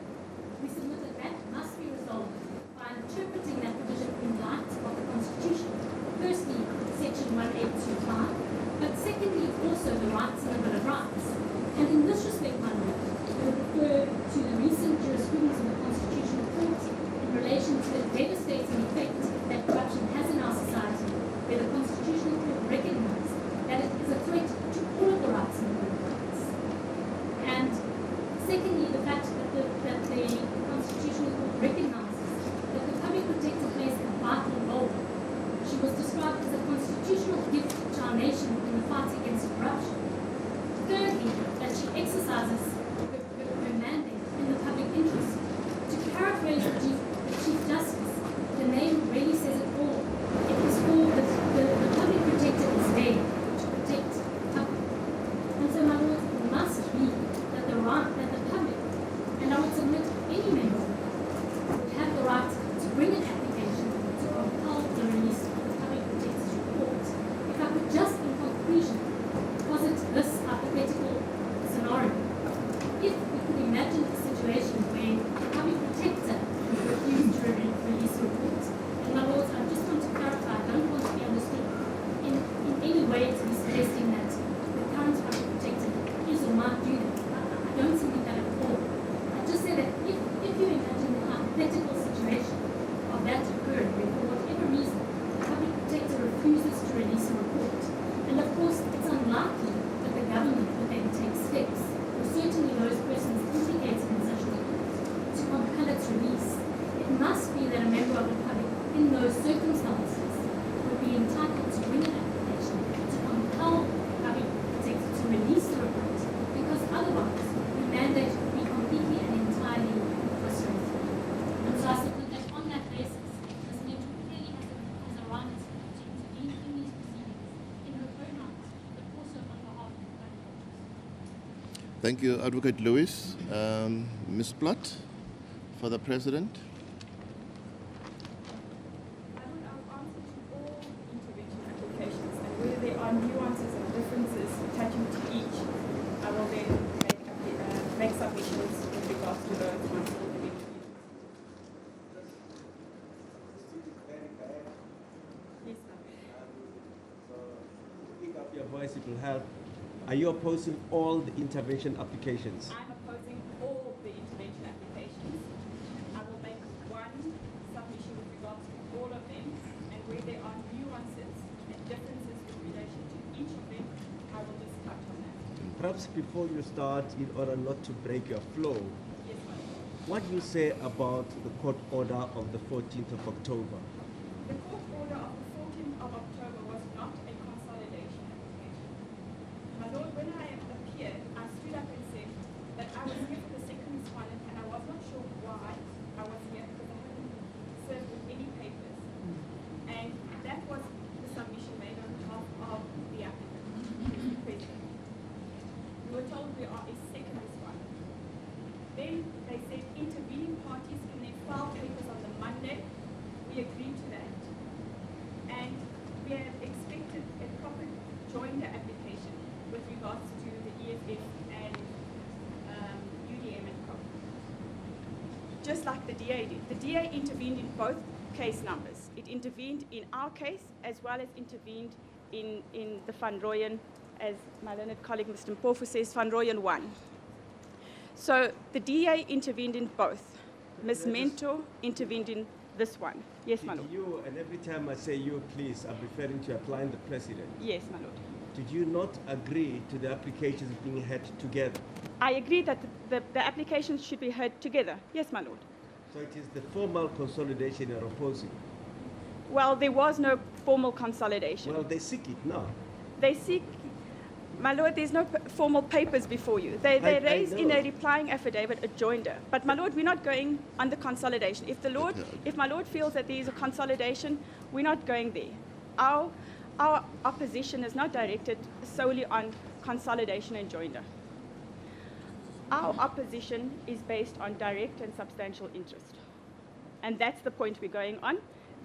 We submit that must be resolved by interpreting that provision in light of the Constitution. Firstly, Section 1825, but secondly, also the rights in the Bill of Rights. And in this respect, my Lord, we would refer to the recent jurisprudence of the Constitutional Court in relation to the devastating effect that corruption has in our society, where the Constitutional Court recognized that it is a threat to all of the rights in the Bill of Rights. And secondly, the fact that the Constitutional Court recognizes that the public protector plays a vital role. She was described as a constitutional gift to our nation in the fight against corruption. Thirdly, that she exercises her mandate in the public interest. To paraphrase the Chief Justice, the name really says it all. It was for the public protector is there to protect the public. And so, my Lord, it must be that the public, and I would submit any member, would have the right to bring an application to compel the release of the public protector's report. If I could just, in conclusion, posit this hypothetical scenario. If we could imagine a situation where the public protector refused to release a report, and my Lord, I just want to clarify, I don't want to be understood in any way to be suggesting that the current public protector is or might do that. I don't think that at all. I just say that if you imagine the hypothetical situation of that occurring, where for whatever reason the public protector refuses to release a report, and of course it's unlikely that the government would then take steps, or certainly those persons implicated in such a report, to compel its release. It must be that a member of the public in those circumstances would be entitled to bring an application to compel the public protector to release the report, because otherwise the mandate would be completely and entirely frustrated. And so I submit that on that basis, Ms. Metro clearly has a right to intervene in these proceedings in her own right, but also on behalf of the public. Thank you, Advocate Lewis. Ms. Platt, for the President. Applications, and whether there are nuances and differences attaching to each, I will then make submissions with regards to those once all the interviews. Yes, Pick up your voice, it will help. Are you opposing all the intervention applications? I'm opposing all the intervention applications. I will make one submission with regards to all of them, and where there are nuances and differences in relation to each of them, I will just touch on that. Perhaps before you start, in order not to break your flow, Yes, ma'am. what do you say about the court order of the 14th of October? The court order of the 14th of October was not a consolidation application. My Lord, when I appeared, I stood up and said that I was here for the second respondent, and I was not sure why I was here because I hadn't served with any papers. And that was the submission made on behalf of the applicant, Mr. President. We were told we are a second respondent. Then they said intervening parties can then file papers on the Monday. We agreed to that. And we have expected a proper joinder application with regards to the EFF and UDM and COP. Just like the DA did. The DA intervened in both case numbers. It intervened in our case as well as intervened in the Van Rooyen, as my learned colleague Mr. Mpofu says, Van Rooyen 1. So the DA intervened in both. Ms. Mentor intervened in this one. Yes, my Lord. You, and every time I say you, please, I'm referring to your client, the President. Yes, my Lord. Did you not agree to the applications being heard together? I agree that the applications should be heard together. Yes, my Lord. So it is the formal consolidation you're opposing? Well, there was no formal consolidation. Well, they seek it now. They seek, my Lord, there's no formal papers before you. They raise in a replying affidavit a joinder. But my Lord, we're not going on the consolidation. If my Lord feels that there is a consolidation, we're not going there. Our opposition is not directed solely on consolidation and joinder. Our opposition is based on direct and substantial interest. And that's the point we're going on.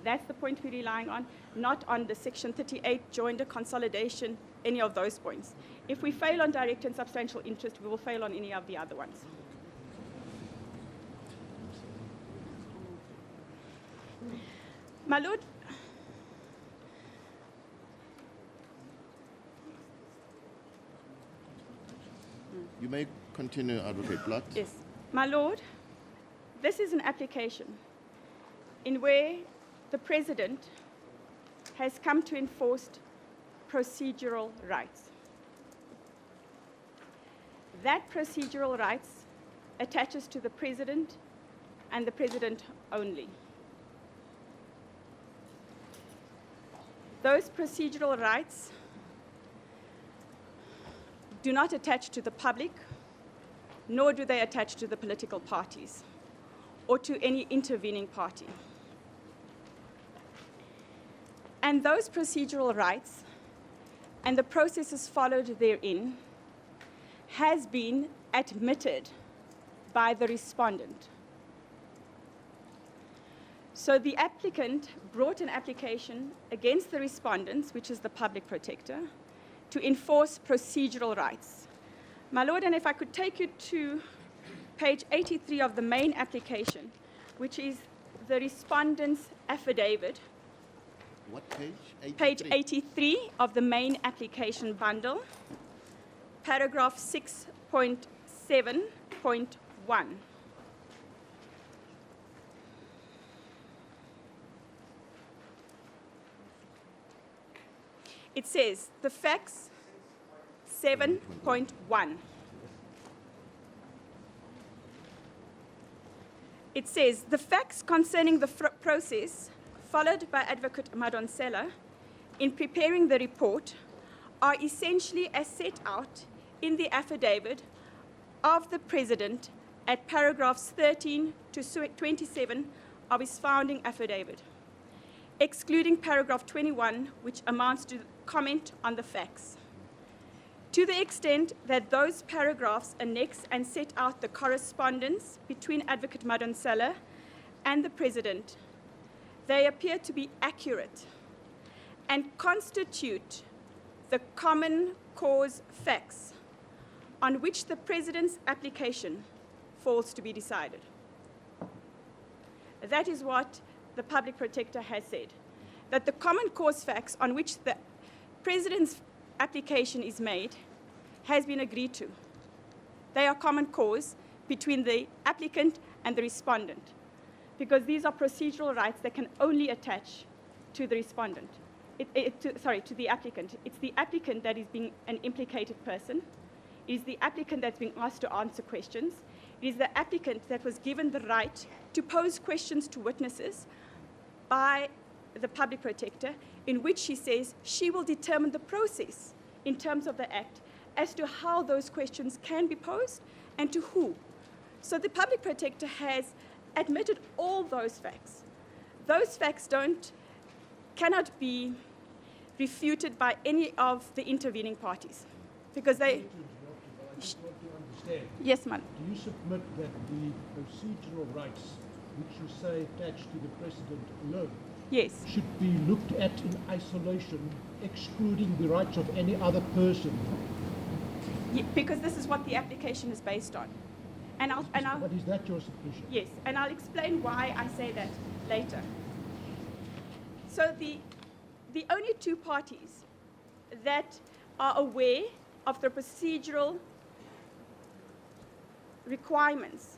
That's the point we're relying on, not on the Section 38 joinder consolidation, any of those points. If we fail on direct and substantial interest, we will fail on any of the other ones. My Lord, You may continue, Advocate Black. yes, my Lord, this is an application in where the President has come to enforce procedural rights. That procedural rights attaches to the President and the President only. Those procedural rights do not attach to the public, nor do they attach to the political parties or to any intervening party. And those procedural rights and the processes followed therein has been admitted by the respondent. So the applicant brought an application against the respondents, which is the public protector, to enforce procedural rights. My Lord, and if I could take you to page 83 of the main application, which is the respondent's affidavit. What page? 83? Page 83 of the main application bundle, paragraph 6.7.1. It says, the facts, 7.1. It says, the facts concerning the process followed by Advocate Madonsela in preparing the report are essentially as set out in the affidavit of the President at paragraphs 13 to 27 of his founding affidavit, excluding paragraph 21, which amounts to comment on the facts. To the extent that those paragraphs annex and set out the correspondence between Advocate Madonsela and the President, they appear to be accurate and constitute the common cause facts on which the President's application falls to be decided. That is what the Public Protector has said, that the common cause facts on which the President's application is made has been agreed to. They are common cause between the applicant and the respondent, because these are procedural rights that can only attach to the respondent, to the applicant. It's the applicant that is being an implicated person. It is the applicant that's being asked to answer questions. It is the applicant that was given the right to pose questions to witnesses by the Public Protector, in which she says she will determine the process in terms of the Act as to how those questions can be posed and to who. So the Public Protector has admitted all those facts. Those facts cannot be refuted by any of the intervening parties, because they... Yes, ma'am. Do you submit that the procedural rights, which you say attach to the President alone, yes, should be looked at in isolation, excluding the rights of any other person? Because this is what the application is based on. But is that your submission? Yes, and I'll explain why I say that later. So the only two parties that are aware of the procedural requirements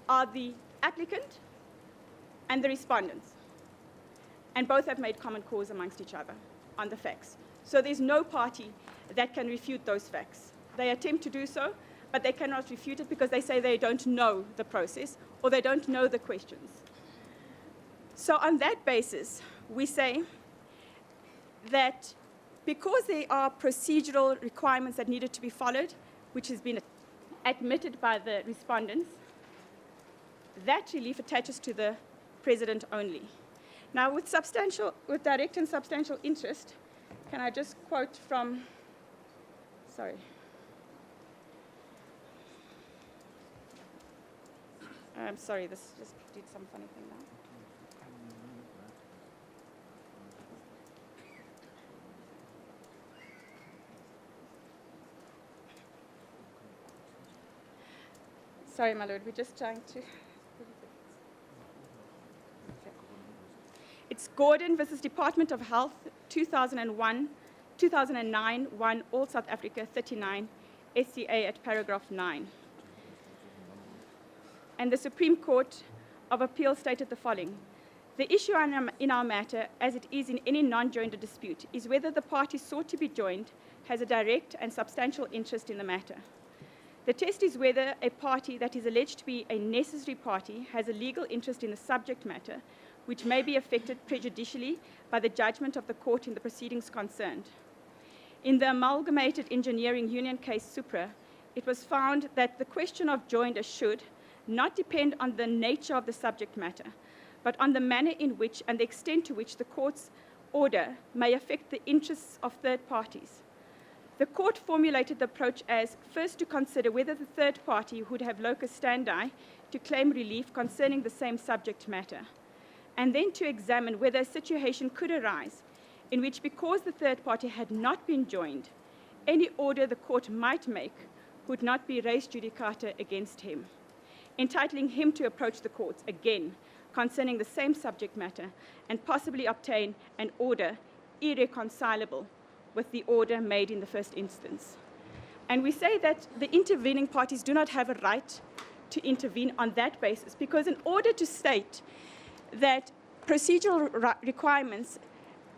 are the applicant and the respondents. And both have made common cause amongst each other on the facts. So there's no party that can refute those facts. They attempt to do so, but they cannot refute it because they say they don't know the process or they don't know the questions. So on that basis, we say that because there are procedural requirements that needed to be followed, which has been admitted by the respondents, that relief attaches to the President only. Now, with direct and substantial interest, can I just quote from, sorry. I'm sorry, this just did some funny thing now. Sorry, my lord, we're just trying to. It's Gordon versus Department of Health, 2009, 1, All South Africa, 39, SCA at paragraph 9. And the Supreme Court of Appeal stated the following. The issue in our matter, as it is in any non-joinder dispute, is whether the party sought to be joined has a direct and substantial interest in the matter. The test is whether a party that is alleged to be a necessary party has a legal interest in the subject matter, which may be affected prejudicially by the judgment of the court in the proceedings concerned. In the Amalgamated Engineering Union case Supra, it was found that the question of joinder should not depend on the nature of the subject matter, but on the manner in which and the extent to which the court's order may affect the interests of third parties. The court formulated the approach as first to consider whether the third party would have locus standi to claim relief concerning the same subject matter, and then to examine whether a situation could arise in which, because the third party had not been joined, any order the court might make would not be res judicata against him, entitling him to approach the courts again concerning the same subject matter and possibly obtain an order irreconcilable with the order made in the first instance. And we say that the intervening parties do not have a right to intervene on that basis, because in order to state that procedural requirements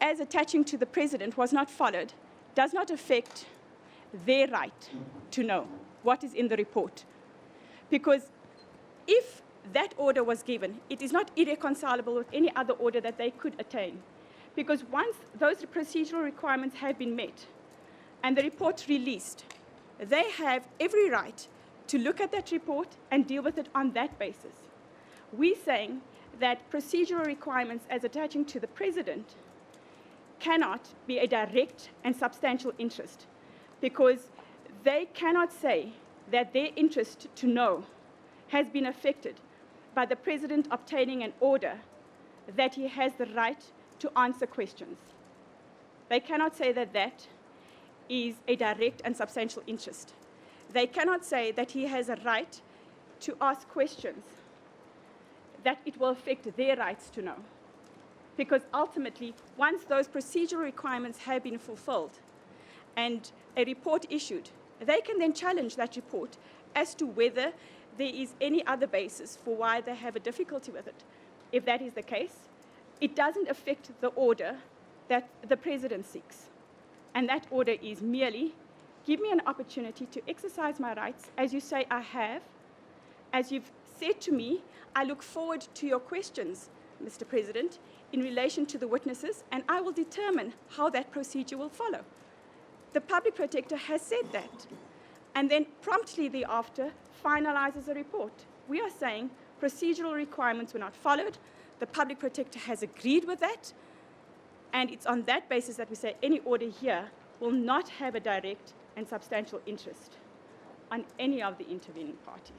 as attaching to the president was not followed does not affect their right to know what is in the report. Because if that order was given, it is not irreconcilable with any other order that they could attain. Because once those procedural requirements have been met and the report released, they have every right to look at that report and deal with it on that basis. We're saying that procedural requirements as attaching to the president cannot be a direct and substantial interest, because they cannot say that their interest to know has been affected by the president obtaining an order that he has the right to answer questions. They cannot say that that is a direct and substantial interest. They cannot say that he has a right to ask questions that it will affect their rights to know. Because ultimately, once those procedural requirements have been fulfilled and a report issued, they can then challenge that report as to whether there is any other basis for why they have a difficulty with it. If that is the case, it doesn't affect the order that the president seeks. And that order is merely, give me an opportunity to exercise my rights, as you say I have. As you've said to me, I look forward to your questions, Mr. President, in relation to the witnesses, and I will determine how that procedure will follow. The public protector has said that, and then promptly thereafter finalizes a report. We are saying procedural requirements were not followed. The public protector has agreed with that, and it's on that basis that we say any order here will not have a direct and substantial interest on any of the intervening parties.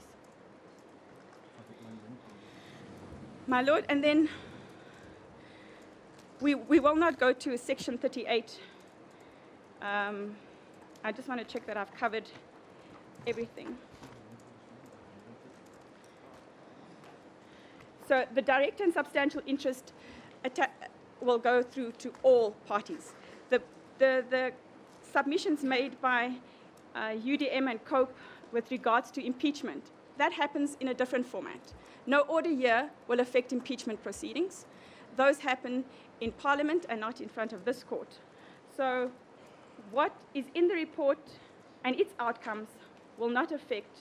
My Lord, and then we will not go to Section 38. I just want to check that I've covered everything. So the direct and substantial interest will go through to all parties. The submissions made by UDM and COPE with regards to impeachment, that happens in a different format. No order here will affect impeachment proceedings. Those happen in Parliament and not in front of this court. So what is in the report and its outcomes will not affect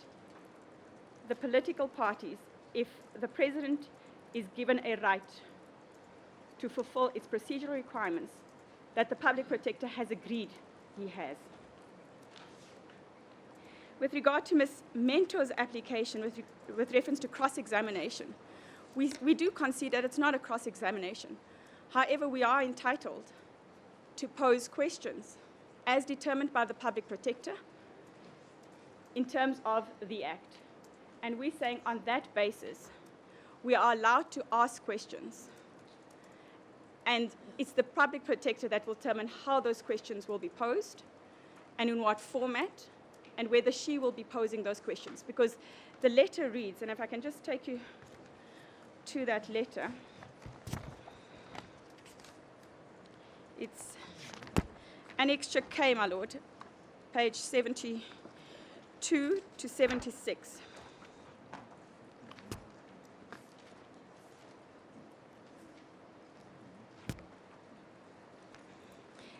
the political parties if the president is given a right to fulfill its procedural requirements that the public protector has agreed he has. With regard to Ms. Mentor's application with reference to cross-examination, we do concede that it's not a cross-examination. However, we are entitled to pose questions as determined by the public protector in terms of the Act. And we're saying on that basis, we are allowed to ask questions. And it's the public protector that will determine how those questions will be posed and in what format and whether she will be posing those questions. Because the letter reads, and if I can just take you to that letter, it's Annexure K, my lord, page 72 to 76.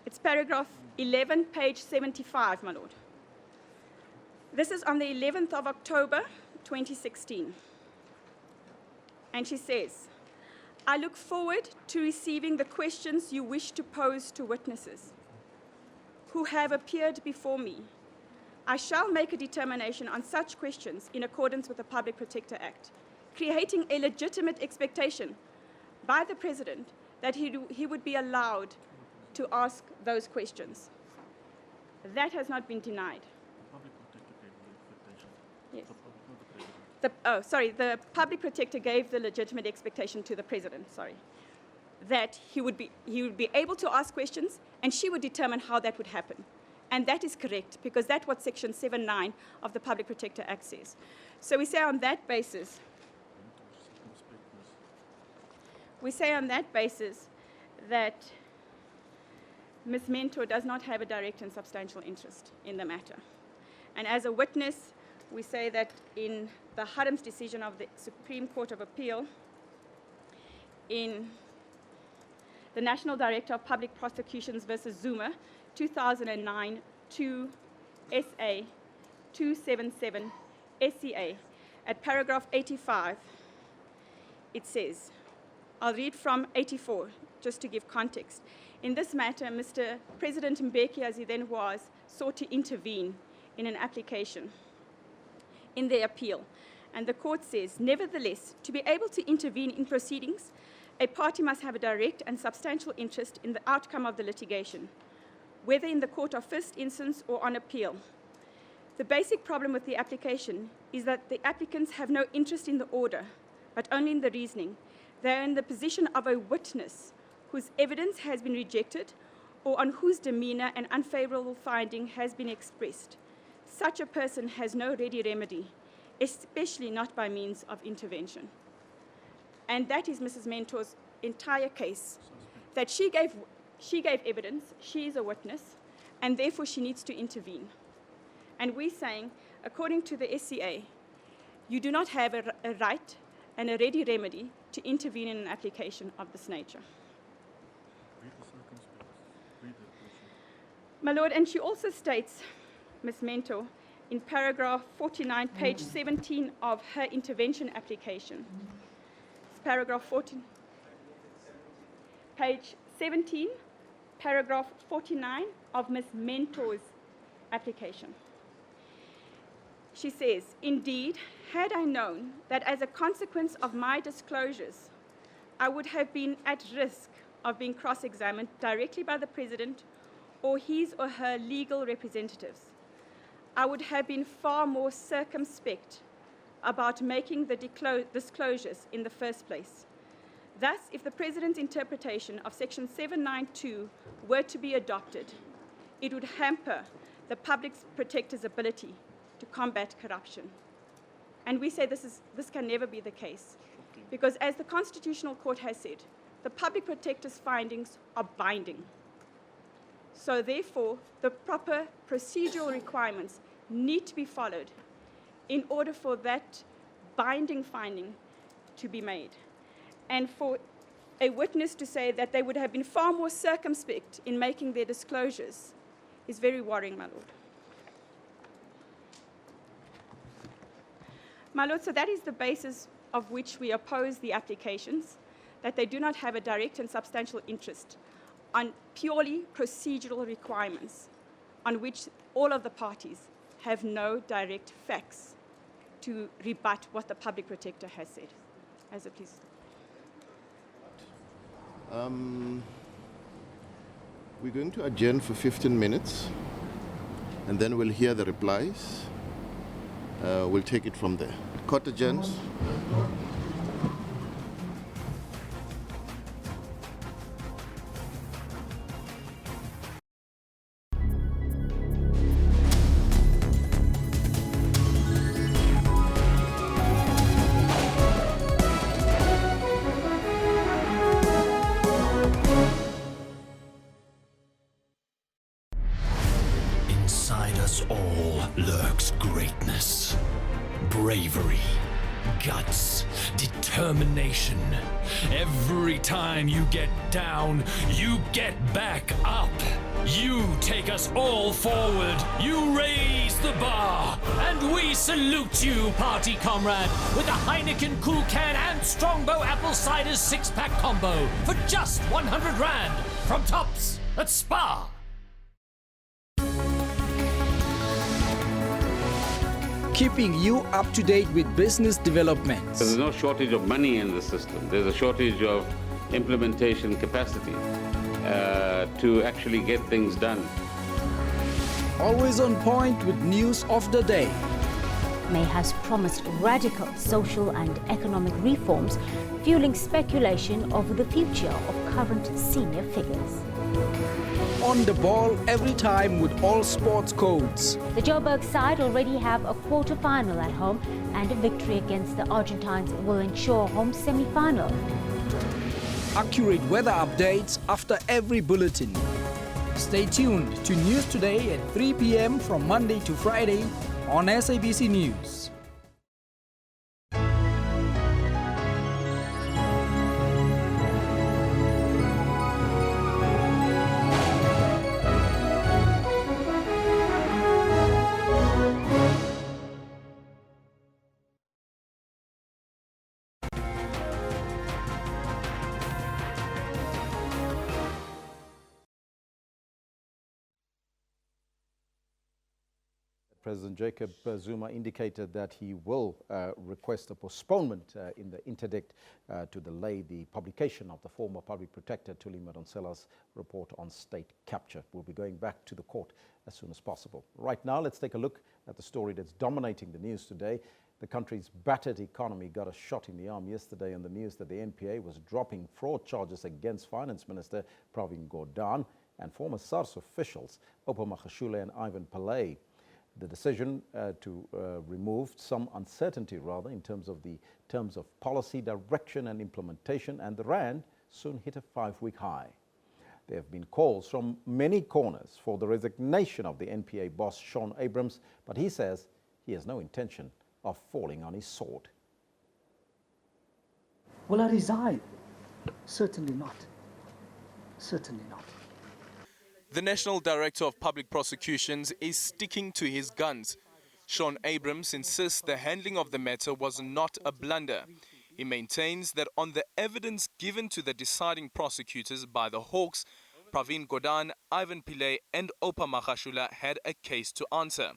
It's paragraph 11, page 75, my lord. This is on the 11th of October, 2016. And she says, I look forward to receiving the questions you wish to pose to witnesses who have appeared before me. I shall make a determination on such questions in accordance with the Public Protector Act, creating a legitimate expectation by the President that he would be allowed to ask those questions. That has not been denied. Yes. The Public Protector gave the legitimate expectation to the President, that he would be able to ask questions and she would determine how that would happen. And that is correct, because that's what Section 7(9) of the Public Protector Act says. So we say on that basis, that Ms. Mentor does not have a direct and substantial interest in the matter. And as a witness, we say that in the Haddam's decision of the Supreme Court of Appeal, in the National Director of Public Prosecutions versus Zuma, 2009, 2 SA 277 SCA, at paragraph 85, it says, I'll read from 84, just to give context. In this matter, Mr. President Mbeki, as he then was, sought to intervene in an application in the appeal. And the court says, nevertheless, to be able to intervene in proceedings, a party must have a direct and substantial interest in the outcome of the litigation, whether in the court of first instance or on appeal. The basic problem with the application is that the applicants have no interest in the order, but only in the reasoning. They are in the position of a witness whose evidence has been rejected or on whose demeanor an unfavorable finding has been expressed. Such a person has no ready remedy, especially not by means of intervention. And that is Mrs. Mentor's entire case, that she gave evidence, she is a witness, and therefore she needs to intervene. And we're saying, according to the SCA, you do not have a right and a ready remedy to intervene in an application of this nature. My Lord, and she also states, Ms. Mentor, in paragraph 49, page 17 of her intervention application. It's paragraph 14, page 17, paragraph 49 of Ms. Mentor's application. She says, indeed, had I known that as a consequence of my disclosures, I would have been at risk of being cross-examined directly by the President or his or her legal representatives, I would have been far more circumspect about making the disclosures in the first place. Thus, if the President's interpretation of Section 792 were to be adopted, it would hamper the Public Protector's ability to combat corruption. And we say this can never be the case, because as the Constitutional Court has said, the Public Protector's findings are binding. So therefore, the proper procedural requirements need to be followed in order for that binding finding to be made. And for a witness to say that they would have been far more circumspect in making their disclosures is very worrying, my Lord. My Lord, so that is the basis of which we oppose the applications, that they do not have a direct and substantial interest on purely procedural requirements on which all of the parties have no direct facts to rebut what the Public Protector has said. As it pleases. We're going to adjourn for 15 minutes, and then we'll hear the replies. We'll take it from there. Court adjourns. Inside us all lurks greatness, bravery, guts, determination. Every time you get down, you get back up. You take us all forward. You raise the bar. And we salute you, party comrade, with a Heineken Cool Can and Strongbow Apple Cider 6-pack combo for just 100 Rand from Tops at Spa. Keeping you up to date with business developments. There's no shortage of money in the system. There's a shortage of implementation capacity to actually get things done. Always on point with news of the day. May has promised radical social and economic reforms, fueling speculation over the future of current senior figures. On the ball every time with all sports codes. The Joburg side already have a quarter-final at home, and a victory against the Argentines will ensure home semi-final. Accurate weather updates after every bulletin. Stay tuned to News Today at 3 p.m. from Monday to Friday on SABC News. President Jacob Zuma indicated that he will request a postponement in the interdict to delay the publication of the former public protector Thuli Madonsela's report on state capture. We'll be going back to the court as soon as possible. Right now, let's take a look at the story that's dominating the news today. The country's battered economy got a shot in the arm yesterday on the news that the NPA was dropping fraud charges against Finance Minister Pravin Gordhan and former SARS officials Opa Magashule and Ivan Pillay. The decision to remove some uncertainty, rather, in terms of policy direction and implementation, and the Rand soon hit a 5-week high. There have been calls from many corners for the resignation of the NPA boss, Sean Abrams, but he says he has no intention of falling on his sword. Will I resign? Certainly not. Certainly not. The National Director of Public Prosecutions is sticking to his guns. Sean Abrams insists the handling of the matter was not a blunder. He maintains that on the evidence given to the deciding prosecutors by the Hawks, Pravin Gordhan, Ivan Pillay and Opa Magashule had a case to answer.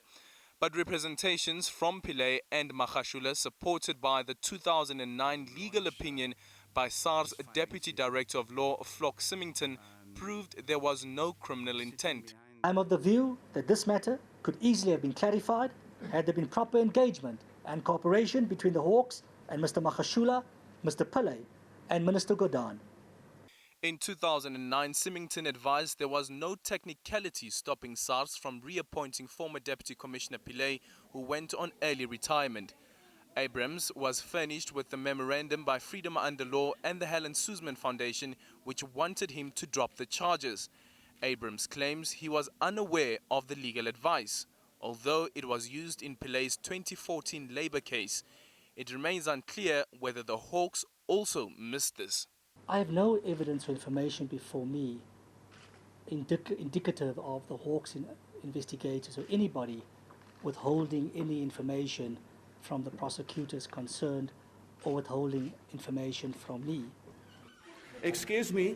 But representations from Pillay and Magashule, supported by the 2009 legal opinion by SARS Deputy Director of Law Flock Symington, proved there was no criminal intent. I'm of the view that this matter could easily have been clarified had there been proper engagement and cooperation between the Hawks and Mr. Magashule, Mr. Pillay and Minister Gordhan. In 2009, Symington advised there was no technicality stopping SARS from reappointing former Deputy Commissioner Pillay, who went on early retirement. Abrams was furnished with the memorandum by Freedom Under Law and the Helen Suzman Foundation, which wanted him to drop the charges. Abrams claims he was unaware of the legal advice, although it was used in Pillay's 2014 Labour case. It remains unclear whether the Hawks also missed this. I have no evidence or information before me indicative of the Hawks investigators or anybody withholding any information from the prosecutors concerned or withholding information from me. Excuse me.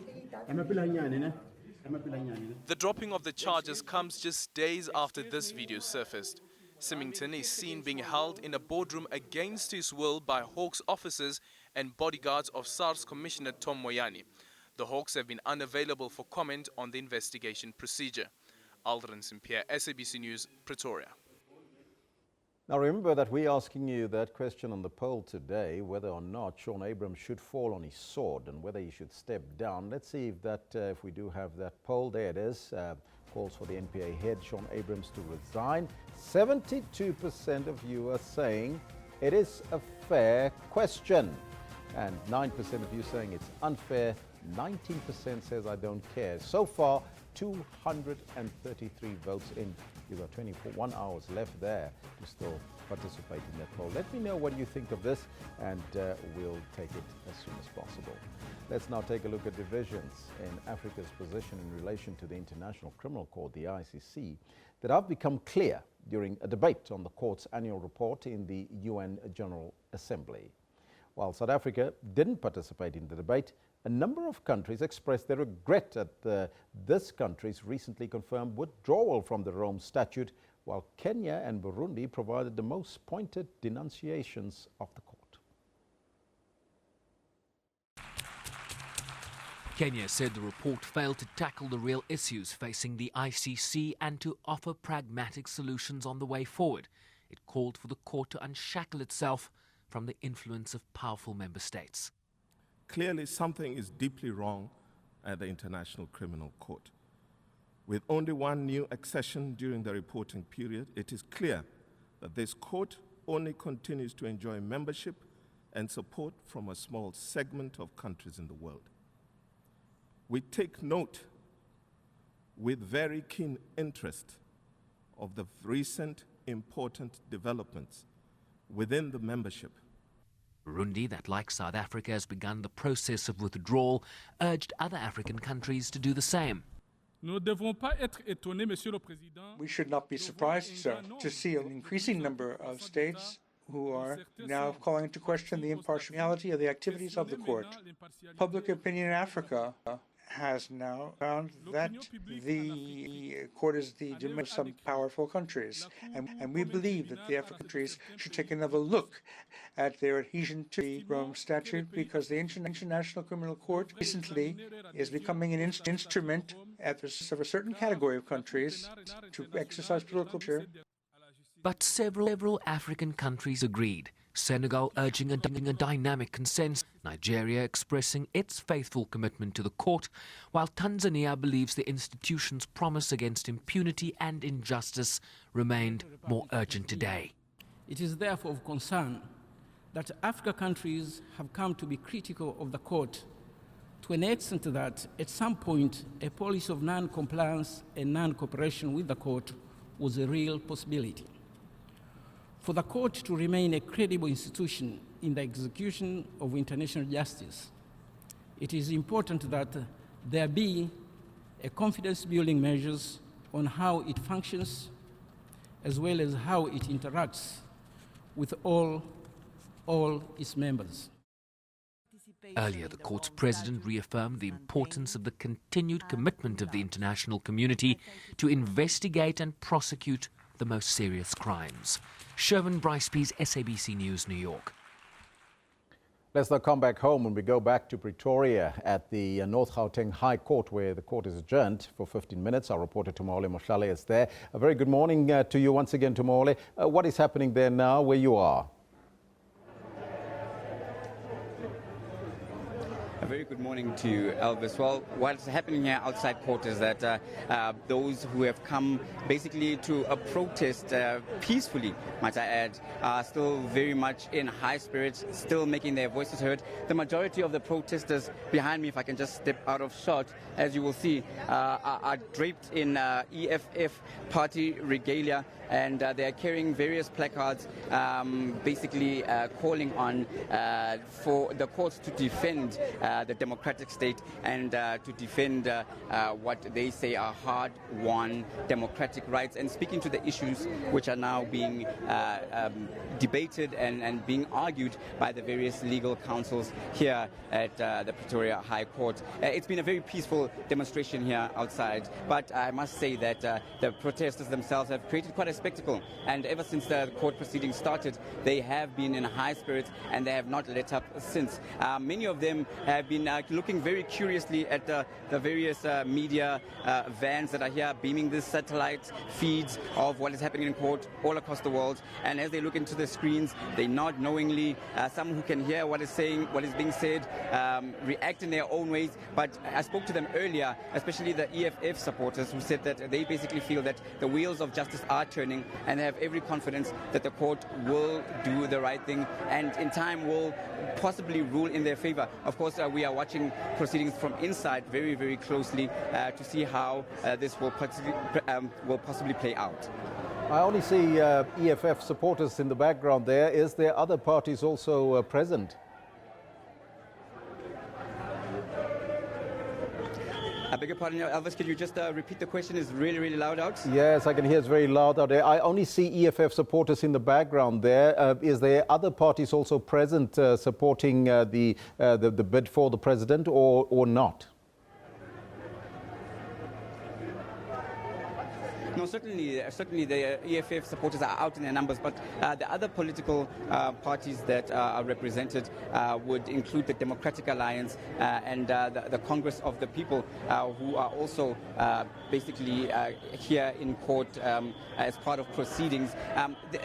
The dropping of the charges comes just days after this video surfaced. Symington is seen being held in a boardroom against his will by Hawks officers and bodyguards of SARS Commissioner Tom Moyane. The Hawks have been unavailable for comment on the investigation procedure. Aldrin St. Pierre, SABC News, Pretoria. Now remember that we're asking you that question on the poll today, whether or not Shaun Abrams should fall on his sword and whether he should step down. Let's see if that, if we do have that poll. There it is. Calls for the NPA head, Shaun Abrams, to resign. 72% of you are saying it is a fair question, and 9% of you saying it's unfair. 19% says I don't care. So far, 233 votes in. You've got 21 hours left there to still participate in that poll. Let me know what you think of this, and we'll take it as soon as possible. Let's now take a look at divisions in Africa's position in relation to the International Criminal Court, the ICC, that have become clear during a debate on the court's annual report in the UN General Assembly. While South Africa didn't participate in the debate, a number of countries expressed their regret at this country's recently confirmed withdrawal from the Rome Statute, while Kenya and Burundi provided the most pointed denunciations of the court. Kenya said the report failed to tackle the real issues facing the ICC and to offer pragmatic solutions on the way forward. It called for the court to unshackle itself from the influence of powerful member states. Clearly, something is deeply wrong at the International Criminal Court. With only one new accession during the reporting period, it is clear that this court only continues to enjoy membership and support from a small segment of countries in the world. We take note with very keen interest of the recent important developments within the membership. Burundi, that like South Africa has begun the process of withdrawal, urged other African countries to do the same. We should not be surprised, sir, to see an increasing number of states who are now calling into question the impartiality of the activities of the court. Public opinion in Africa has now found that the court is the domain of some powerful countries. And we believe that the African countries should take another look at their adhesion to the Rome Statute, because the International Criminal Court recently is becoming an instrument at the of a certain category of countries to exercise political pressure. But several African countries agreed. Senegal urging a dynamic consensus, Nigeria expressing its faithful commitment to the court, while Tanzania believes the institution's promise against impunity and injustice remained more urgent today. It is therefore of concern that African countries have come to be critical of the court to an extent that at some point a policy of non-compliance and non-cooperation with the court was a real possibility. For the court to remain a credible institution in the execution of international justice, it is important that there be a confidence-building measures on how it functions, as well as how it interacts with all its members. Earlier, the court's president reaffirmed the importance of the continued commitment of the international community to investigate and prosecute the most serious crimes. Sherwin Bryce-Pease, SABC News, New York. Let's now come back home and we go back to Pretoria at the North Gauteng High Court, where the court is adjourned for 15 minutes. Our reporter Tumole Mohlale is there. A very good morning to you once again, Tumole. What is happening there now where you are? A very good morning to you, Elvis. Well, what's happening here outside court is that those who have come basically to a protest peacefully, might I add, are still very much in high spirits, still making their voices heard. The majority of the protesters behind me, if I can just step out of shot, as you will see, are draped in EFF party regalia, and they are carrying various placards basically calling on for the courts to defend the democratic state and to defend what they say are hard-won democratic rights, and speaking to the issues which are now being debated and being argued by the various legal councils here at the Pretoria High Court. It's been a very peaceful demonstration here outside, but I must say that the protesters themselves have created quite a spectacle, and ever since the court proceedings started, they have been in high spirits and they have not let up since. Many of them have I've been looking very curiously at the various media vans that are here beaming these satellite feeds of what is happening in court all across the world. And as they look into the screens, they nod knowingly. Some who can hear what is being said, react in their own ways. But I spoke to them earlier, especially the EFF supporters, who said that they basically feel that the wheels of justice are turning, and they have every confidence that the court will do the right thing and in time will possibly rule in their favor. Of course, we are watching proceedings from inside very, very closely to see how this will possibly play out. I only see EFF supporters in the background there. Is there other parties also present? I beg your pardon, Elvis, could you just repeat the question? It's really, really loud out. Yes, I can hear it's very loud out there. I only see EFF supporters in the background there. Is there other parties also present supporting the bid for the president or not? No, certainly the EFF supporters are out in their numbers, but the other political parties that are represented would include the Democratic Alliance and the Congress of the People, who are also basically here in court as part of proceedings.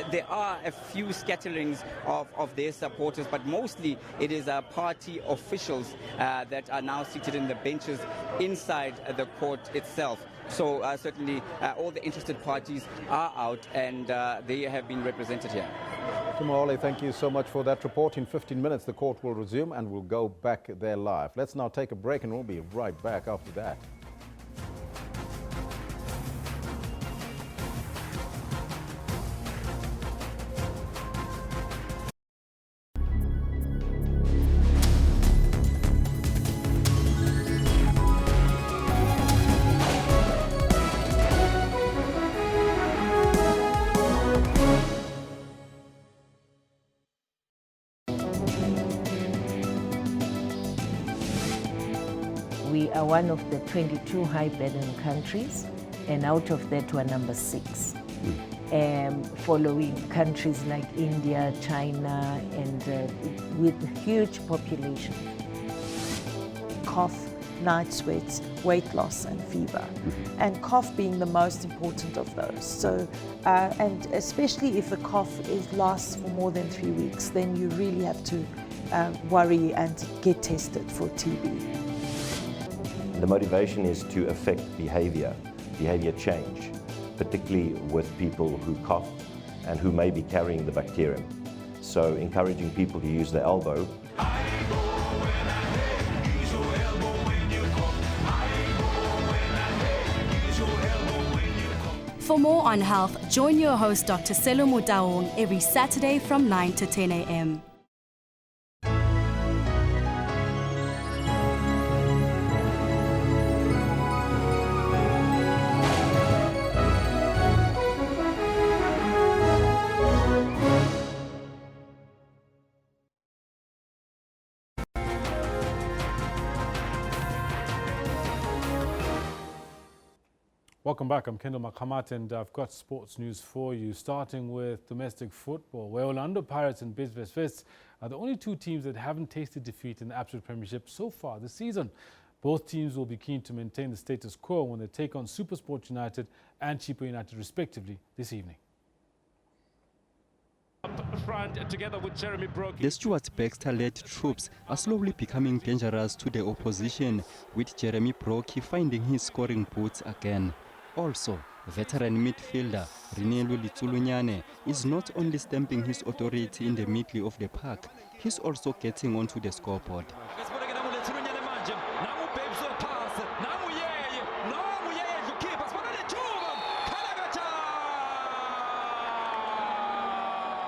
There are a few scatterings of their supporters, but mostly it is party officials that are now seated in the benches inside the court itself. So certainly all the interested parties are out and they have been represented here. Tumawole, thank you so much for that report. In 15 minutes, the court will resume and we'll go back there live. Let's now take a break and we'll be right back after that. We are one of the 22 high-burden countries, and out of that we're number 6, following countries like India, China, and with huge population. Cough, night sweats, weight loss and fever, and cough being the most important of those. So, and especially if the cough lasts for more than 3 weeks, then you really have to worry and get tested for TB. The motivation is to affect behavior change, particularly with people who cough and who may be carrying the bacterium. So encouraging people to use the elbow. For more on health, join your host Dr. Selo Motaung every Saturday from 9 to 10 a.m. Welcome back. I'm Kendall Makamat and I've got sports news for you, starting with domestic football, where Orlando Pirates and Bidvest are the only two teams that haven't tasted defeat in the Absolute Premiership so far this season. Both teams will be keen to maintain the status quo when they take on SuperSport United and Chippa United respectively this evening. The Stuart Baxter-led troops are slowly becoming dangerous to the opposition, with Jeremy Brockie finding his scoring boots again. Also, veteran midfielder Rinelu Litsulunyane is not only stamping his authority in the middle of the park, he's also getting onto the scoreboard.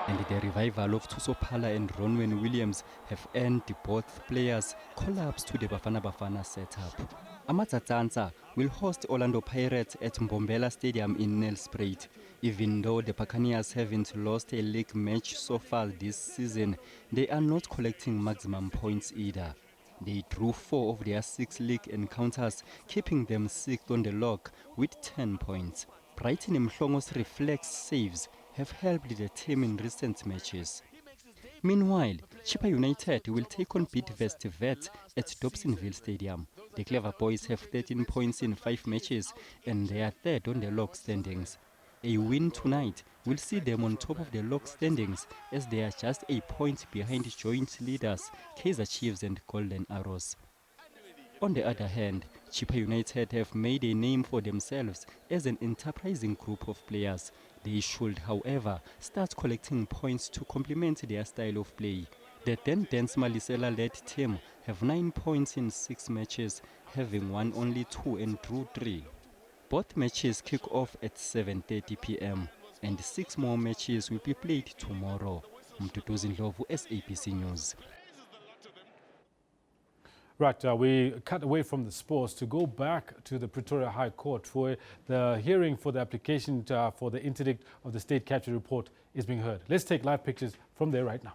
And the revival of Tusopala and Ronwen Williams have earned both players collapse to the Bafana Bafana setup. Amatsatsantsa will host Orlando Pirates at Mbombela Stadium in Nelspruit. Even though the Buccaneers haven't lost a league match so far this season, they are not collecting maximum points either. They drew 4 of their 6 league encounters, keeping them 6th on the log with 10 points. Brighton Mhlongo's reflex saves have helped the team in recent matches. Meanwhile, Chippa United will take on Bidvest Vets at Dobsonville Stadium. The Clever Boys have 13 points in 5 matches and they are third on the log standings. A win tonight will see them on top of the log standings as they are just a point behind joint leaders Kaizer Chiefs and Golden Arrows. On the other hand, Chippa United have made a name for themselves as an enterprising group of players. They should, however, start collecting points to complement their style of play. The then Dance Malisela-led team have 9 points in 6 matches, having won only 2 and drew 3. Both matches kick off at 7:30 p.m. and 6 more matches will be played tomorrow. Mtutuzi Ndlovu, SABC News. Right, we cut away from the sports to go back to the Pretoria High Court for the hearing for the application for the interdict of the state capture report is being heard. Let's take live pictures from there right now.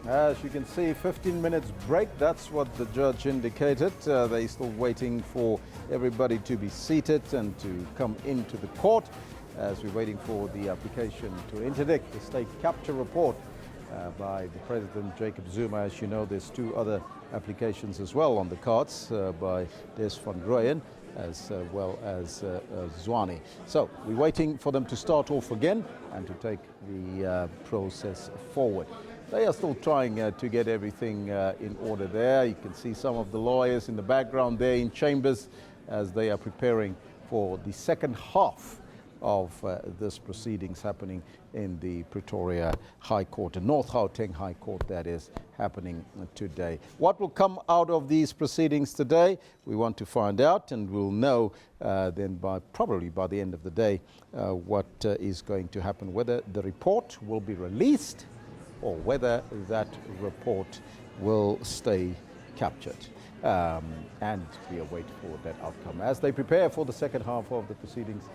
As you can see, 15 minutes break, that's what the judge indicated. They're still waiting for everybody to be seated and to come into the court as we're waiting for the application to interdict the state capture report by the President Jacob Zuma. As you know, there's 2 other applications as well on the cards by Des van Rooyen as well as Zwane. So we're waiting for them to start off again and to take the process forward. They are still trying to get everything in order there. You can see some of the lawyers in the background there in chambers as they are preparing for the second half of this proceedings happening in the Pretoria High Court, the North Gauteng High Court that is happening today. What will come out of these proceedings today, we want to find out, and we'll know then probably by the end of the day what is going to happen, whether the report will be released or whether that report will stay captured. And we await for that outcome as they prepare for the second half of the proceedings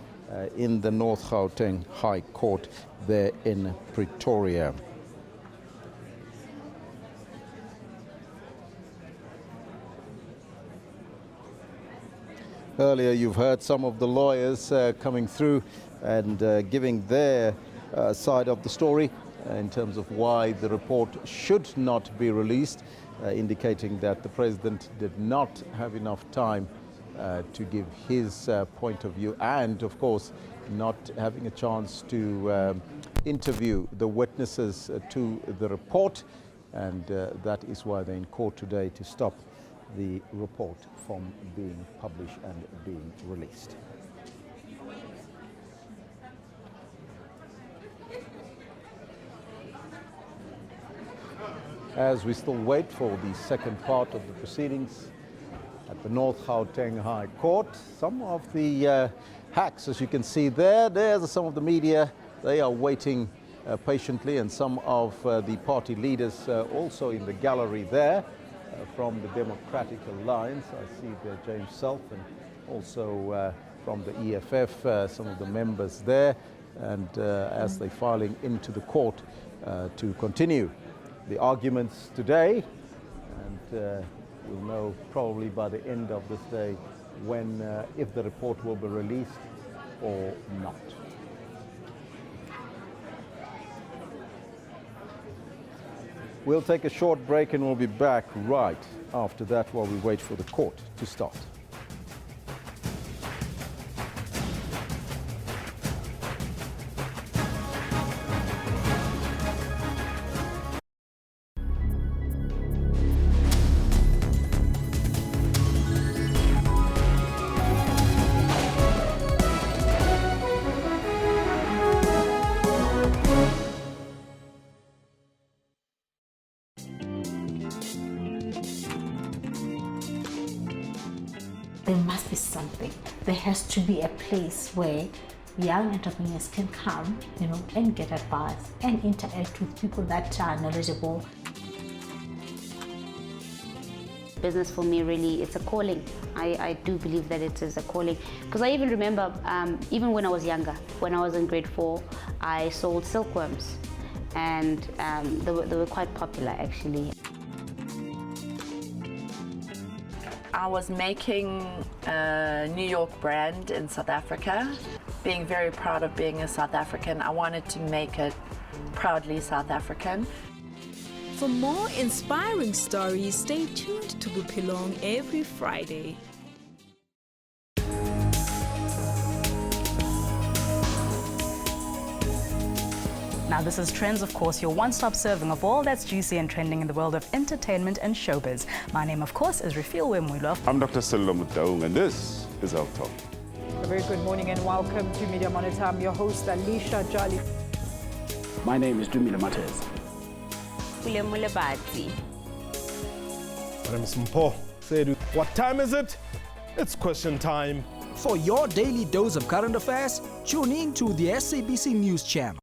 in the North Gauteng High Court there in Pretoria. Earlier you've heard some of the lawyers coming through and giving their side of the story in terms of why the report should not be released, indicating that the president did not have enough time to give his point of view, and of course not having a chance to interview the witnesses to the report, and that is why they're in court today, to stop the report from being published and being released. As we still wait for the second part of the proceedings at the North Gauteng High Court, some of the hacks, as you can see there's some of the media, they are waiting patiently, and some of the party leaders also in the gallery there from the Democratic Alliance. I see there James Self, and also from the EFF, some of the members there, and as they're filing into the court to continue the arguments today, and we'll know probably by the end of this day when, if the report will be released or not. We'll take a short break and we'll be back right after that while we wait for the court to start. There must be something. There has to be a place where young entrepreneurs can come, and get advice and interact with people that are knowledgeable. Business for me, really, it's a calling. I do believe that it is a calling. Because I even remember, even when I was younger, when I was in grade 4, I sold silkworms. And they were quite popular, actually. I was making a New York brand in South Africa. Being very proud of being a South African, I wanted to make it proudly South African. For more inspiring stories, stay tuned to Bupilong every Friday. Now this is Trends, of course, your one-stop serving of all that's juicy and trending in the world of entertainment and showbiz. My name, of course, is Refill Wemwilo. I'm Dr. Sello Mutaung, and this is Health Talk. A very good morning and welcome to Media Monitor. I'm your host, Alicia Jolly. My name is Dumila Matters. William Mulabati. My name is Mpo Sedu. What time is it? It's question time. For your daily dose of current affairs, tune in to the SABC News Channel.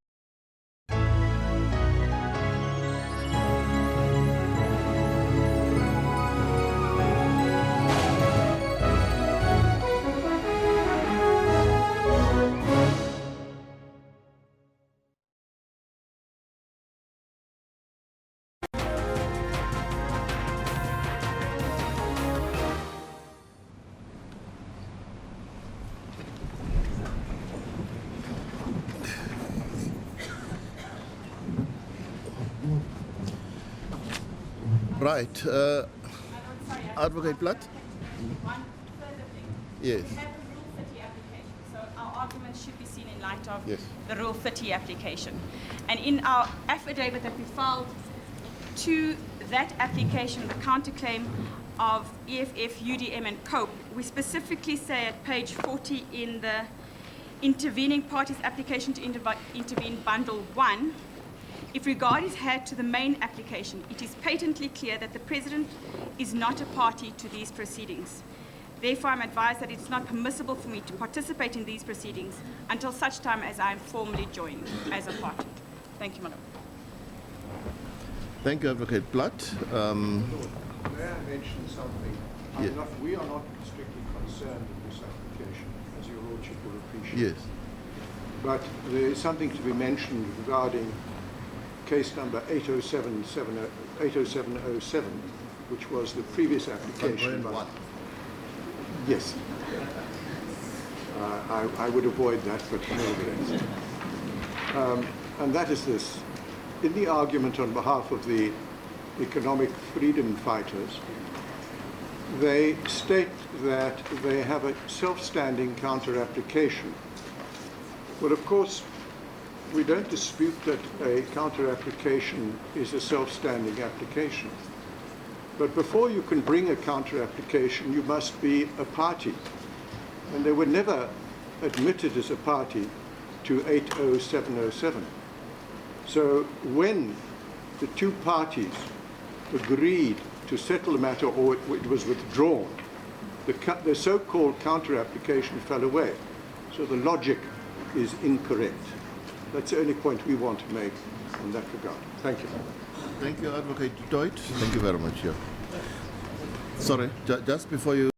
Right. Advocate Platt? Yes. So our argument should be seen in light of Yes. the Rule 30 application. And in our affidavit that we filed to that application, the counterclaim of EFF, UDM and COPE, we specifically say at page 40 in the intervening parties application to intervene bundle 1, if regard is had to the main application, it is patently clear that the President is not a party to these proceedings. Therefore, I'm advised that it's not permissible for me to participate in these proceedings until such time as I am formally joined as a party. Thank you, Madam. Thank you, Advocate Platt. May I mention something? Yes. We are not strictly concerned with this application, as your Lordship will appreciate. Yes. But there is something to be mentioned regarding case number 80707, which was the previous application. One. Yes. I would avoid that, but nevertheless. And that is this. In the argument on behalf of the economic freedom fighters, they state that they have a self-standing counter-application. Well, of course, we don't dispute that a counter-application is a self-standing application. But before you can bring a counter-application, you must be a party. And they were never admitted as a party to 80707. So when the two parties agreed to settle the matter, or it was withdrawn, the so-called counter-application fell away. So the logic is incorrect. That's the only point we want to make in that regard. Thank you. Thank you, Advocate Deutsch. Thank you very much. Yeah. Sorry, just before you